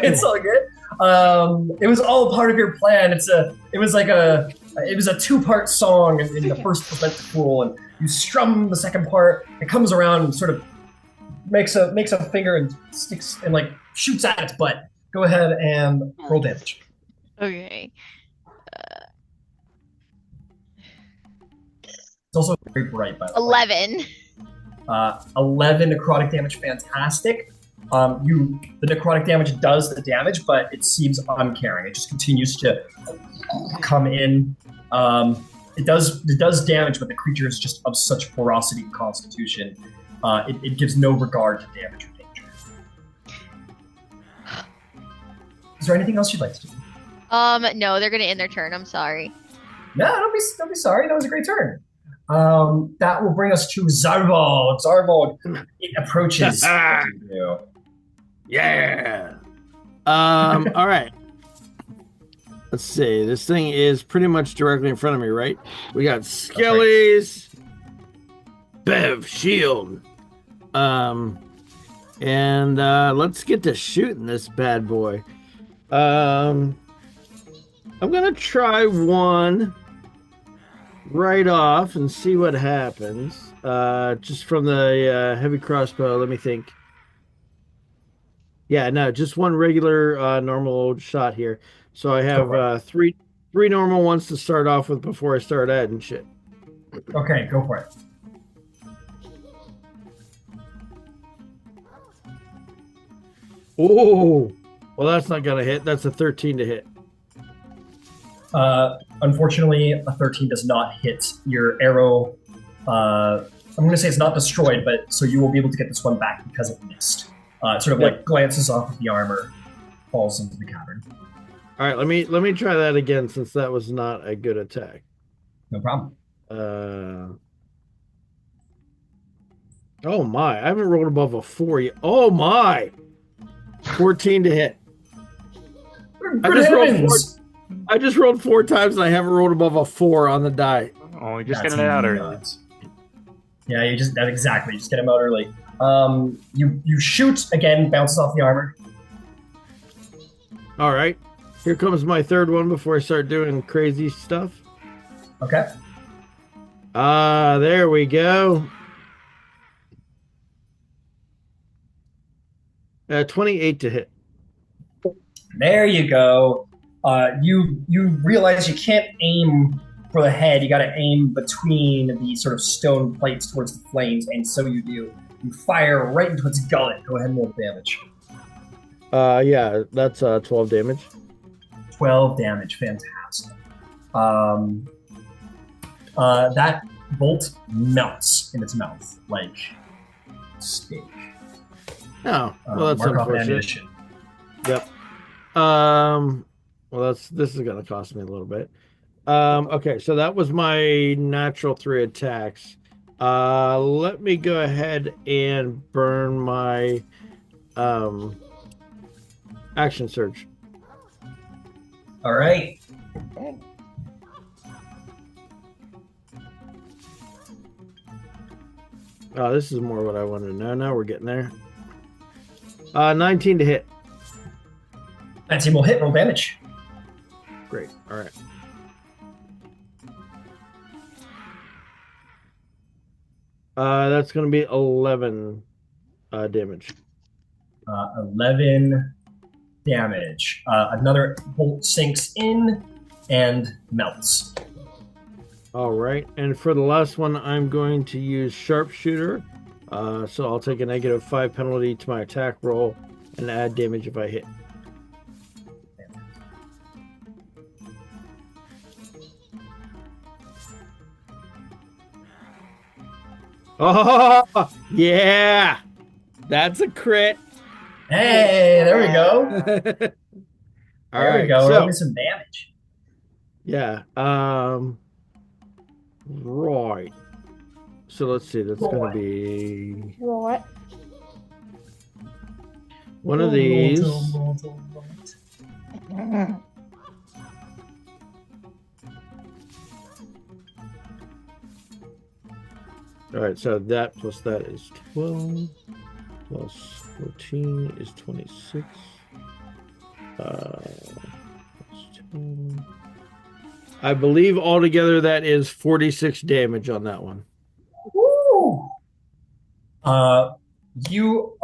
It's all good. It was all part of your plan. It was a two-part song, and the first was meant to fool, and you strum the second part. It comes around and sort of makes a finger and sticks and like shoots at its butt. Go ahead and roll damage. Okay. It's also very bright, by the 11. way. 11 necrotic damage, fantastic. The necrotic damage does the damage, but it seems uncaring. It just continues to come in. It does damage, but the creature is just of such ferocity and constitution. It gives no regard to damage or danger. Is there anything else you'd like to do? No, they're gonna end their turn. I'm sorry. No, don't be sorry. That was a great turn. That will bring us to Zarvald. Zarvald, it approaches. Yeah. All right. Let's see. This thing is pretty much directly in front of me, right? We got Skellies, Bev, Shield. And let's get to shooting this bad boy. I'm gonna try one right off and see what happens. Just from the heavy crossbow. Let me think. Yeah, no, just one regular normal old shot here. So I have three normal ones to start off with before I start adding shit. Okay, go for it. Oh, well, that's not gonna hit. That's a 13 to hit. Unfortunately, a 13 does not hit your arrow. I'm going to say it's not destroyed, but so you will be able to get this one back because it missed. It sort of like glances off of the armor, falls into the cavern. All right, let me try that again since that was not a good attack. No problem. Oh my, I haven't rolled above a 4 yet. Oh my, 14 to hit. I just rolled 4 times and I haven't rolled above a 4 on the die. Oh, you just get it out early. Yeah, you just get him out early. You shoot again, bounces off the armor. All right, here comes my third one before I start doing crazy stuff. Okay. There we go. 28 to hit. There you go. You realize you can't aim for the head. You got to aim between the sort of stone plates towards the flames, and so you do. You fire right into its gullet. Go ahead and roll damage. Yeah, that's 12 damage. 12 damage, fantastic. That bolt melts in its mouth like steak. Oh, well, that's unfortunate. Yep. Well, this is gonna cost me a little bit. Okay, so that was my natural 3 attacks. Let me go ahead and burn my action surge. All right. Oh, this is more what I wanted to know. Now we're getting there. 19 to hit. That team will hit, roll damage. Great. All right. That's going to be 11 damage. 11 damage. Another bolt sinks in and melts. All right. And for the last one, I'm going to use Sharpshooter. So I'll take a -5 penalty to my attack roll and add damage if I hit. Oh, yeah. That's a crit. Hey, there we go. All there right, we go. so, Rolling some damage. Yeah. Right. So let's see. That's going to be Right. one of these. All right. So that plus that is 12. Plus 14 is 26. Plus 2. I believe altogether that is 46 damage on that one. Woo! You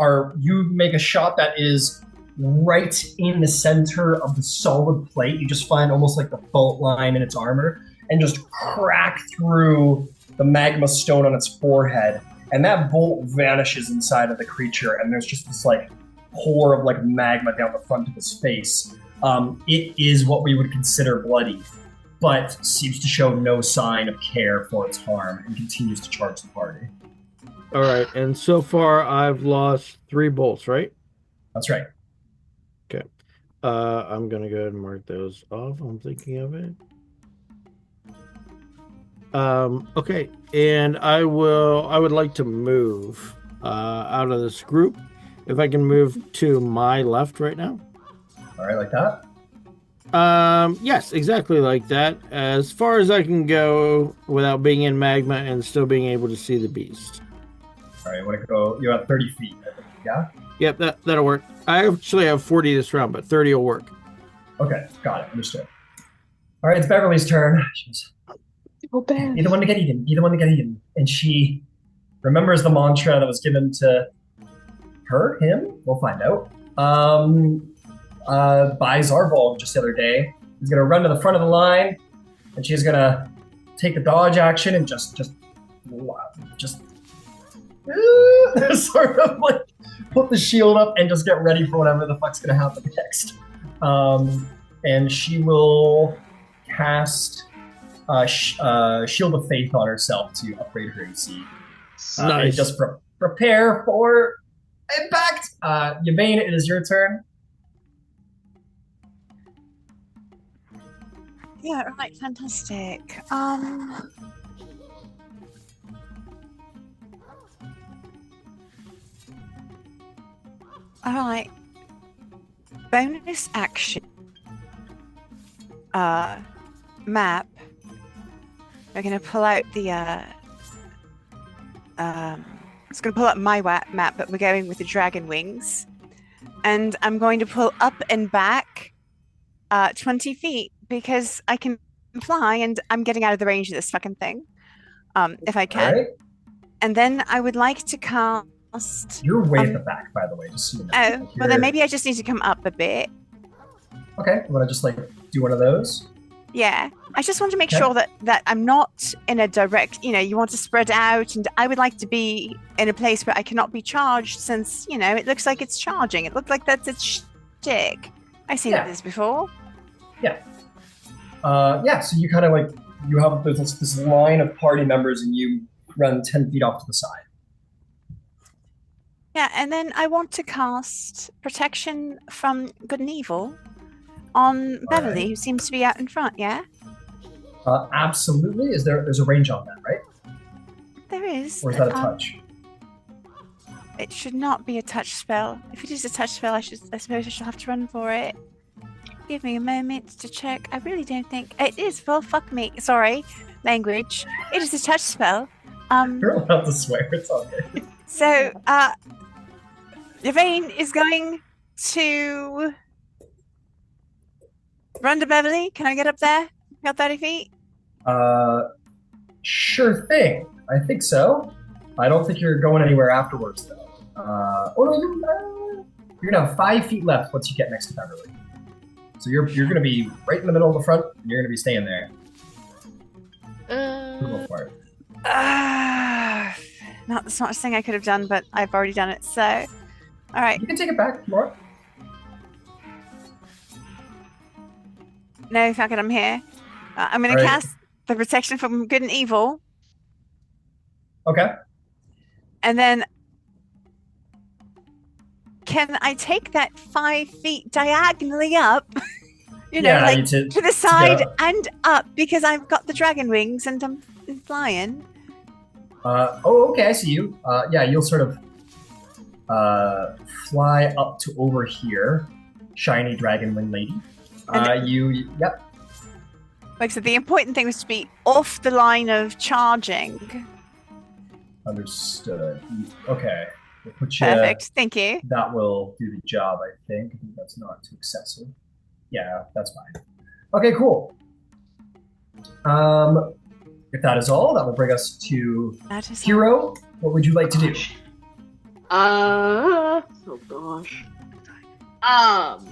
make a shot that is right in the center of the solid plate. You just find almost like the fault line in its armor and just crack through the magma stone on its forehead. And that bolt vanishes inside of the creature, and there's just this like pour of like magma down the front of his face. It is what we would consider bloody, but seems to show no sign of care for its harm and continues to charge the party. All right, and so far I've lost 3 bolts, right? That's right. Okay. I'm gonna go ahead and mark those off. I'm thinking of it. Okay, and I would like to move out of this group. If I can move to my left right now. All right, like that? Yes, exactly like that. As far as I can go without being in magma and still being able to see the beast. All right, you want to go? You're at 30 feet, I think, yeah? Yep, that'll work. I actually have 40 this round, but 30 will work. Okay, got it, understood. All right, it's Beverly's turn. Be the one to get eaten. Be the one to get eaten. And she remembers the mantra that was given to her, him. We'll find out. By Zarvolg just the other day. He's gonna run to the front of the line, and she's gonna take the dodge action and just sort of like put the shield up and just get ready for whatever the fuck's gonna happen next. And she will cast Shield of Faith on herself to upgrade her AC. Nice. And just prepare for impact. Yvain, it is your turn. Yeah, right, fantastic. Alright. Bonus action. Map. We're gonna pull out the it's gonna pull up my map, but we're going with the dragon wings. And I'm going to pull up and back 20 feet because I can fly and I'm getting out of the range of this fucking thing. If I can. Right. And then I would like to cast. You're way at the back, by the way, just so you know. Oh, well then maybe I just need to come up a bit. Okay, you wanna just like do one of those? Yeah, I just want to make sure that I'm not in a direct, you want to spread out, and I would like to be in a place where I cannot be charged since, it looks like it's charging. It looks like that's its shtick. I've seen this before. Yeah. So you kind of like, you have this line of party members and you run 10 feet off to the side. Yeah, and then I want to cast Protection from Good and Evil on Beverly, who seems to be out in front, yeah? Absolutely. There's a range on that, right? There is. Or is that a touch? It should not be a touch spell. If it is a touch spell, I suppose I shall have to run for it. Give me a moment to check. I really don't think it is. Well, fuck me. Sorry, language. It is a touch spell. You're allowed to swear. It's all good. So, Yvain is going to run to Beverly. Can I get up there? Got 30 feet? Sure thing. I think so. I don't think you're going anywhere afterwards, though. You're gonna have 5 feet left once you get next to Beverly. So you're gonna be right in the middle of the front, and you're gonna be staying there. Go for it. Not the smartest thing I could have done, but I've already done it. So, all right. You can take it back, Laura. No, fuck it. I'm here. I'm gonna cast the protection from good and evil. Okay. And then, can I take that 5 feet diagonally up? To the side and up, because I've got the dragon wings and I'm flying. Okay, I see you. You'll sort of fly up to over here, shiny dragon wing lady. Yep. Like I said, the important thing was to be off the line of charging. Understood. Okay. We'll put you, perfect. Thank you. That will do the job, I think. I think that's not too excessive. Yeah, that's fine. Okay, cool. If that is all, that will bring us to Hero. What would you like to do? Oh gosh.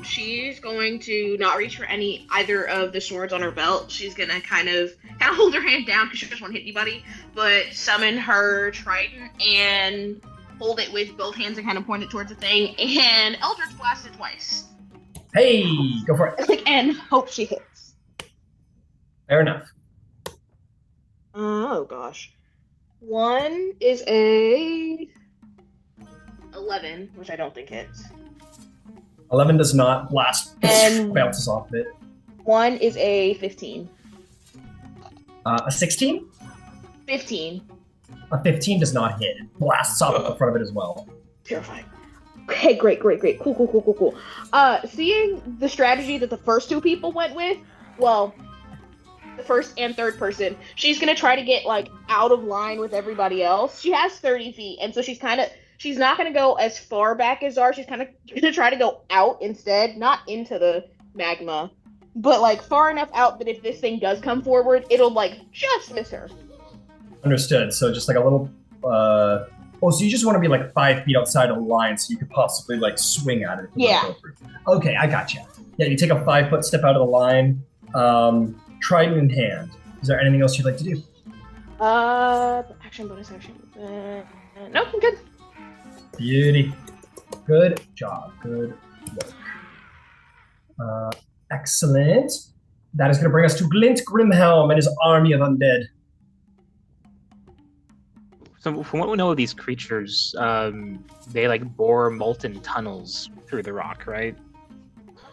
She's going to not reach for either of the swords on her belt. She's gonna kind of hold her hand down because she doesn't want to hit anybody, but summon her trident and hold it with both hands and kind of point it towards the thing, and Eldritch Blast it twice. Hey, go for it. And hope she hits. Fair enough. Oh gosh. One is a 11, which I don't think hits. 11 does not. Blast and bounces off it. One is a 15. A 16? 15. A 15 does not hit. It blasts off the front of it as well. Terrifying. Okay, great. Cool. Seeing the strategy that the first two people went with, well, the first and third person, she's gonna try to get, out of line with everybody else. She has 30 feet, and so she's not gonna go as far back as Zar. She's kind of gonna try to go out instead, not into the magma, but, far enough out that if this thing does come forward, it'll, just miss her. Understood. So just, a little, so you just want to be 5 feet outside of the line so you could possibly swing at it. Yeah. Okay, I gotcha. Yeah, you take a 5-foot step out of the line, trident in hand. Is there anything else you'd like to do? Bonus action. Nope, I'm good. Beauty. Good job. Good work. Excellent. That is going to bring us to Glint Grimhelm and his army of undead. So from what we know of these creatures, they bore molten tunnels through the rock, right?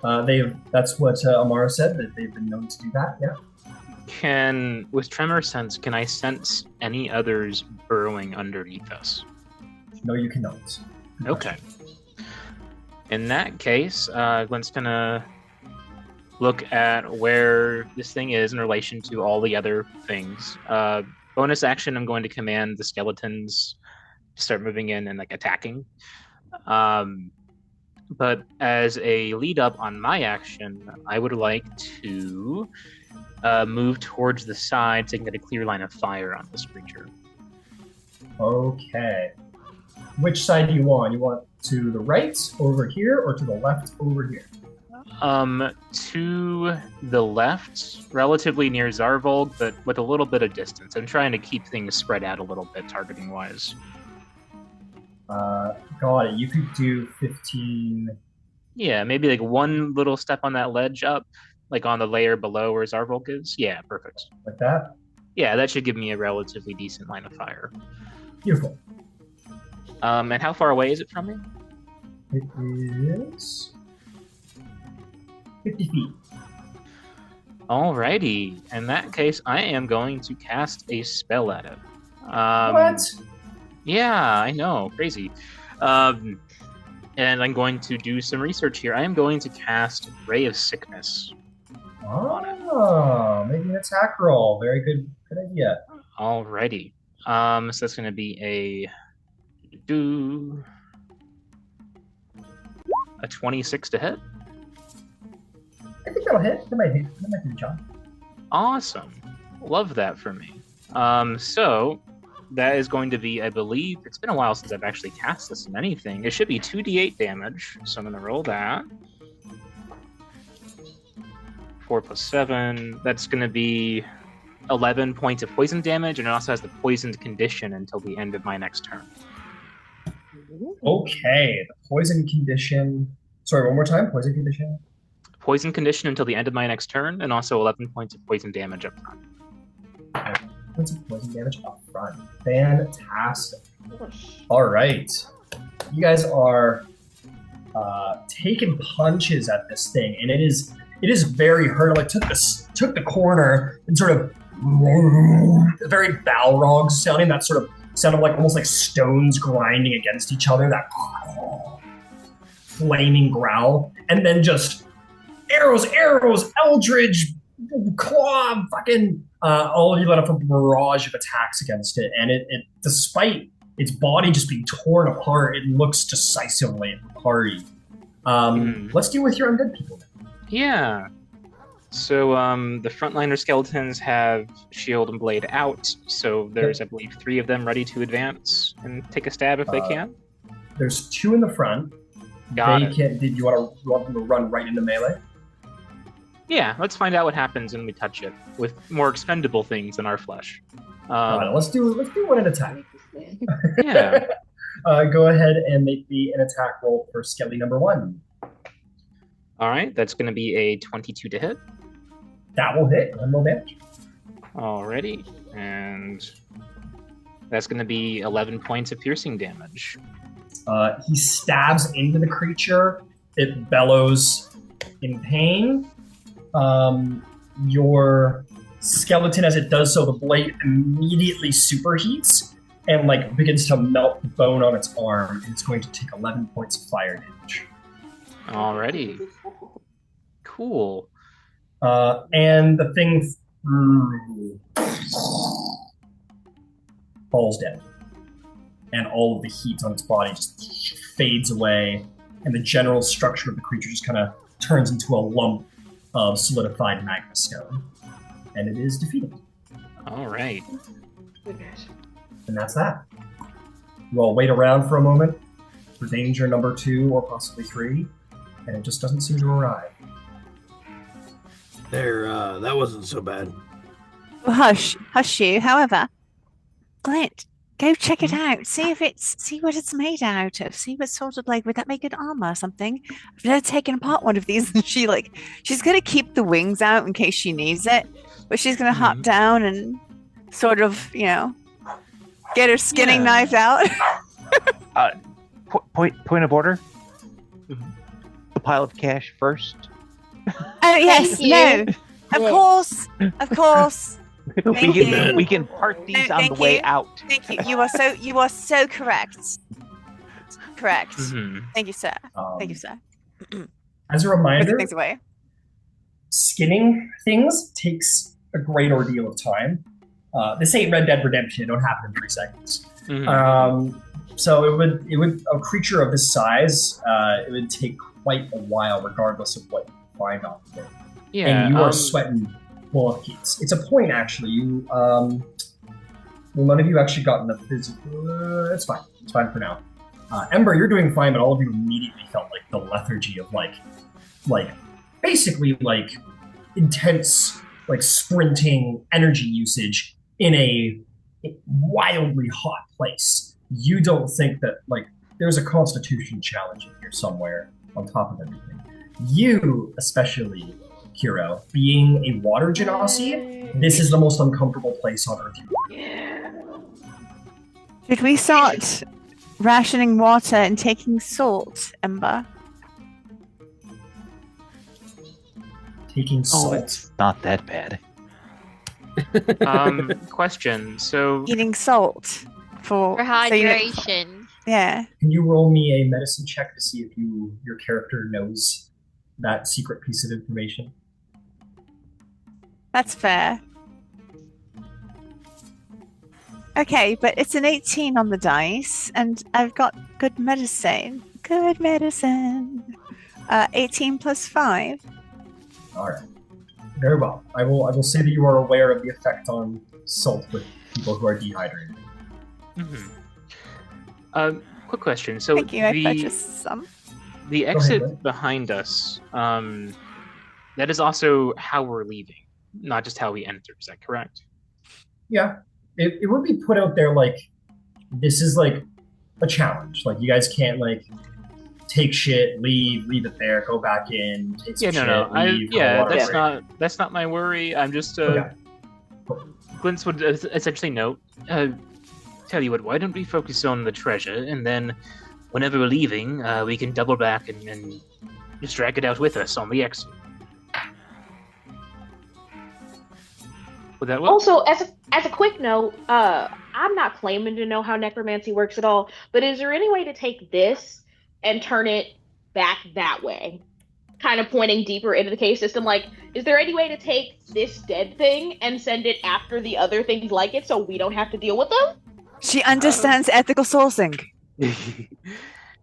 That's what Amara said, that they've been known to do that, yeah. With Tremor Sense, can I sense any others burrowing underneath us? No, you cannot. Okay. In that case, Glenn's gonna look at where this thing is in relation to all the other things. Bonus action, I'm going to command the skeletons to start moving in and attacking. But as a lead up on my action, I would like to move towards the side so I can get a clear line of fire on this creature. Okay. Which side do you want? You want to the right over here or to the left over here? To the left, relatively near Zarvolg, but with a little bit of distance. I'm trying to keep things spread out a little bit, targeting-wise. Got it. You could do 15... Yeah, maybe one little step on that ledge up, on the layer below where Zarvolg is. Yeah, perfect. Like that? Yeah, that should give me a relatively decent line of fire. Beautiful. And how far away is it from me? It is 50 feet. Alrighty. In that case, I am going to cast a spell at it. What? Yeah, I know. Crazy. And I'm going to do some research here. I am going to cast Ray of Sickness. Oh, maybe an attack roll. Very good idea. Alrighty. So that's going to be a 26 to hit. I think that'll hit. That might hit. That might do the job. Awesome. Love that for me. So that is going to be, I believe, it's been a while since I've actually cast this in anything. It should be 2d8 damage, so I'm going to roll that. 4 plus 7. That's going to be 11 points of poison damage, and it also has the poisoned condition until the end of my next turn. Okay, the poison condition. Sorry, one more time. Poison condition. Poison condition until the end of my next turn, and also 11 points of poison damage up front. Points of poison damage up front. Fantastic. All right, you guys are taking punches at this thing, and it is very hurt. Like took the corner and sort of very Balrog sounding. That sort of sounded like almost like stones grinding against each other. That flaming growl, and then just arrows, eldritch claw, fucking all of you let off a barrage of attacks against it, and it despite its body just being torn apart, it looks decisively at the party. Let's deal with your undead people. Yeah. So the frontliner skeletons have shield and blade out, so there's, I believe, 3 of them ready to advance and take a stab if they can. There's 2 in the front. Did you want them to run right into melee? Yeah, let's find out what happens when we touch it with more expendable things than our flesh. Let's do one at a time. Yeah. Go ahead and make me an attack roll for Skelly number 1. All right, that's going to be a 22 to hit. That will hit. 1 more damage. Alrighty, and that's going to be 11 points of piercing damage. He stabs into the creature. It bellows in pain. Your skeleton, as it does so, the blade immediately superheats and like begins to melt the bone on its arm, and it's going to take 11 points of fire damage. Alrighty. Cool. And the thing falls dead. And all of the heat on its body just fades away, and the general structure of the creature just kind of turns into a lump of solidified magma stone. And it is defeated. Alright. And that's that. You all wait around for a moment for danger number 2 or possibly 3, and it just doesn't seem to arrive. That wasn't so bad. Well, hush you. However, Glint, go check it out. See what it's made out of. See what sort of, like, would that make good armor or something? I've never taken apart one of these, and she's gonna keep the wings out in case she needs it, but she's gonna hop down and sort of, get her skinning knife out. Point of order. The pile of cash first. Oh yes, no, of course. We can part these on the way out. Thank you. You are so correct. Correct. Mm-hmm. Thank you, sir. Thank you, sir. As a reminder, things away. Skinning things takes a great ordeal of time. This ain't Red Dead Redemption. It don't happen in 3 seconds. Mm-hmm. So it would a creature of this size, it would take quite a while, regardless of what you find on it. Yeah, and you are sweating buckets. It's a point, actually. You, well, none of you actually got in the physical. It's fine. It's fine for now. Ember, you're doing fine, but all of you immediately felt like the lethargy of basically intense, sprinting energy usage in a wildly hot place. You don't think that there's a constitution challenge in here somewhere on top of everything. You, especially, Hero, being a water genasi, this is the most uncomfortable place on Earth. Should we start rationing water and taking salt, Ember? Taking salt? It's not that bad. Question. So eating salt for hydration. Yeah. Can you roll me a medicine check to see if your character knows that secret piece of information? That's fair. Okay, but it's an 18 on the dice, and I've got good medicine. Good medicine. 18 plus 5. All right. Very well. I will say that you are aware of the effect on salt with people who are dehydrated. Quick question. So Thank you, I purchased some. The exit behind us, that is also how we're leaving, not just how we enter. Is that correct? Yeah. It would be put out there like, this is like a challenge. Like, you guys can't like take shit, leave it there, go back in, take some shit, leave. That's not my worry. I'm just Glintz would essentially note, tell you what, why don't we focus on the treasure, and then whenever we're leaving, we can double back and just drag it out with us on the exit. Would that work? Also, as a quick note, I'm not claiming to know how necromancy works at all, but is there any way to take this and turn it back that way? Kind of pointing deeper into the cave system. Like, is there any way to take this dead thing and send it after the other things like it so we don't have to deal with them? She understands ethical sourcing.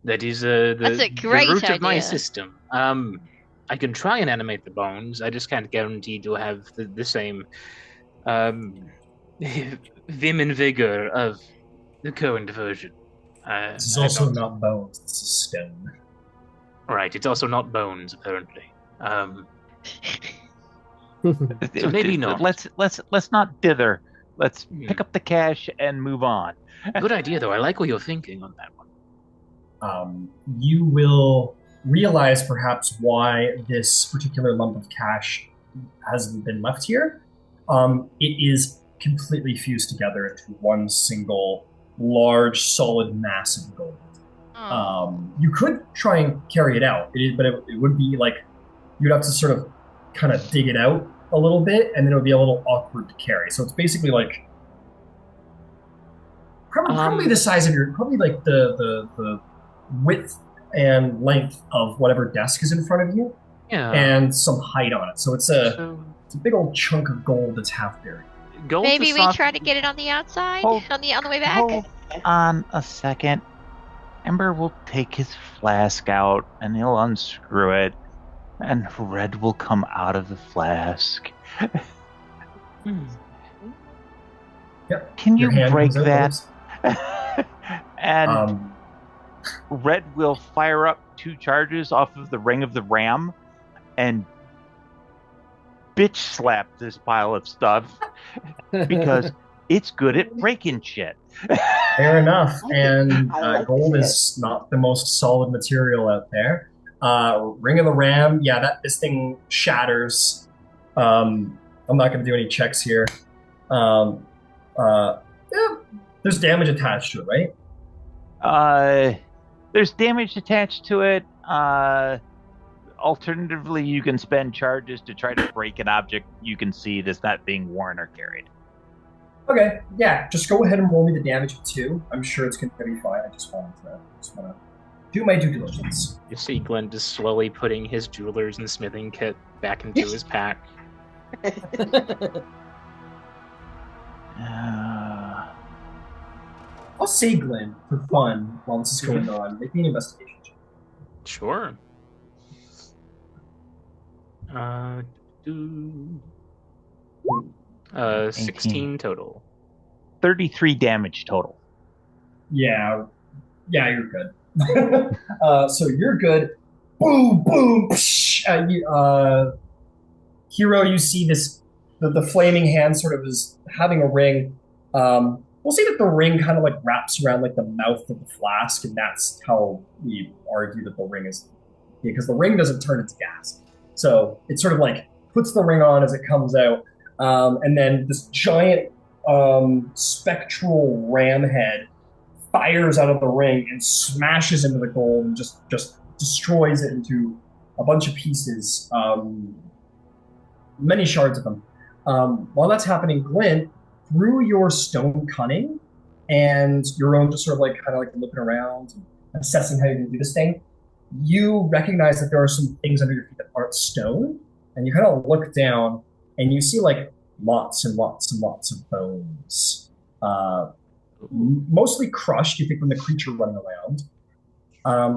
That is That's a great the root idea. of my system. I can try and animate the bones. I just can't guarantee to have the same vim and vigor of the current version. This is also not bones. This is stone. Right. It's also not bones, apparently. So maybe not. Let's not dither. Let's pick up the cash and move on. Good idea, though. I like what you're thinking on that one. You will realize perhaps why this particular lump of cash hasn't been left here. It is completely fused together into one single large, solid mass of gold. You could try and carry it out, but it would be like you'd have to sort of kind of dig it out a little bit, and then it would be a little awkward to carry. So it's basically like probably the size of probably like the width and length of whatever desk is in front of you, and some height on it. So it's a big old chunk of gold that's half buried. Maybe we try to get it on the outside on the way back. Hold on a second. Ember will take his flask out and he'll unscrew it, and red will come out of the flask. Yep. Can you break that? And red will fire up 2 charges off of the ring of the ram and bitch slap this pile of stuff because it's good at breaking shit. Fair enough. And gold is not the most solid material out there. Ring of the Ram, this thing shatters. I'm not going to do any checks here. There's damage attached to it, right? There's damage attached to it. Alternatively, you can spend charges to try to break an object you can see that's not being worn or carried. Okay, yeah, just go ahead and roll me the damage of 2. I'm sure it's going to be fine. I just want to do my due diligence. You see Glenn just slowly putting his jeweler's and smithing kit back into his pack. I'll say Glenn for fun while this is going on. Make me an investigation check. Sure. 16 total. 33 damage total. Yeah, you're good. So you're good. Boom, boom. Psh, Hero, you see this. The flaming hand sort of is having a ring. We'll see that the ring kind of like wraps around like the mouth of the flask, and that's how we argue that the ring is, because the ring doesn't turn its gas. So it sort of like puts the ring on as it comes out, and then this giant spectral ram head fires out of the ring and smashes into the gold and just destroys it into a bunch of pieces, many shards of them. While that's happening, Glint, through your stone cunning and your own just sort of like kind of like looking around and assessing how you can do this thing, you recognize that there are some things under your feet that aren't stone, and you kind of look down and you see like lots and lots and lots of bones mostly crushed, you think, from the creature running around.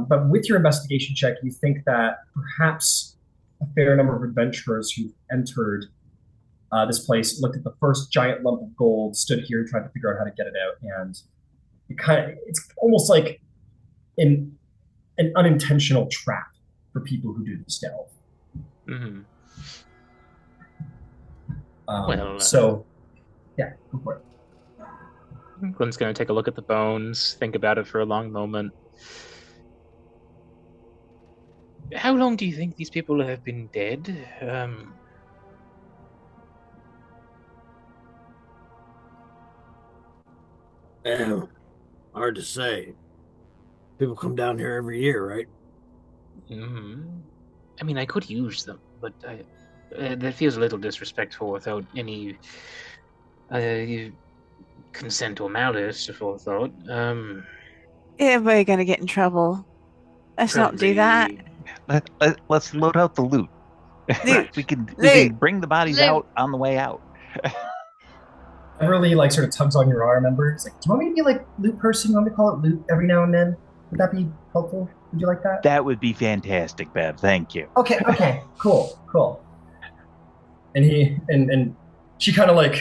But with your investigation check, you think that perhaps a fair number of adventurers who entered this place looked at the first giant lump of gold, stood here, tried to figure out how to get it out, and it's almost like an unintentional trap for people who do the stealth. Mm-hmm. So, yeah, go for it. Glenn's going to take a look at the bones, think about it for a long moment. How long do you think these people have been dead? Hard to say. People come down here every year, right? Mm-hmm. I mean, I could use them, but that feels a little disrespectful without any consent or malice, if I thought. Yeah, we're going to get in trouble. Let's not do that. Let's load out the loot. Loot. we can bring the bodies Loot. out on the way out. Everly sort of tugs on your arm, Ember. It's like, do you want me to be like loot person? You want me to call it loot every now and then? Would that be helpful? Would you like that? That would be fantastic, Bev. Thank you. Okay, cool. And she kind of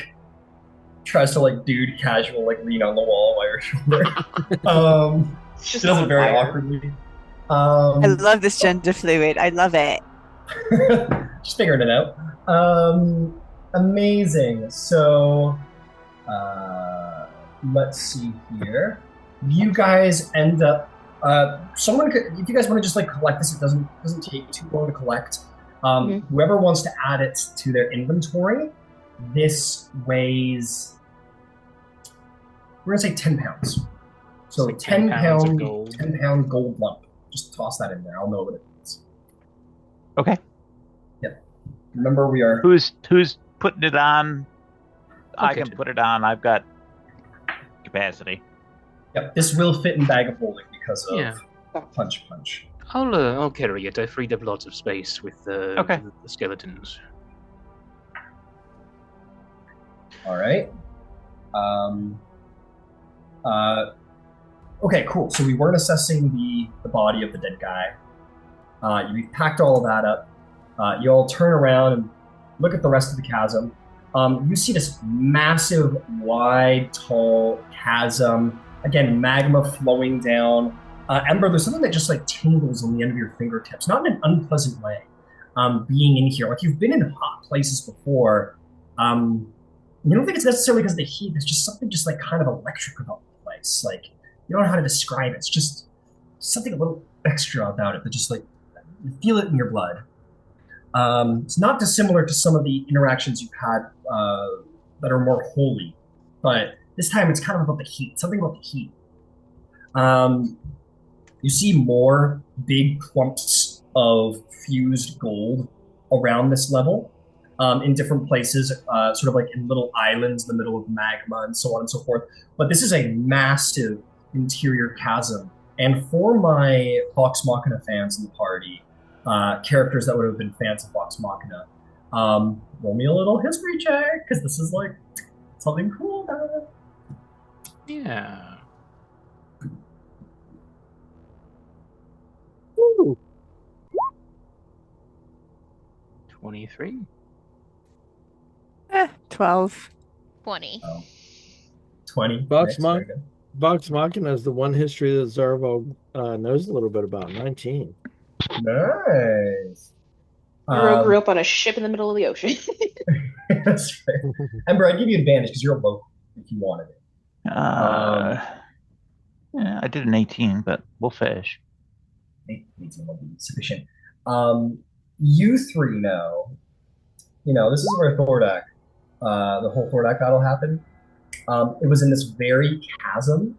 tries to dude casual lean on the wall by her shoulder. She does it very awkwardly. I love this gender fluid. I love it. She's figuring it out. Amazing. So, let's see here. You guys end up. Someone could, if you guys want to just collect this, it doesn't take too long to collect. Whoever wants to add it to their inventory, this weighs. We're gonna say 10 pounds. So like 10 pound gold. 10 pound gold lump. Just toss that in there. I'll know what it means. Okay. Yep. Remember, we are. Who's putting it on? I can put it on. I've got capacity. Yep. This will fit in bag of holding because of punch. I'll carry it. I freed up lots of space with the skeletons. All right. Okay, cool. So we weren't assessing the body of the dead guy. You packed all of that up. You all turn around and look at the rest of the chasm. You see this massive, wide, tall chasm. Again, magma flowing down. Ember, there's something that just tingles on the end of your fingertips, not in an unpleasant way. Being in here, you've been in hot places before. You don't think it's necessarily because of the heat. There's just something kind of electric about the place. You don't know how to describe it. It's just something a little extra about it that just you feel it in your blood. It's not dissimilar to some of the interactions you've had that are more holy, but this time it's kind of about the heat. Something about the heat. You see more big clumps of fused gold around this level. In different places, in little islands in the middle of magma and so on and so forth. But this is a massive interior chasm. And for my Vox Machina fans in the party, characters that would have been fans of Vox Machina, roll me a little history check, because this is something cool about it. Yeah. Ooh. 23. 12. 20. 20. Vox Machina is the one history that Zarvo knows a little bit about. 19. Nice. Hero grew up on a ship in the middle of the ocean. That's fair. Ember, I'd give you advantage because you're a local if you wanted it. Yeah, I did an 18, but we'll fish. 18 will be sufficient. You three know, this is where Thordak, the whole Thordak battle happened. It was in this very chasm,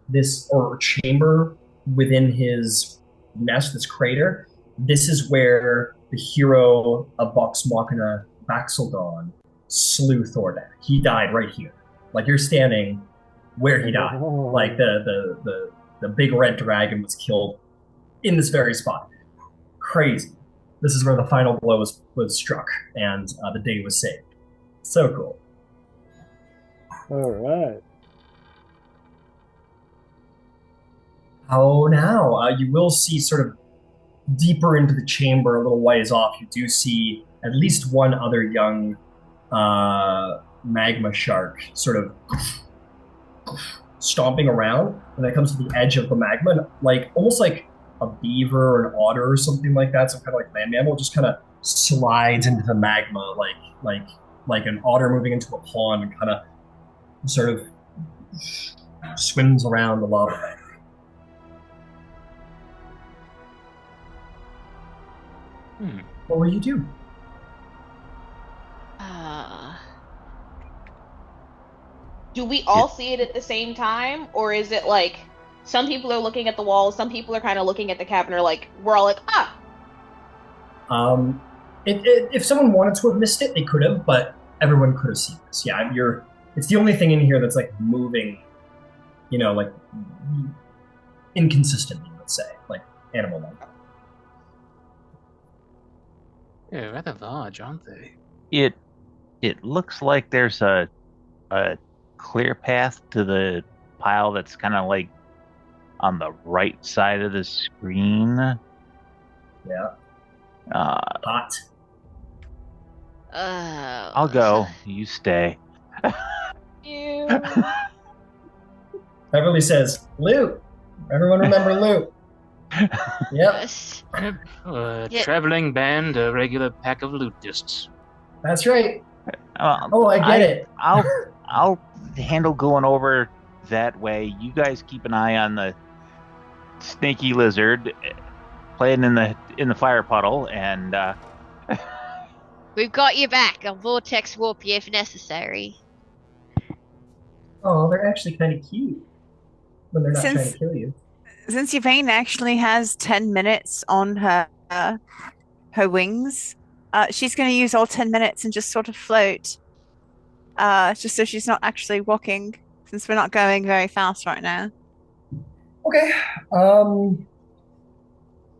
or chamber within his nest, this crater. This is where the hero of Vox Machina, Baxeldon, slew Thordak. He died right here. You're standing where he died. The big red dragon was killed in this very spot. Crazy. This is where the final blow was struck, and the day was saved. So cool. All right. How now? You will see sort of deeper into the chamber, a little ways off. You do see at least one other young magma shark sort of stomping around when it comes to the edge of the magma, and like almost like a beaver or an otter or something like that, some kind of like land mammal, just kind of slides into the magma, like an otter moving into a pond, and kind of sort of swims around the lava bank. What will you do? Do we all see it at the same time, or is it like some people are looking at the wall, some people are kind of looking at the cabin, or like we're all like, ah? If someone wanted to have missed it, they could have, but everyone could have seen this. Yeah, it's the only thing in here that's like moving, like inconsistently, let's say, like animal life. Yeah, rather large, aren't they? It looks like there's a clear path to the pile that's kind of like on the right side of the screen. Yeah. Hot. I'll go. You stay. Ew. Beverly says, "Loot. Everyone remember loot." Yep. Traveling band, a regular pack of loot-ists. That's right. I get it. I'll handle going over that way. You guys keep an eye on the snaky lizard playing in the fire puddle, and we've got your back. I'll vortex warp you if necessary. Oh, they're actually kind of cute when they're not trying to kill you. Since Yvain actually has 10 minutes on her wings, she's going to use all 10 minutes and just sort of float. Just so she's not actually walking, since we're not going very fast right now. Okay.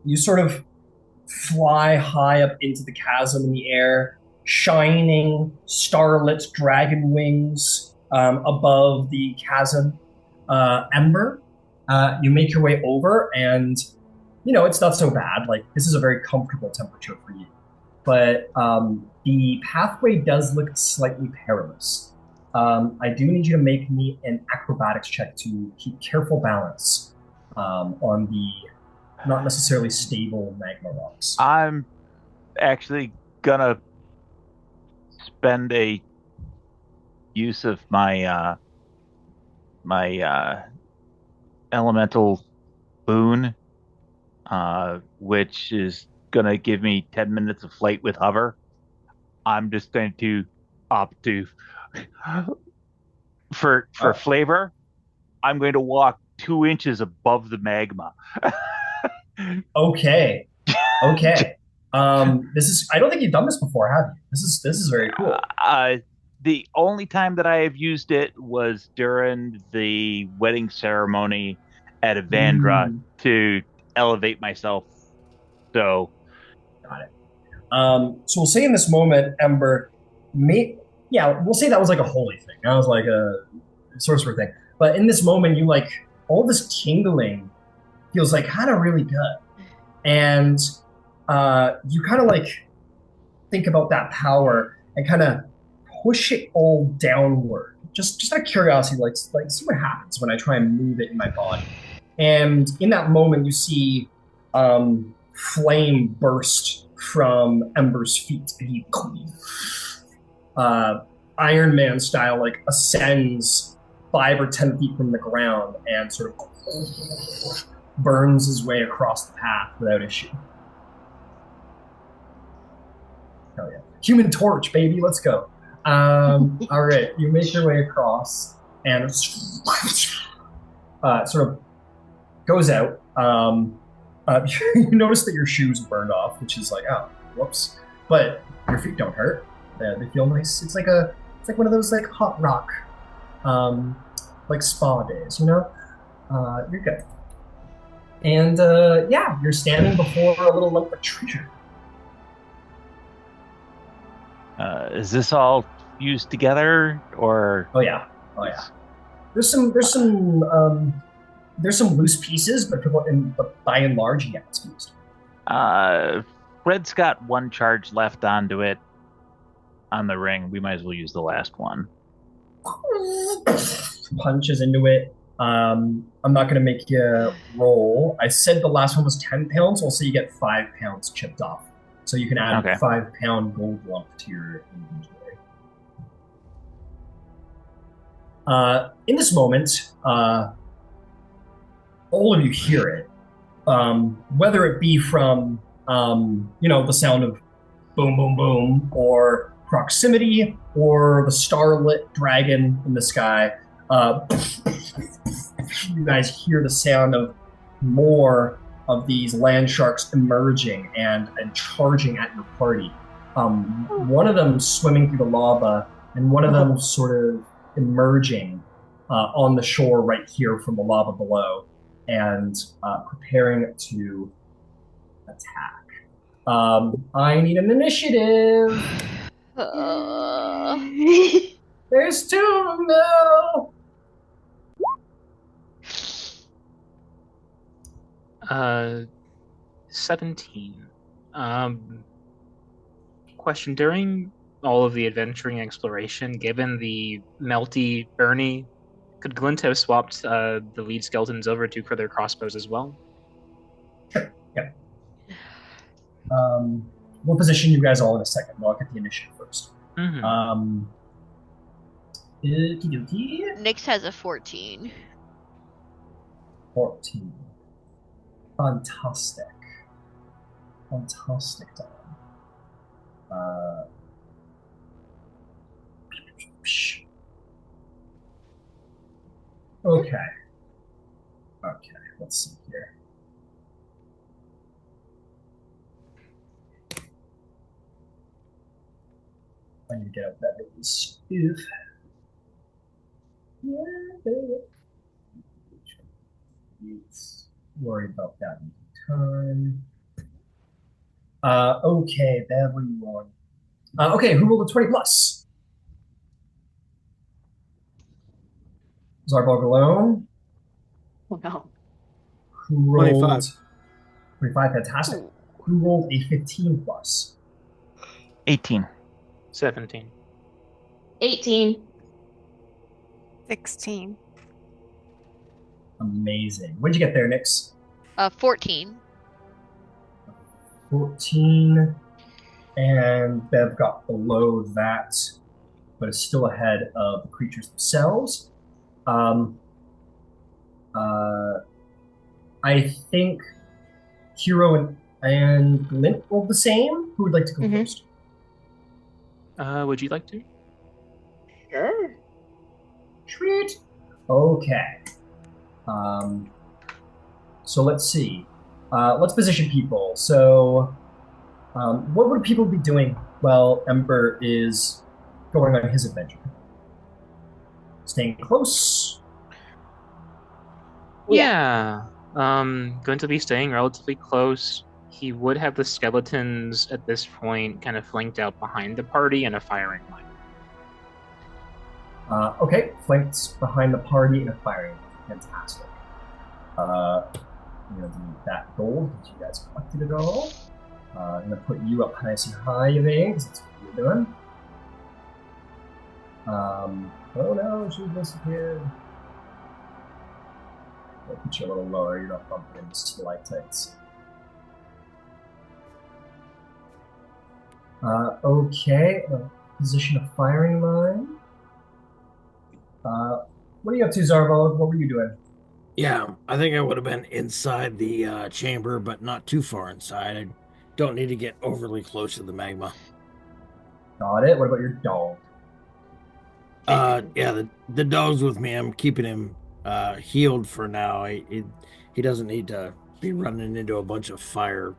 You sort of fly high up into the chasm in the air, shining starlit dragon wings above the chasm. Ember, you make your way over, and it's not so bad. Like, this is a very comfortable temperature for you. But the pathway does look slightly perilous. I do need you to make me an acrobatics check to keep careful balance on the not necessarily stable magma rocks. I'm actually gonna spend a use of my elemental boon, which is gonna give me 10 minutes of flight with hover. I'm just going to opt to for flavor. I'm going to walk 2 inches above the magma. Okay. This is, I don't think you've done this before, have you? This is very cool. The only time that I have used it was during the wedding ceremony at Evandra to elevate myself. So, got it. So we'll say in this moment, Ember, we'll say that was like a holy thing. That was like a sorcerer thing. But in this moment, you like all this tingling feels like kind of really good, and you kind of like think about that power and kind of push it all downward, just out of curiosity, like see what happens when I try and move it in my body. And in that moment, you see flame burst from Ember's feet, and he Iron Man style like ascends 5 or 10 feet from the ground and sort of burns his way across the path without issue. Hell yeah. Human Torch, baby, let's go. All right, you make your way across and sort of goes out. You notice that your shoes burned off, which is like, oh, whoops. But your feet don't hurt. They feel nice. It's like one of those like hot rock, like spa days, You're good. And you're standing before a little lump of treasure. Is this all fused together, or? Oh yeah. There's some there's some loose pieces, but by and large, yeah, it's fused. Fred's got one charge left onto it on the ring. We might as well use the last one. Punches into it. I'm not going to make you roll. I said the last one was 10 pounds, so I'll say you get 5 pounds chipped off. So you can add a 5-pound gold lump to your inventory. In this moment, all of you hear it. Whether it be from, the sound of boom, boom, boom, or proximity, or the starlit dragon in the sky, you guys hear the sound of more of these Landsharks emerging and charging at your party. One of them swimming through the lava, and one of them sort of emerging on the shore right here from the lava below, and preparing to attack. I need an initiative. There's 2 of them now. 17. Question: during all of the adventuring exploration, given the melty Bernie, could Glint have swapped the lead skeletons over to for their crossbows as well? Sure. Yeah. We'll position you guys all in a second. I'll get the initiative first. Mm-hmm. Nyx has a 14. 14. Fantastic. Fantastic, Don. Okay. Okay, let's see here. I need to get out that little spoof. Let's worry about that in time. Okay, Bev, what do you want? Okay, who rolled a 20 plus? Zarbog alone. Oh no. Who rolled 25. 25, fantastic. Who rolled a 15 plus? 18. 17. 18. 16. Amazing. What'd you get there, Nyx? 14. 14. And Bev got below that, but is still ahead of the creatures themselves. I think Hero and Glint rolled the same. Who would like to go first? Would you like to? Sure. Sweet. Okay. So let's see. Let's position people. So, what would people be doing while Ember is going on his adventure? Staying close? Yeah. Going to be staying relatively close. He would have the skeletons at this point kind of flanked out behind the party and a firing line. Okay, flanked behind the party and a firing line. Fantastic. I'm going to do that gold because you guys collected it all. I'm going to put you up nice and high, Yvain, because that's what you're doing. Oh no, she disappeared. I'll put you a little lower, you're not bumping into stalactites. Okay, position a firing line. What are you up to, Zarvo? What were you doing? Yeah, I think I would have been inside the chamber, but not too far inside. I don't need to get overly close to the magma. Got it. What about your dog? Yeah, the dog's with me. I'm keeping him healed for now. He doesn't need to be running into a bunch of fire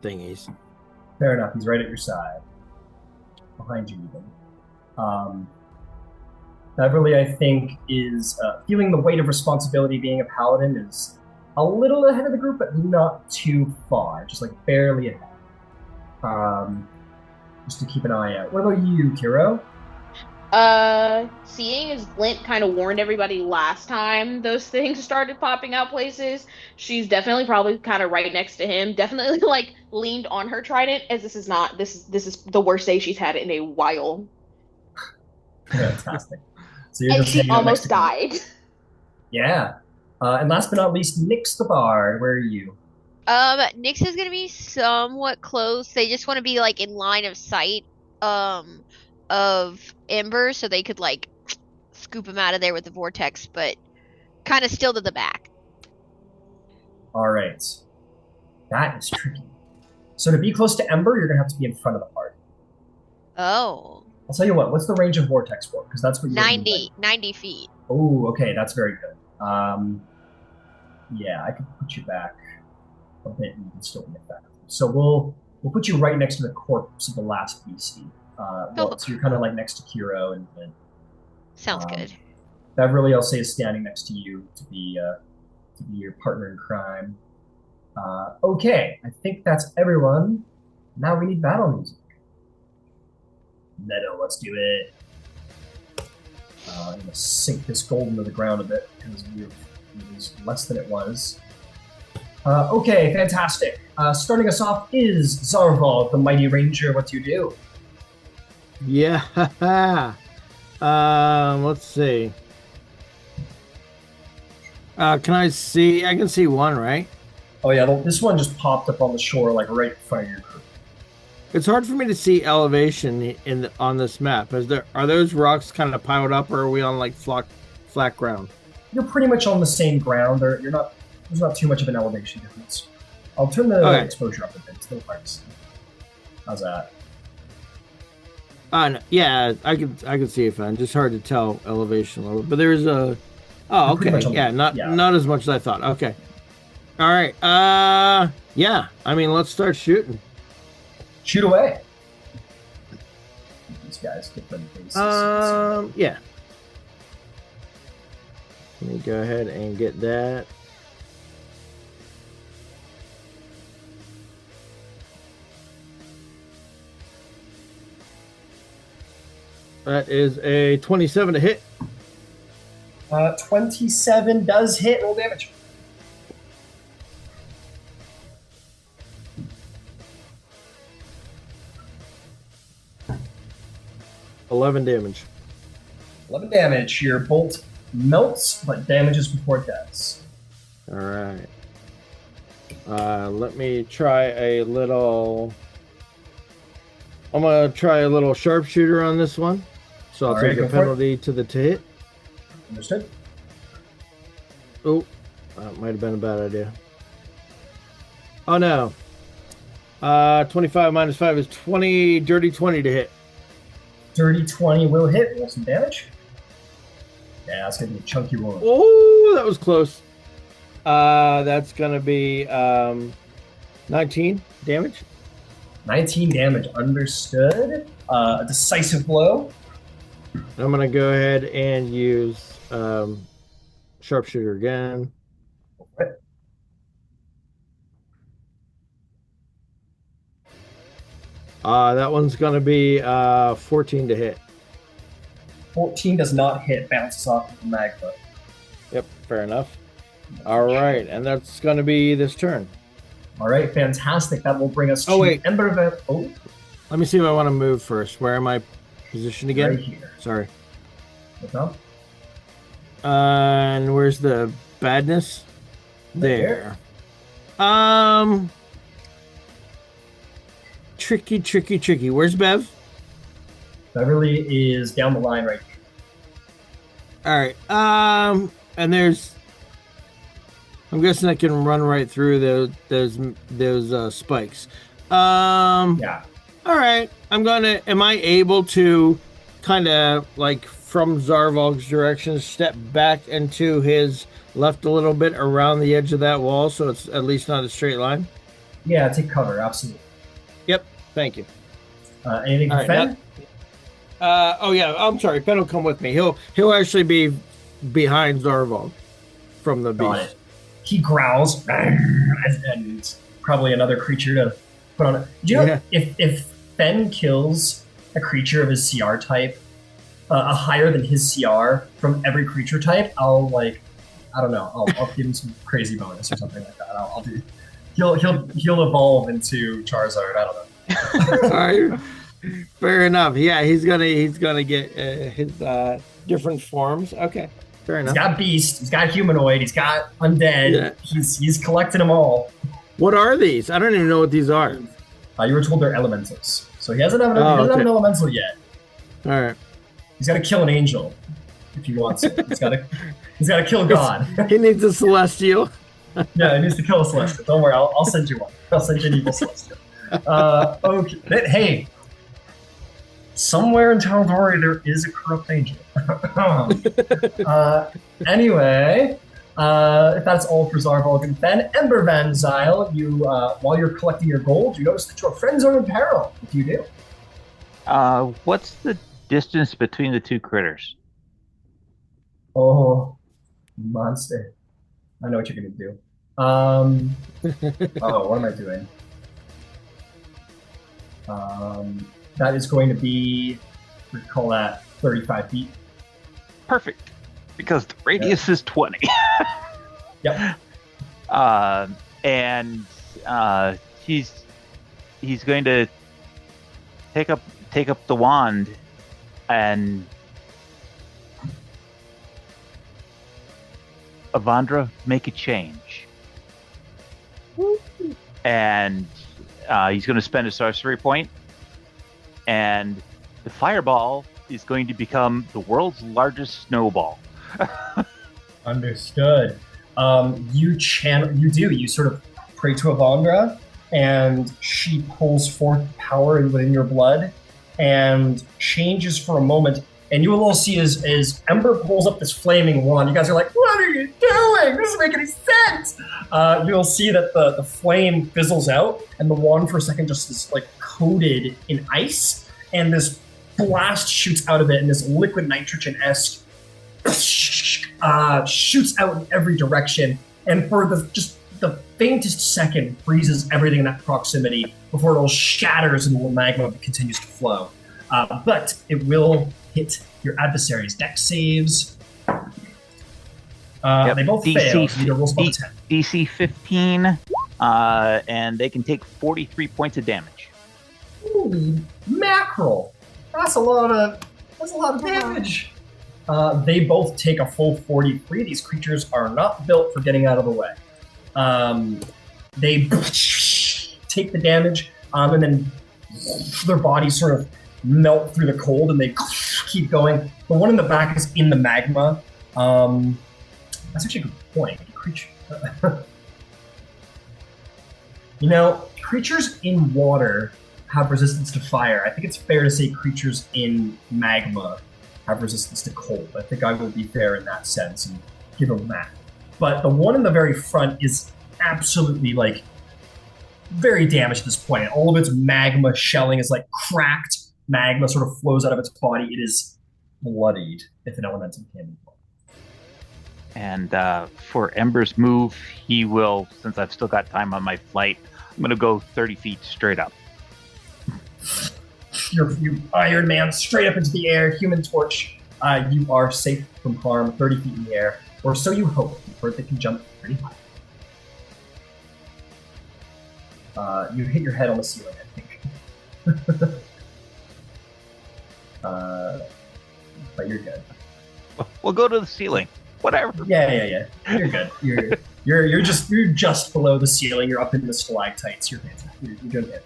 thingies. Fair enough. He's right at your side. Behind you, even. Beverly, I think, is feeling the weight of responsibility being a paladin is a little ahead of the group, but not too far. Just like barely ahead. Just to keep an eye out. What about you, Kiro? Seeing as Glint kind of warned everybody last time those things started popping out places, she's definitely probably kind of right next to him. Definitely like leaned on her trident as this is the worst day she's had in a while. Fantastic. So you're And just she hanging out next almost to him. died. Yeah. And last but not least, Nix the Bard. Where are you? Nyx is gonna be somewhat close. They just want to be like in line of sight, of Ember, so they could like scoop him out of there with the vortex, but kind of still to the back. All right. That is tricky. So to be close to Ember, you're going to have to be in front of the party. Oh, I'll tell you what. What's the range of Vortex for? Because that's what you're 90 feet. Oh, okay. That's very good. Yeah, I could put you back a bit and you can still be effective. So we'll put you right next to the corpse of the last beastie. So you're kind of like next to Kiro and Sounds good. Beverly, I'll say, is standing next to you to be your partner in crime. Okay, I think that's everyone. Now we need battle music. Meadow, let's do it. I'm gonna sink this gold into the ground a bit because it was less than it was. Okay, fantastic. Starting us off is Zarval, the Mighty Ranger. What do you do? Yeah. Let's see. Can I see? I can see one, right? Oh yeah, this one just popped up on the shore, like right in front of your crew. It's hard for me to see elevation on this map. Are those rocks kind of piled up, or are we on like flat ground? You're pretty much on the same ground. There's not too much of an elevation difference. I'll turn the exposure up a bit. It's a little hard to see. How's that? No, yeah, I could see it fine. Just hard to tell elevation level. But there's a. Oh, okay. Yeah, not as much as I thought. Okay. All right. Yeah. I mean, let's start shooting. Shoot away. These guys get them bases. Yeah. Let me go ahead and get that. That is a 27 to hit. 27 does hit. Roll damage. $11 damage. 11 damage. Your bolt melts, but damages before it does. All right. Let me try a little. I'm gonna try a little sharpshooter on this one, so I'll take a penalty to the hit. Understood. Oh, that might have been a bad idea. Oh no. 25 minus 5 is 20. Dirty 20 to hit. Dirty 20 will hit. Roll some damage. Yeah, that's gonna be a chunky roll. Oh, that was close. That's gonna be 19 damage. 19 damage. Understood. A decisive blow. I'm gonna go ahead and use sharpshooter again. Okay. That one's gonna be 14 to hit. 14 does not hit. Bounces off of the magma. Yep, fair enough. All right, and that's gonna be this turn. All right, fantastic. That will bring us to Ember Event. Oh, let me see if I want to move first. Where am I positioned again? Right here. Sorry. What's up? And where's the badness? There. Tricky. Where's Bev? Beverly is down the line right here. All right. And there's. I'm guessing I can run right through those spikes. Yeah. All right. Am I able to kind of like from Zarval's direction step back into his left a little bit around the edge of that wall so it's at least not a straight line? Yeah, take cover. Absolutely. Yep. Thank you. Anything for Fen? Oh yeah. I'm sorry. Fen will come with me. He'll actually be behind Zarval from the beast. Got it. He growls, and it's probably another creature to put on it. Do you know if Fen kills a creature of his CR type, a higher than his CR from every creature type, I'll like, I don't know, I'll give him some crazy bonus or something like that. I'll do. He'll evolve into Charizard. I don't know. All right. Fair enough. Yeah, he's gonna get his different forms. Okay, fair enough. He's got beast. He's got humanoid. He's got undead. Yeah. He's collecting them all. What are these? I don't even know what these are. You were told they're elementals, so he doesn't have an elemental yet. All right. He's got to kill an angel if he wants it. He's got to kill God. He needs a celestial. Yeah, he needs to kill a celestial. Don't worry, I'll send you one. I'll send you an evil celestial. Okay. Hey, somewhere in Tal'Dorei there is a corrupt angel. Anyway, if that's all for Zarvolgan Fen, Ember Van Zyl, you while you're collecting your gold, you notice that your friends are in peril. If you do, what's the distance between the two critters? Oh, monster! I know what you're gonna do. What am I doing? That is going to be, we call that 35 feet. Perfect, because the radius is 20. Yep. And he's going to take up the wand and Avandra, make a change. And he's going to spend a sorcery point, and the fireball is going to become the world's largest snowball. Understood. You sort of pray to Avandra, and she pulls forth power within your blood and changes for a moment. And you will all see as Ember pulls up this flaming wand. You guys are like, what are you doing? This doesn't make any sense. You'll see that the flame fizzles out, and the wand for a second just is like coated in ice, and this blast shoots out of it, and this liquid nitrogen-esque shoots out in every direction, and for the faintest second freezes everything in that proximity before it all shatters and the magma continues to flow. But it will hit your adversary's dex saves. They both fail. So rolls above 10. DC 15, and they can take 43 points of damage. Holy mackerel! That's a lot of damage. They both take a full 43. These creatures are not built for getting out of the way. They take the damage, and then their bodies sort of melt through the cold, and they keep going. The one in the back is in the magma. That's actually a good point. Creature. Creatures in water have resistance to fire. I think it's fair to say creatures in magma have resistance to cold. I think I will be fair in that sense and give them that. But the one in the very front is absolutely very damaged at this point. All of its magma shelling is cracked. Magma sort of flows out of its body. It is bloodied, if an elemental can be. And for Ember's move, he will, since I've still got time on my flight, I'm going to go 30 feet straight up. You Iron Man straight up into the air, Human Torch. You are safe from harm, 30 feet in the air. Or so you hope, for they can jump pretty high. You hit your head on the ceiling, I think. But you're good. We'll go to the ceiling. Whatever. Yeah. You're good. You're just below the ceiling. You're up in the stalactites. You're fantastic. You're good.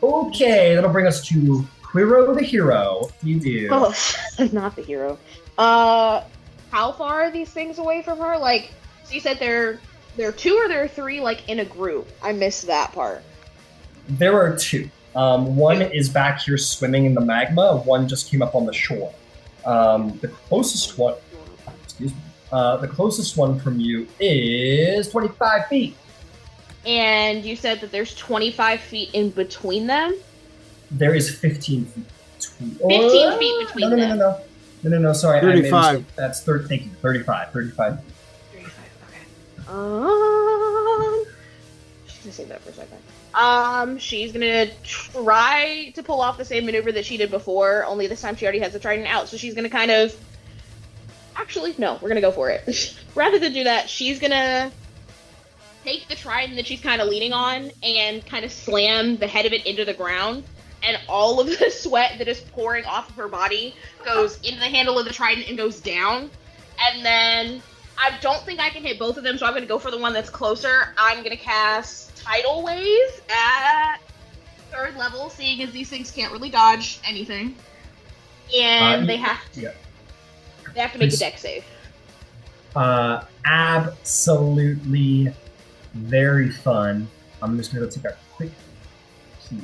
Okay, that'll bring us to Quiro the hero. You do. Oh, not the hero. How far are these things away from her? So you said there are two or there are three, in a group. I missed that part. There are two. One is back here swimming in the magma. One just came up on the shore. The closest one, the closest one from you is 25 feet. And you said that there's 25 feet in between them? There is 15 feet between. 15 feet between them. No, sorry. 35. That's 30. Thank you. 35. 35. 35, okay. Just save that for a second. She's gonna try to pull off the same maneuver that she did before, only this time she already has the trident out, so she's gonna kind of... Actually, no, we're gonna go for it. Rather than do that, she's gonna take the trident that she's kind of leaning on and kind of slam the head of it into the ground, and all of the sweat that is pouring off of her body goes into the handle of the trident and goes down, and then... I don't think I can hit both of them, so I'm going to go for the one that's closer. I'm going to cast Tidal Wave at 3rd level, seeing as these things can't really dodge anything. And they have to make a dex save. Absolutely very fun. I'm just going to take a quick peek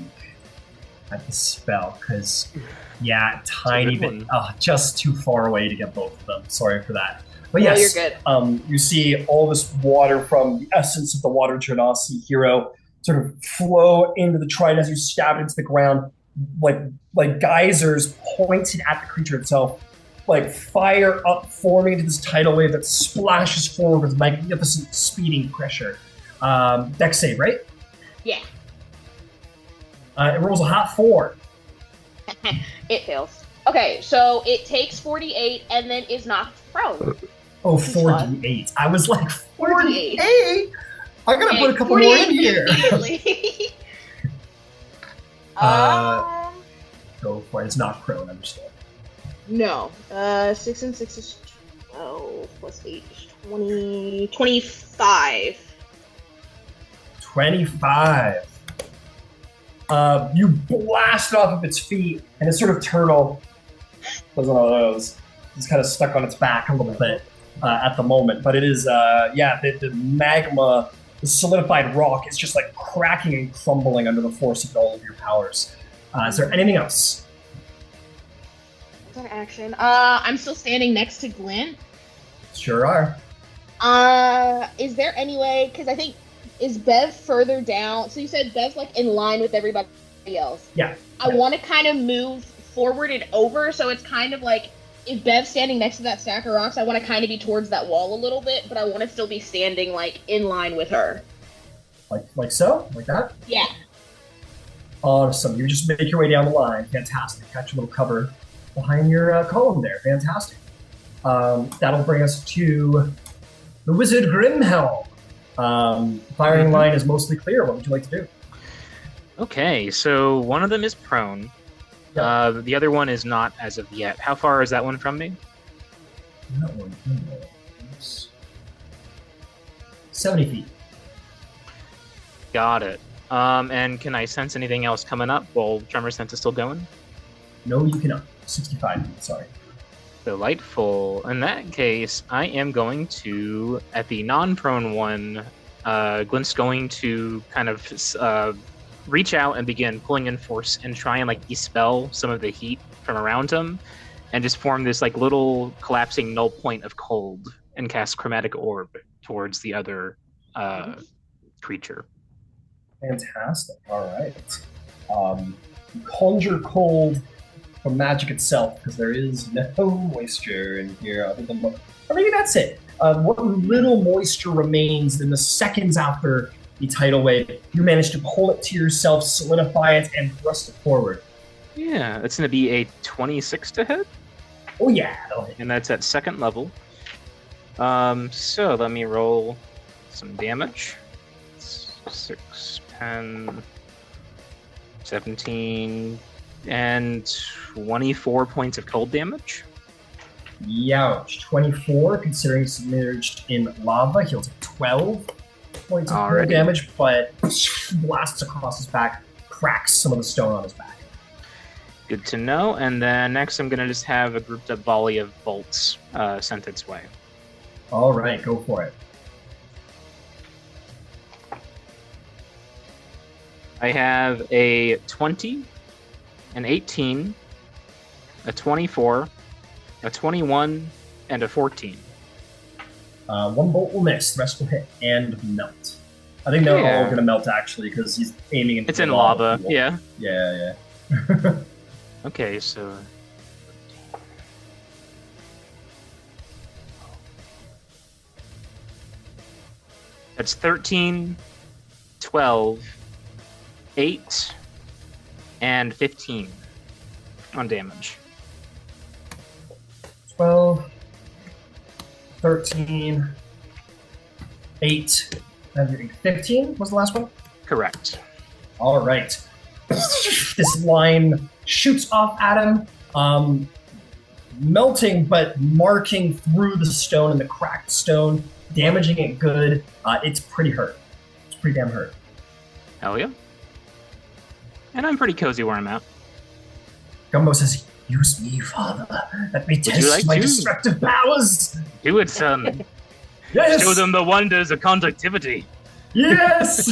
at the spell, because, tiny bit, just too far away to get both of them. Sorry for that. But yes, you're good. You see all this water from the essence of the water genasi hero sort of flow into the trident as you stab it into the ground, like geysers pointed at the creature itself, like fire up forming into this tidal wave that splashes forward with magnificent speeding pressure. Dex save, right? Yeah. It rolls a hot 4. It fails. Okay, so it takes 48 and then is knocked prone. Oh, 48. I was like, 48? I gotta put a couple more in here. Go for it. It's not prone, understand. No. 6 and 6 is 12 plus 8 is 20. 25. 25. You blast it off of its feet, and it's sort of turtle. Does one of those. It's kind of stuck on its back a little bit at the moment. But it is, the magma, the solidified rock is just like cracking and crumbling under the force of all of your powers. Is there anything else? What's an action? I'm still standing next to Glenn. Sure are. Is there any way, because I think, is Bev further down? So you said Bev's like in line with everybody else. Yeah. I want to kind of move forward and over, so it's kind of like, if Bev's standing next to that stack of rocks, I want to kind of be towards that wall a little bit, but I want to still be standing, like, in line with her. Like so? Like that? Yeah. Awesome. You just make your way down the line. Fantastic. Catch a little cover behind your column there. Fantastic. That'll bring us to the Wizard Grimhelm. Firing line is mostly clear. What would you like to do? Okay, so one of them is prone. Yep. The other one is not as of yet. How far is that one from me? That one is 70 feet. Got it. And can I sense anything else coming up while Tremor Sense is still going? No, you cannot. 65 feet, sorry. Delightful. In that case, I am going to, at the non-prone one, Glint's going to kind of reach out and begin pulling in force and try and like dispel some of the heat from around him and just form this like little collapsing null point of cold and cast Chromatic Orb towards the other creature. Fantastic. All right. Conjure cold from magic itself, because there is no moisture in here other than... Or maybe that's it. What little moisture remains in the seconds after the tidal wave, you manage to pull it to yourself, solidify it, and thrust it forward. Yeah, it's going to be a 26 to hit. Oh yeah, that'll hit. And that's at 2nd level. So let me roll some damage. 6, 10, 17, and 24 points of cold damage. Youch. 24, considering submerged in lava. He'll take 12 points of cold damage, but blasts across his back, cracks some of the stone on his back. Good to know. And then next I'm going to just have a grouped up volley of bolts sent its way. All right, go for it. I have a 20, an 18, a 24, a 21, and a 14. One bolt will miss, the rest will hit and melt. I think they're all going to melt, actually, because he's aiming into It's in lava, yeah. Yeah. Okay, so... That's 13, 12, 8, and 15 on damage. 12, 13, 8, and 15 was the last one? Correct. All right. This line shoots off at him, melting but marking through the stone and the cracked stone, damaging it good. It's pretty hurt. It's pretty damn hurt. Hell yeah. And I'm pretty cozy where I'm at. Gumbo says, use me, father. Let me test my destructive powers. Do it, son. Yes. Show them the wonders of conductivity. Yes.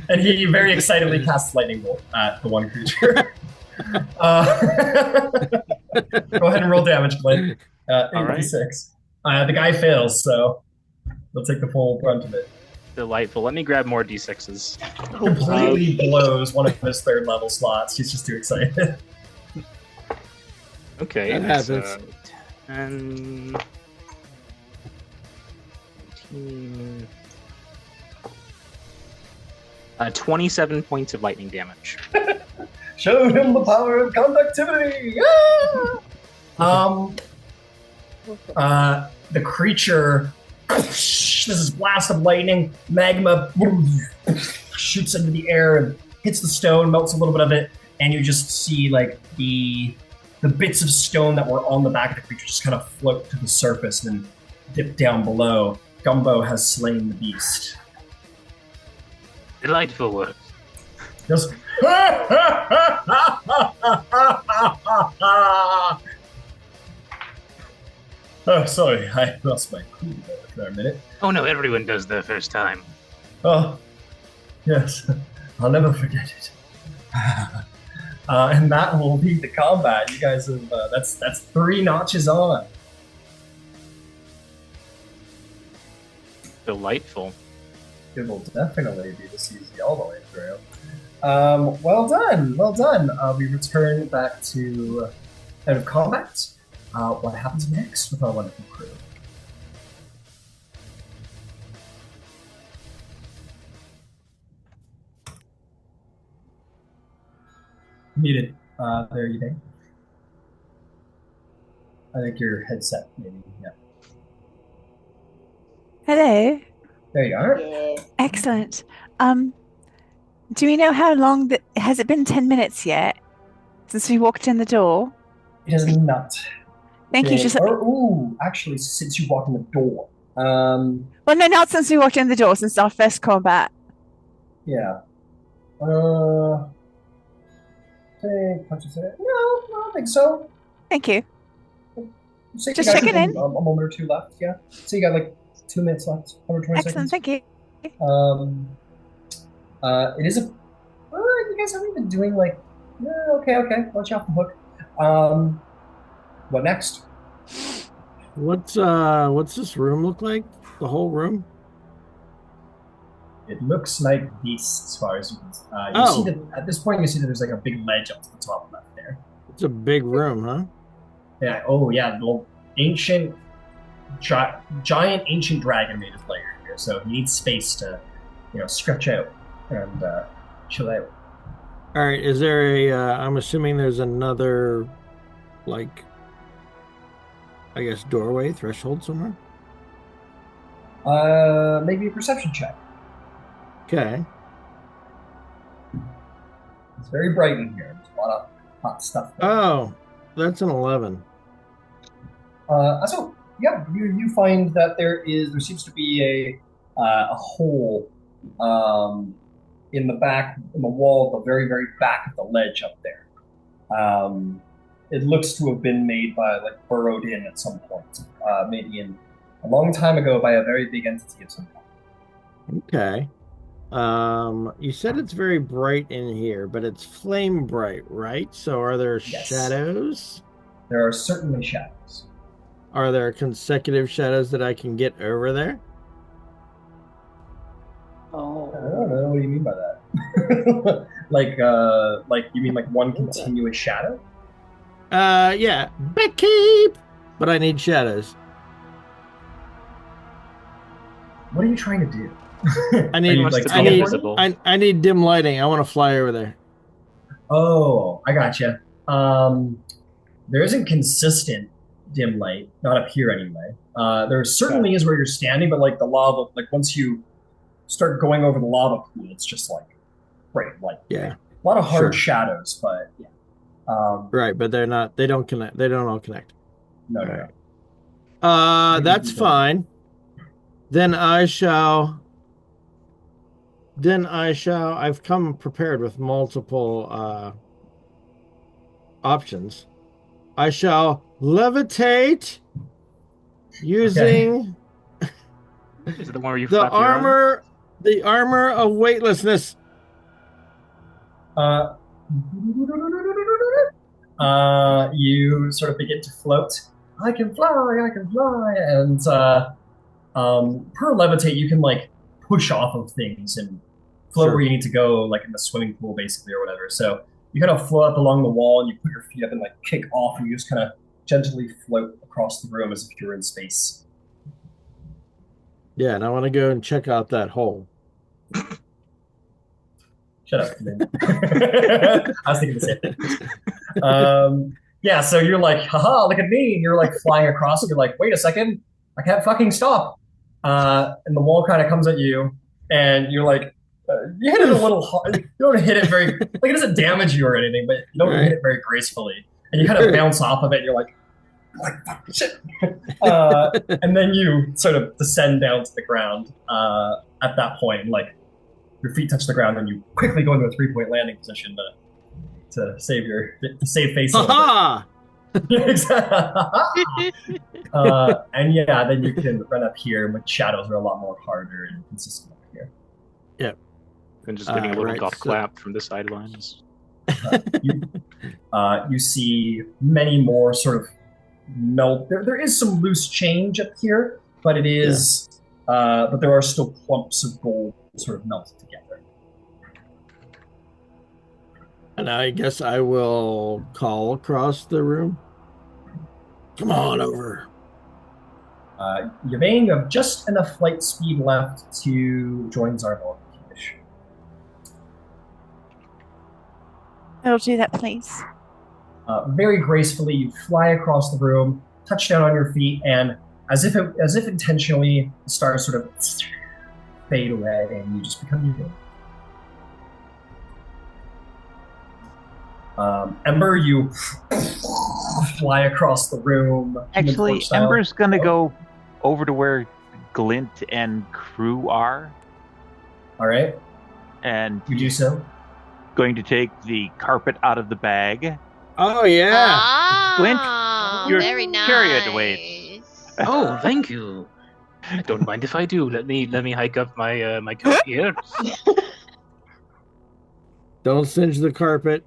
And he very excitedly casts lightning bolt at the one creature. Go ahead and roll damage, Glenn. 86. The guy fails, so he'll take the full brunt of it. Delightful. Let me grab more d6s. Completely blows one of his third level slots. He's just too excited. Okay. That happens. 10, 19, 27 points of lightning damage. Show him the power of conductivity! The creature, this is blast of lightning, magma shoots into the air and hits the stone, melts a little bit of it, and you just see like the bits of stone that were on the back of the creature just kind of float to the surface and dip down below. Gumbo has slain the beast. Delightful work. Just oh, sorry, I lost my cool for a minute. Oh no, everyone does their first time. Oh, yes, I'll never forget it. And that will be the combat. You guys have that's 3 notches on. Delightful. It will definitely be this easy all the way through. Well done, well done. We return back to out of combat. What happens next with our wonderful crew? Muted. There you go. I think your headset, maybe. Yeah. Hello. There you are. Yeah. Excellent. Do we know how long has it been 10 minutes yet since we walked in the door? It is not. Thank you. Just actually, since you walked in the door. well, no, not since we walked in the door. Since our first combat. Yeah. No, I don't think so. Thank you. So just checking in. A moment or two left. Yeah. So you got like 2 minutes left. 120 Excellent. seconds. Thank you. It is a. You guys haven't been doing like. Okay. Let you off the hook. What next? What's this room look like? The whole room? It looks like this, as far as you can. See that at this point. You see that there's like a big ledge up to the top left there. It's a big room, huh? Yeah. Oh, yeah. The ancient, giant ancient dragon made his lair here, so he needs space to, stretch out and chill out. All right. Is there a? I'm assuming there's another, like, I guess doorway, threshold somewhere. Maybe a perception check. Okay. It's very bright in here. There's a lot of hot stuff there. Oh, that's an 11. So yeah, you find that there seems to be a hole in the wall at the very, very back of the ledge up there. It looks to have been made by burrowed in at some point, maybe in a long time ago by a very big entity of some kind. Okay. You said it's very bright in here, but it's flame bright, right? So are there shadows? There are certainly shadows. Are there consecutive shadows that I can get over there? Oh. I don't know. What do you mean by that? like you mean like one continuous shadow? Yeah. Backkeep! But I need shadows. What are you trying to do? I need, like, I need dim lighting. I want to fly over there. Oh, I gotcha. There isn't consistent dim light, not up here anyway. There certainly is where you're standing, but like the lava, like once you start going over the lava pool, it's just like bright light. Yeah. A lot of hard shadows, but yeah. Right, but they're not. They don't connect. They don't all connect. No, all no. Right. That's fine. Then I shall. I've come prepared with multiple options. I shall levitate using Is it the one where you the flap your arm? the armor of weightlessness. You sort of begin to float. I can fly, and per levitate, you can like push off of things and float where you need to go, like in the swimming pool, basically, or whatever. So you kind of float up along the wall, and you put your feet up and like kick off, and you just kind of gently float across the room as if you're in space. Yeah, and I want to go and check out that hole. Shut up. I was thinking the same thing. Yeah, so you're like, haha, look at me. And you're like flying across, and you're like, wait a second, I can't fucking stop. And the wall kind of comes at you, and you're like, you hit it a little hard. You don't hit it very, like it doesn't damage you or anything, but you don't hit it very gracefully. And you kind of bounce off of it, and you're like, fuck, shit. And then you sort of descend down to the ground at that point, like your feet touch the ground, and you quickly go into a 3-point landing position to save face. Ha and yeah, then you can run up here, but shadows are a lot more harder and consistent up here. Yep. And just getting a little golf clap from the sidelines. You see many more sort of melt. There is some loose change up here, but it is, but there are still clumps of gold sort of melted together. And I guess I will call across the room. Come on over. Yvain, you have just enough flight speed left to join Zarval if you wish. I'll do that, please. Very gracefully, you fly across the room, touch down on your feet, and as if intentionally, the stars sort of fade away, and you just become you. Ember, you fly across the room. Actually, Ember's going to go over to where Glint and crew are. All right. And you do so. Going to take the carpet out of the bag. Oh, yeah. Glint, your very nice. chariot awaits. Oh, thank you. I don't mind if I do. Let me hike up my my coat here. Don't singe the carpet.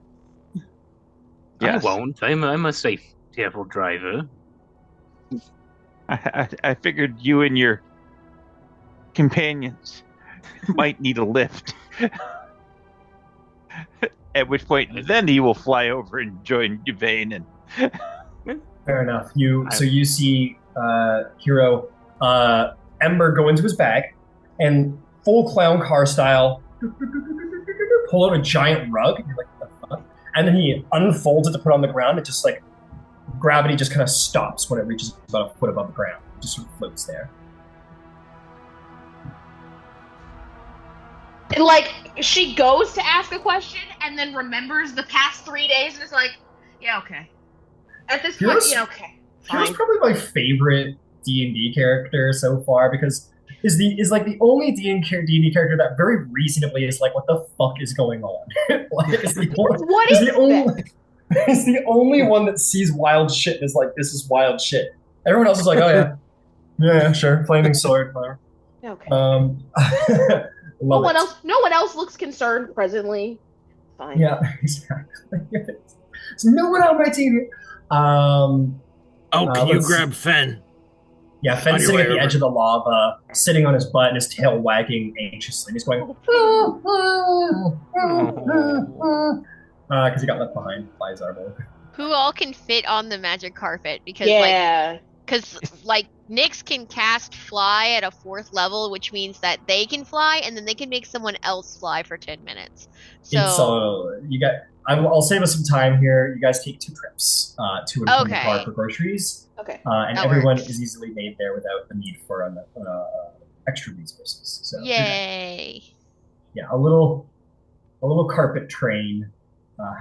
Yes. I won't. I'm a safe, careful driver. I figured you and your companions might need a lift. At which point, then he will fly over and join Yvain. And fair enough. So you see Hero Ember go into his bag and full clown car style pull out a giant rug. And you're like, what the fuck? And then he unfolds it to put on the ground. It just like gravity just kind of stops when it reaches about a foot above the ground. It just sort of floats there. And like she goes to ask a question and then remembers the past 3 days and is like, yeah, okay. At this point, yeah, okay. Here's probably my favorite D&D character so far because is like the only D&D character that very reasonably is like, what the fuck is going on? Like, is the only one that sees wild shit and is like, this is wild shit. Everyone else is like, oh yeah, sure, flaming sword, whatever. Okay. No one else looks concerned presently. Fine. Yeah, exactly. There's no one on my team. Can you grab Fen? Yeah, Fen's sitting at the edge of the lava, sitting on his butt and his tail wagging anxiously. He's going, because he got left behind by Zarbo. Who all can fit on the magic carpet? Because Because, like, Nyx can cast fly at a 4th level, which means that they can fly, and then they can make someone else fly for 10 minutes. So I'll save us some time here. You guys take 2 trips to and from the car for groceries. Okay. And That everyone works. is easily made there without the need for extra resources. So yay. yeah, a little carpet train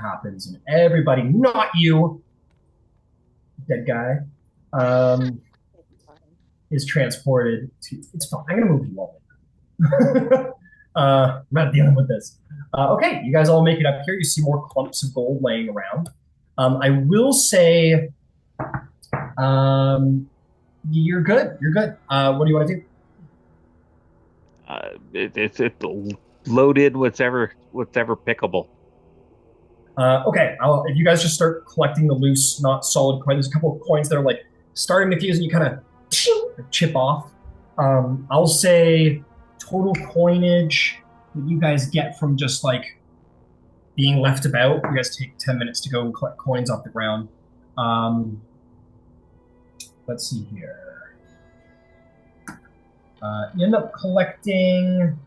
happens, and everybody, not you, dead guy, is transported to. It's fine. I'm gonna move you all. I'm not dealing with this. Okay, you guys all make it up here. You see more clumps of gold laying around. I will say, you're good. You're good. What do you want to do? It's loaded. Whatever pickable. Okay, if you guys just start collecting the loose, not solid coins, there's a couple of coins that are like starting to fuse, and you kind of chip off. I'll say total coinage that you guys get from just like being left about. You guys take 10 minutes to go and collect coins off the ground. Let's see here. You end up collecting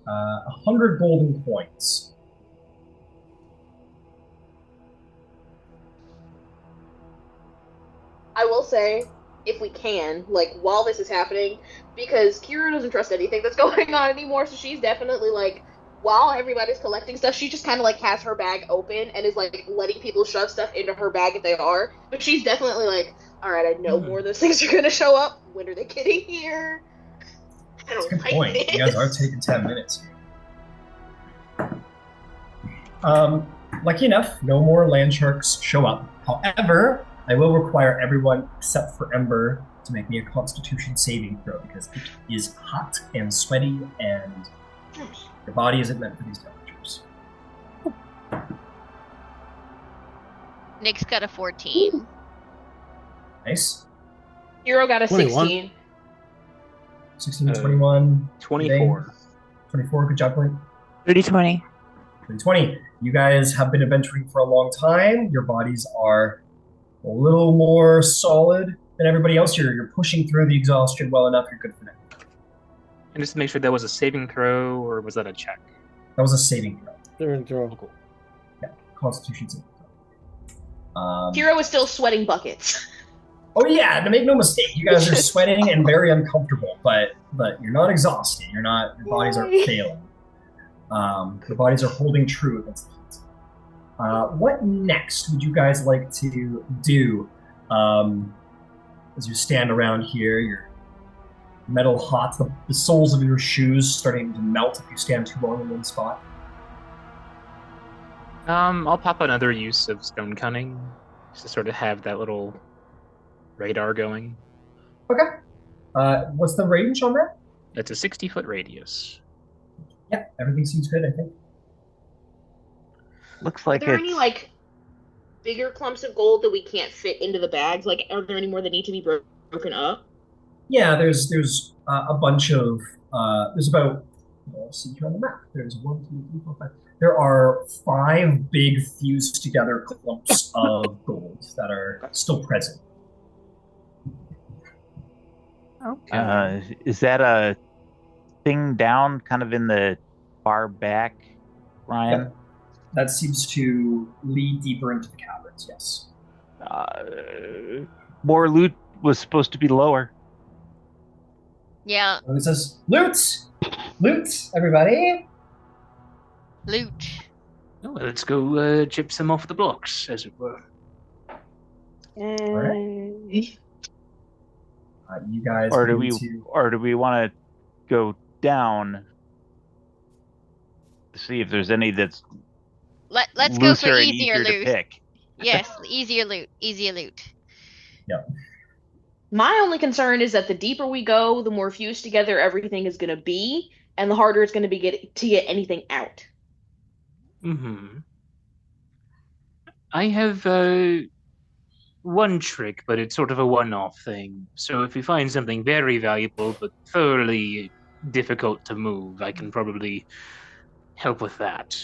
100 golden coins. I will say, if we can, like, while this is happening, because Kira doesn't trust anything that's going on anymore, so she's definitely, like, while everybody's collecting stuff, she just kind of, like, has her bag open and is, like, letting people shove stuff into her bag if they are. But she's definitely like, alright, I know more of those things are gonna show up. When are they getting here? I don't That's a good like point. this. You guys are taking 10 minutes. Lucky enough, no more landsharks show up. However, I will require everyone except for Ember to make me a Constitution saving throw because it is hot and sweaty and your body isn't meant for these temperatures. Nyx got a 14. Nice. Hero got a 21. 16. 16, 21. 24. 24, good job, Clint. 30-20. 20. You guys have been adventuring for a long time. Your bodies are a little more solid than everybody else. You're pushing through the exhaustion well enough. You're good for now. And just to make sure that was a saving throw, or was that a check? That was a saving throw. Saving throw. Cool. Yeah, Constitution saving throw. Hero is still sweating buckets. Oh yeah, to make no mistake, you guys are sweating and very uncomfortable, but you're not exhausted. You're not. Your bodies aren't failing. Your bodies are holding true against the heat. What next would you guys like to do? As you stand around here, you're metal hot. The soles of your shoes starting to melt if you stand too long in one spot. I'll pop another use of stone cunning, just to sort of have that little radar going. Okay. What's the range on that? It's a 60-foot radius. Yeah, everything seems good, I think. Looks Are like there it's any, like, bigger clumps of gold that we can't fit into the bags? Like, are there any more that need to be broken up? Yeah, there's a bunch of there's about let's see here on the map. There's 1, 2, 3, 4, 5. There are 5 big fused together clumps of gold that are still present. Okay. is that a thing down kind of in the far back, Ryan? Yep. That seems to lead deeper into the caverns, yes. More loot was supposed to be lower. Yeah, And it says, loot! Loot, everybody! loot. Oh, well, let's go chip some off the blocks, as it were. Alright. You guys Or do need we want to go down to see if there's any that's Let's go looser for and easier easier to loot. pick? Yes, easier loot. Easier loot. My only concern is that the deeper we go, the more fused together everything is going to be, and the harder it's going to be to get anything out. Mm-hmm. I have one trick, but it's sort of a one-off thing. So if we find something very valuable but thoroughly difficult to move, I can probably help with that.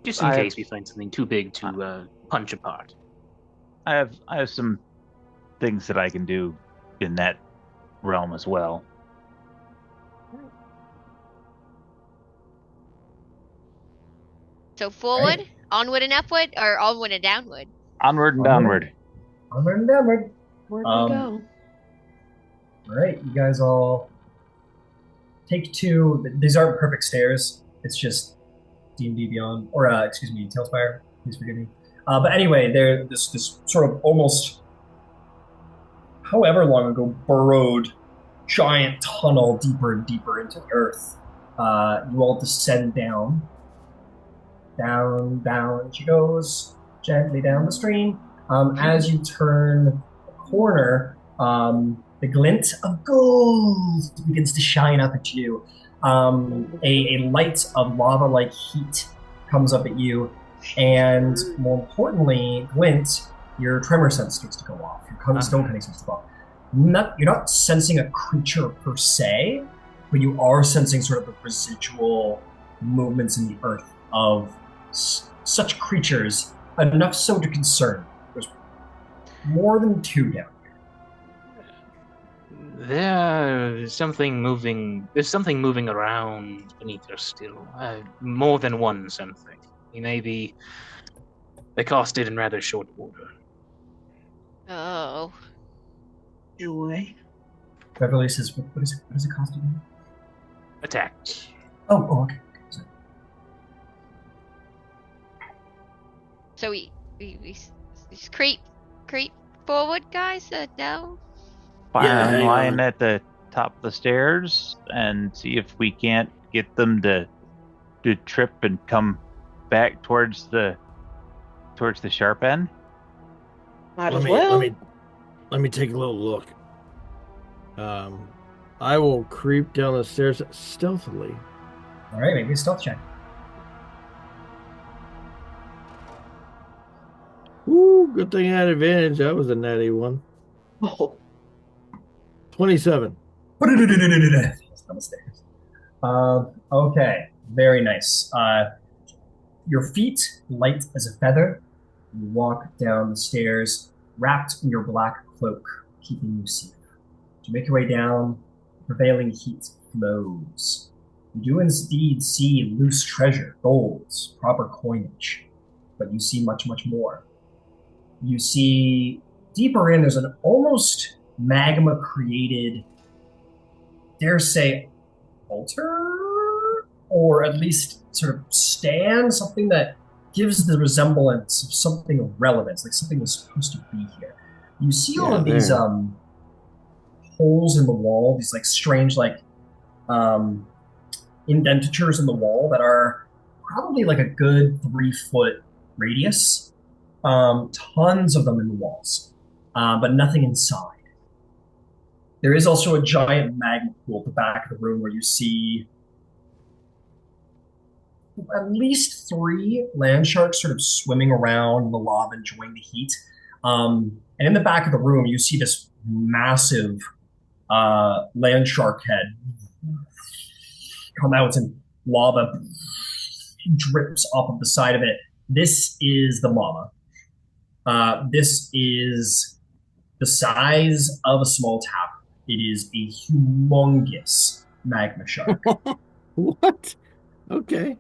Just in case we find something too big to punch apart. I have some things that I can do in that realm as well. So forward, onward and upward, or onward and downward? Onward and downward. Onward and downward. Where do we go? All right, you guys all take 2. These aren't perfect stairs. It's just D&D Beyond, or excuse me, Tailspire. Please forgive me. But anyway, they're this sort of almost, however long ago, burrowed giant tunnel deeper and deeper into the earth. You all descend down. Down she goes, gently down the stream. As you turn the corner, the glint of gold begins to shine up at you. A light of lava-like heat comes up at you, and more importantly, Glint, your tremor sense starts to go off. Your stone cutting starts to go off. You're not sensing a creature per se, but you are sensing sort of the residual movements in the earth of such creatures, enough so to concern. There's more than 2 down here. There's something moving around beneath us still. More than one something. Maybe they cast it in rather short order. Oh. Joy. Beverly says, what is it cost again? Attack. Oh, okay. Sorry. So we just creep forward, guys? No? Fire line at the top of the stairs and see if we can't get them to trip and come back towards the sharp end. Might as well. Let me take a little look. I will creep down the stairs stealthily. All right, maybe a stealth check. Ooh, good thing I had advantage. That was a natty one. Oh. 27. Down the stairs. Okay, very nice. Your feet light as a feather. You walk down the stairs, wrapped in your black cloak, keeping you safe. To make your way down, the prevailing heat flows. You do indeed see loose treasure, golds, proper coinage, but you see much, much more. You see deeper in, there's an almost magma-created, dare say, altar? Or at least sort of stand, something that gives the resemblance of something of relevance, like something was supposed to be here. You see all of these holes in the wall, these like strange indentures in the wall that are probably like a good 3-foot radius. Tons of them in the walls, but nothing inside. There is also a giant magma pool at the back of the room where you see at least 3 Landsharks sort of swimming around in the lava, enjoying the heat. And in the back of the room, you see this massive Landshark head come out, and lava drips off of the side of it. This is the mama. This is the size of a small tavern. It is a humongous magma shark. What? Okay.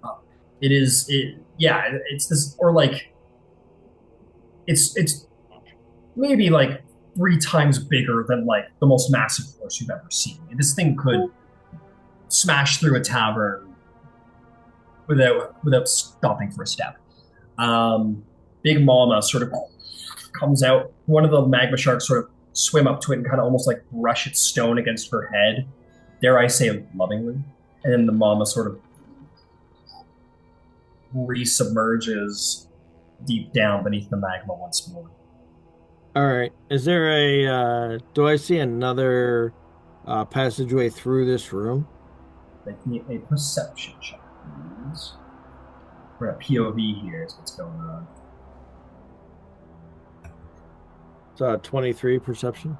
It's this, or like, it's maybe like 3 times bigger than like the most massive horse you've ever seen. This thing could smash through a tavern without stopping for a step. Big Mama sort of comes out. One of the magma sharks sort of swim up to it and kind of almost like brush its stone against her head. Dare I say lovingly. And then the Mama sort of resubmerges deep down beneath the magma once more. All right. Is there a, do I see another passageway through this room? Make me a perception check, please. We're at POV here is what's going on. It's 23 perception.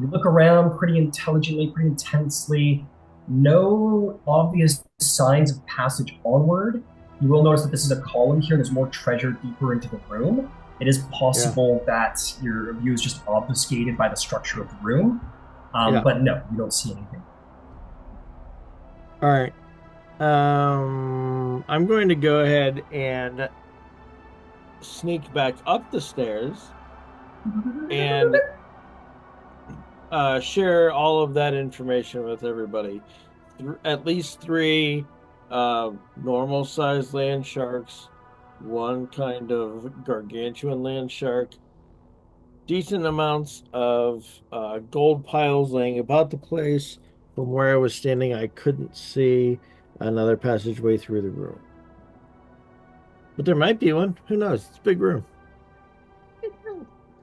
You look around pretty intelligently, pretty intensely. No obvious signs of passage onward. You will notice that this is a column here. There's more treasure deeper into the room. It is possible that your view is just obfuscated by the structure of the room. But no, you don't see anything. All right. I'm going to go ahead and sneak back up the stairs and share all of that information with everybody. At least 3 normal-sized land sharks, 1 kind of gargantuan land shark, decent amounts of gold piles laying about the place. From where I was standing, I couldn't see another passageway through the room. But there might be one. Who knows? It's a big room.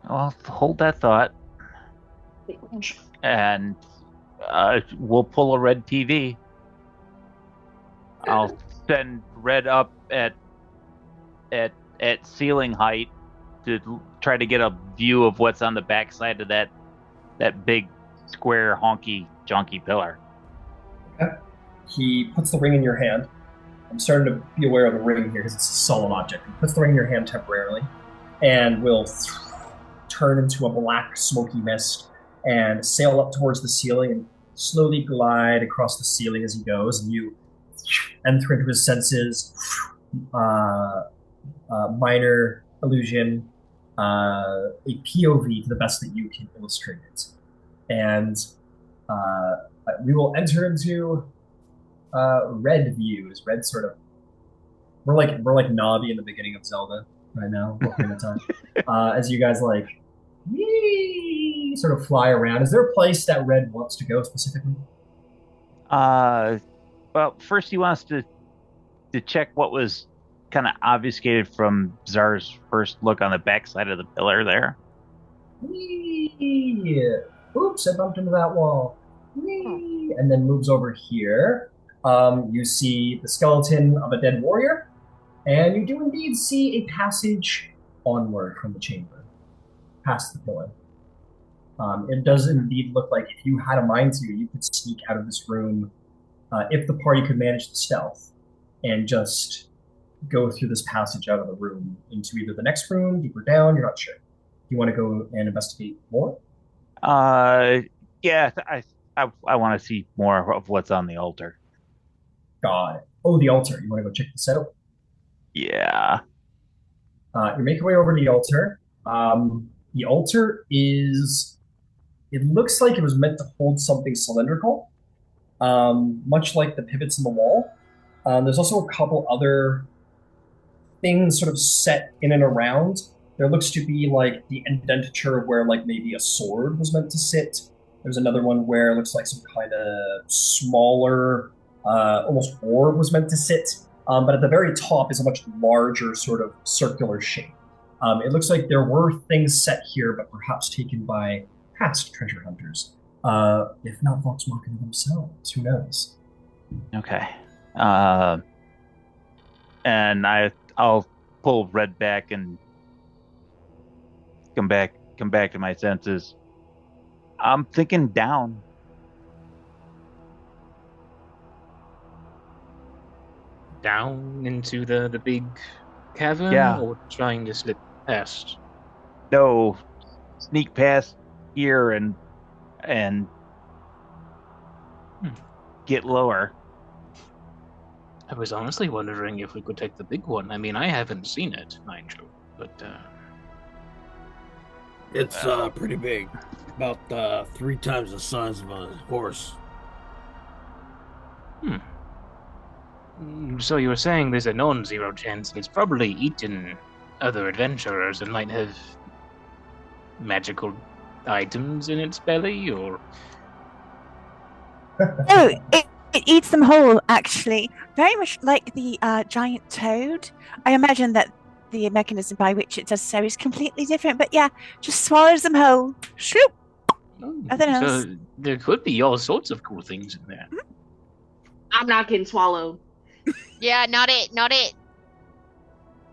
I'll hold that thought. And we'll pull a red TV. I'll send red up at ceiling height to try to get a view of what's on the backside of that big square honky jonky pillar. Okay. He puts the ring in your hand. I'm starting to be aware of the ring here because it's a solid object. He puts the ring in your hand temporarily and will turn into a black smoky mist and sail up towards the ceiling and slowly glide across the ceiling as he goes, and you enter into his senses. Minor illusion, a POV to the best that you can illustrate it. And we will enter into red views. Red sort of, we're like Navi in the beginning of Zelda right now, walking the time. As you guys sort of fly around. Is there a place that Red wants to go specifically? Well, first he wants to check what was kind of obfuscated from Czar's first look on the backside of the pillar there. Oops, I bumped into that wall. And then moves over here. You see the skeleton of a dead warrior, and you do indeed see a passage onward from the chamber, past the pillar. It does indeed look like if you had a mind to, you could sneak out of this room if the party could manage the stealth and just go through this passage out of the room into either the next room, deeper down, you're not sure. You want to go and investigate more? Yeah, I want to see more of what's on the altar. Got it. Oh, the altar. You want to go check this out? Yeah. You make your way over to the altar. The altar is... It looks like it was meant to hold something cylindrical, much like the pivots in the wall. There's also a couple other things sort of set in and around. There looks to be like the indenture where like maybe a sword was meant to sit. There's another one where it looks like some kind of smaller, almost orb was meant to sit. But at the very top is a much larger sort of circular shape. It looks like there were things set here, but perhaps taken by past treasure hunters. If not Vox Machina themselves, who knows? Okay. And I'll pull Red back and come back to my senses. I'm thinking down. Down into the big cavern? Yeah. Or trying to slip past? No, sneak past here and get lower. I was honestly wondering if we could take the big one. I mean, I haven't seen it, mind you, but it's pretty big, about 3 times the size of a horse. So you were saying there's a non-zero chance it's probably eaten other adventurers and might have magical items in its belly, or... No, it eats them whole, actually. Very much like the giant toad. I imagine that the mechanism by which it does so is completely different, but yeah, just swallows them whole. Shoop! Nothing else. So there could be all sorts of cool things in there. I'm not getting swallowed. Yeah, not it.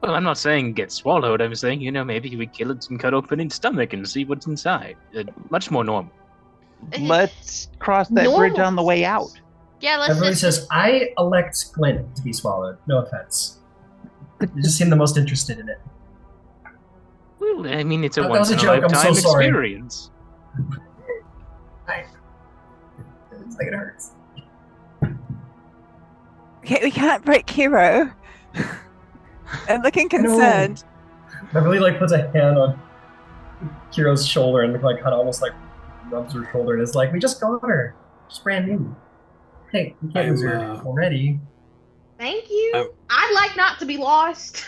Well, I'm not saying get swallowed. I'm saying, maybe we kill it and cut open its stomach and see what's inside. Much more normal. Let's cross that bridge on the way out. Yeah, Everybody says, I elect Glyn to be swallowed. No offense. You just seem the most interested in it. Well, I mean, it's a That was a joke, I'm once-in-a-lifetime so sorry. experience. It's like it hurts. Okay, we can't break Hero. I'm looking concerned. Beverly like puts a hand on Kiro's shoulder and like kind of almost like rubs her shoulder and is like, "We just got her. She's brand new. Hey, we can't lose her already." Thank you. I'd like not to be lost.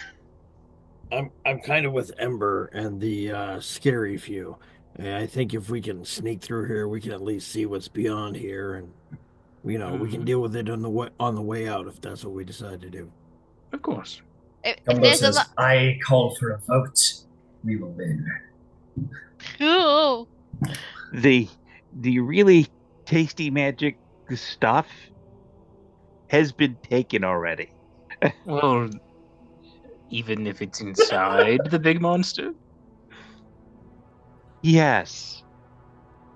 I'm kind of with Ember and the scary few. I think if we can sneak through here, we can at least see what's beyond here, and we can deal with it on the way out if that's what we decide to do. Of course. Gumbo says, "I call for a vote. We will win." Cool. The really tasty magic stuff has been taken already. Well, even if it's inside the big monster? Yes.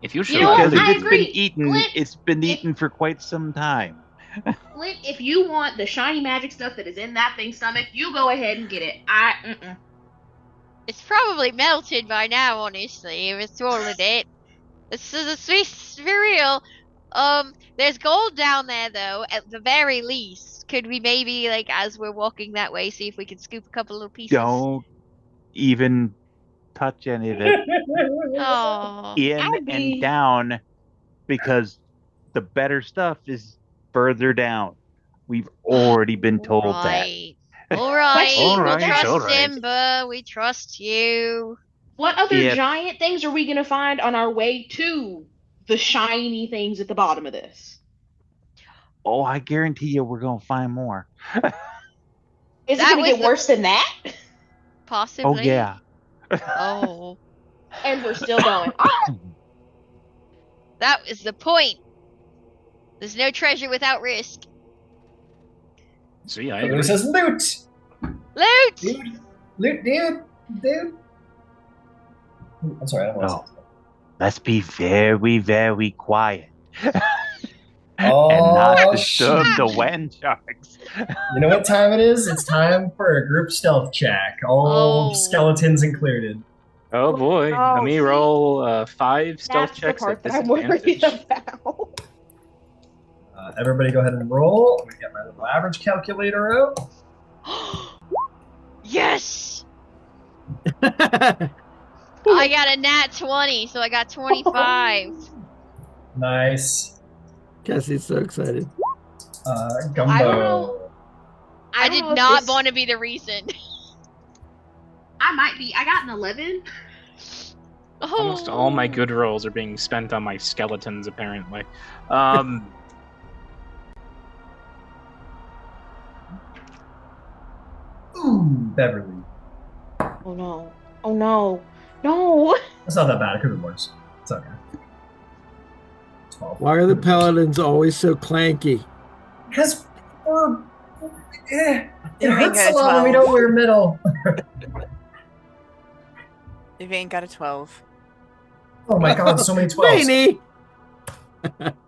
If you're sure. Because if I it's agree. been eaten, Flint, it's been eaten for quite some time. Flint, if you want the shiny magic stuff that is in that thing's stomach, you go ahead and get it. It's probably melted by now, honestly, if it's swallowed it. This is for real. There's gold down there, though, at the very least. Could we maybe, like, as we're walking that way, see if we can scoop a couple little pieces? Don't even touch any of it. Oh, In and down, because the better stuff is further down. We've already been told that. All right. All right, We trust all right. Simba. We trust you. What other giant things are we going to find on our way to the shiny things at the bottom of this? Oh, I guarantee you we're going to find more. Is it going to get worse than that? Possibly. Oh, yeah. Oh. And we're still going. That is the point. There's no treasure without risk. See, I It agree. says loot. Loot! Loot, dude. I'm sorry, I don't want to. Let's be very, very quiet. Oh, and not disturb the Landsharks. You know what time it is? It's time for a group stealth check. All skeletons included. Oh boy. Oh, Let me roll 5 stealth That's checks the part at that I'm worried disadvantage. about. Everybody go ahead and roll. I'm going to get my little average calculator out. Yes! I got a nat 20, so I got 25. Nice. Cassie's so excited. Gumbo. I don't know. I did not want to be the reason. I might be. I got an 11. Almost all my good rolls are being spent on my skeletons, apparently. Ooh, Beverly. Oh no. Oh no. No! That's not that bad. It could be worse. It's okay. 12. Why are the paladins always so clanky? Because we're... it You ain't hurts got a a lot when we 12. don't wear middle. Yvain got a 12. Oh my god, so many 12s. Rainy!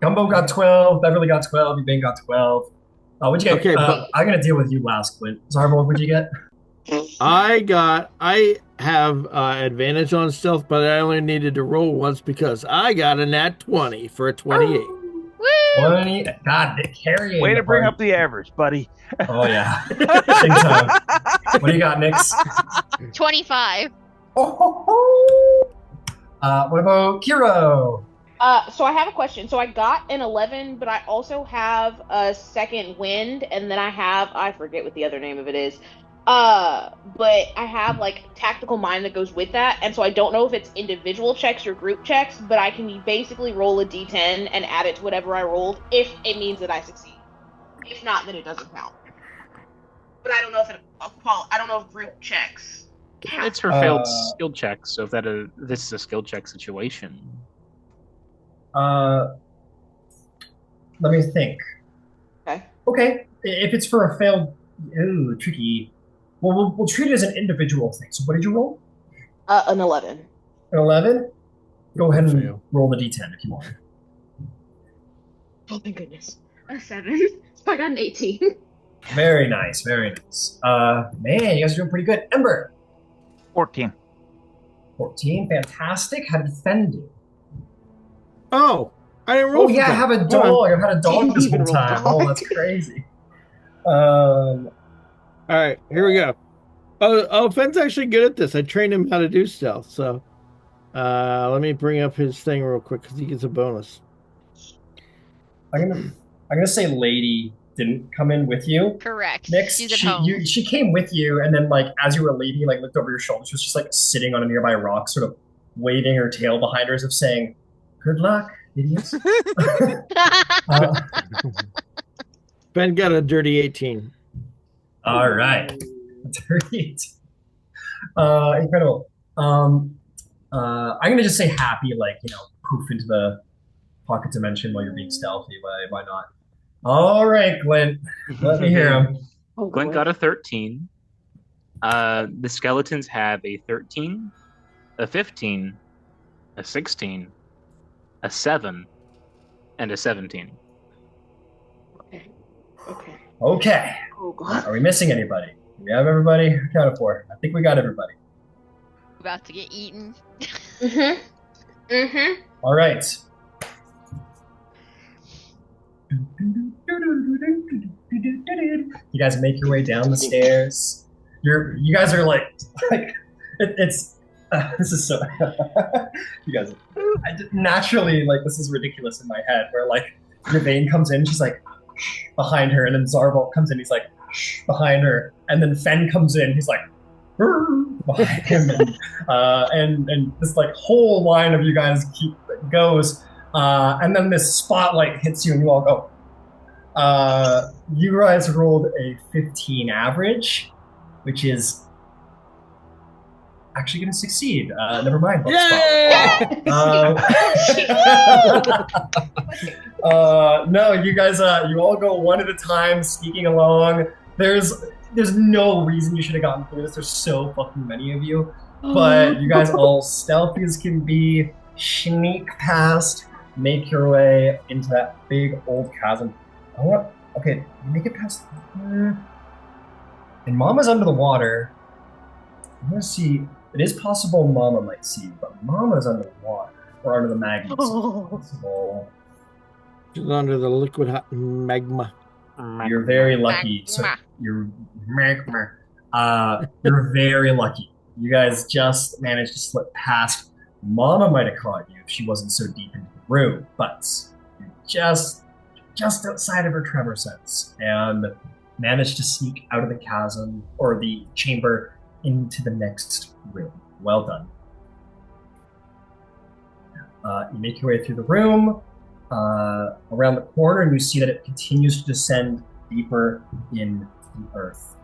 Gumbo got 12, Beverly got 12, Yvain got 12. What'd you get? Okay, but- I'm gonna deal with you last, Clint. Zarbo, what'd you get? I have advantage on stealth, but I only needed to roll once because I got a nat 20 for a 28. Woo! 20. God, they're carrying. Way the to bring party. up the average, buddy. Oh, yeah. Big time. What do you got, Nix? 25. What about Kiro? So I have a question. So I got an 11, but I also have a second wind, and then I forget what the other name of it is. But I have like tactical mind that goes with that, and so I don't know if it's individual checks or group checks, but I can basically roll a d10 and add it to whatever I rolled if it means that I succeed. If not, then it doesn't count. But I don't know if group checks count. It's for failed skill checks, so if this is a skill check situation. Let me think. Okay. If it's for a failed... Ooh, tricky. Well, we'll treat it as an individual thing. So what did you roll? An 11. An 11? Go ahead and roll the d10 if you want. Oh, thank goodness. A 7. So I got an 18. Very nice, very nice. Man, you guys are doing pretty good. Ember. 14. 14, fantastic. How did Fen do? Oh, I didn't roll Oh for yeah, I that. have a Hold on. dog. I've had a dog Didn't this even whole roll time. dog. Oh, that's crazy. All right, here we go. Oh, Fenn's actually good at this. I trained him how to do stealth. So, let me bring up his thing real quick because he gets a bonus. I'm gonna say Lady didn't come in with you. Correct. Nix, She's at home. she came with you, and then like as you were leaving, like looked over your shoulder. She was just like sitting on a nearby rock, sort of waving her tail behind her as if saying, "Good luck, idiots." Ben got a dirty 18. All right, 38. Incredible. I'm gonna just say happy, like poof into the pocket dimension while you're being stealthy. Why not? All right, Glenn, let me hear him. Oh, Glenn boy. got a 13. The skeletons have a 13, a 15, a 16, a 7, and a 17. Okay. Okay. Okay. Oh god. Are we missing anybody? Do we have everybody accounted for? I think we got everybody. About to get eaten. Mm-hmm. Mm-hmm. All right. You guys make your way down the stairs. You guys are like it's this is so you guys naturally like this is ridiculous in my head where like Yvain comes in, she's like behind her, and then Zarbolt comes in, he's like behind her, and then Fen comes in, he's like behind him, and this like whole line of you guys goes, and then this spotlight hits you, and you all go. You guys rolled a 15 average, which is actually going to succeed. Never mind. No, you guys, you all go one at a time, sneaking along. There's no reason you should have gotten through this. There's so fucking many of you. But you guys all stealthy as can be, sneak past, make your way into that big old chasm. Okay, make it past. And Mama's under the water. I'm gonna see. It is possible Mama might see you, but Mama's under the water or under the magma. Possible. She's under the liquid hot magma. You're very lucky. So you're magma. You're very lucky. You guys just managed to slip past. Mama might have caught you if she wasn't so deep into the room, but you're just outside of her tremor sense and managed to sneak out of the chasm or the chamber into the next room. Well done. You make your way through the room, around the corner, and you see that it continues to descend deeper in the earth.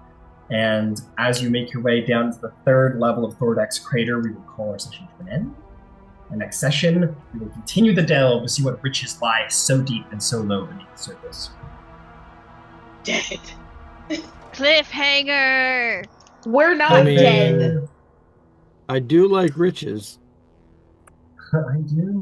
And as you make your way down to the third level of Thordak's crater, we will call our session to an end. The next session, we will continue the delve to see what riches lie so deep and so low beneath the surface. Dead. Cliffhanger! We're not dead. I do like riches. I do.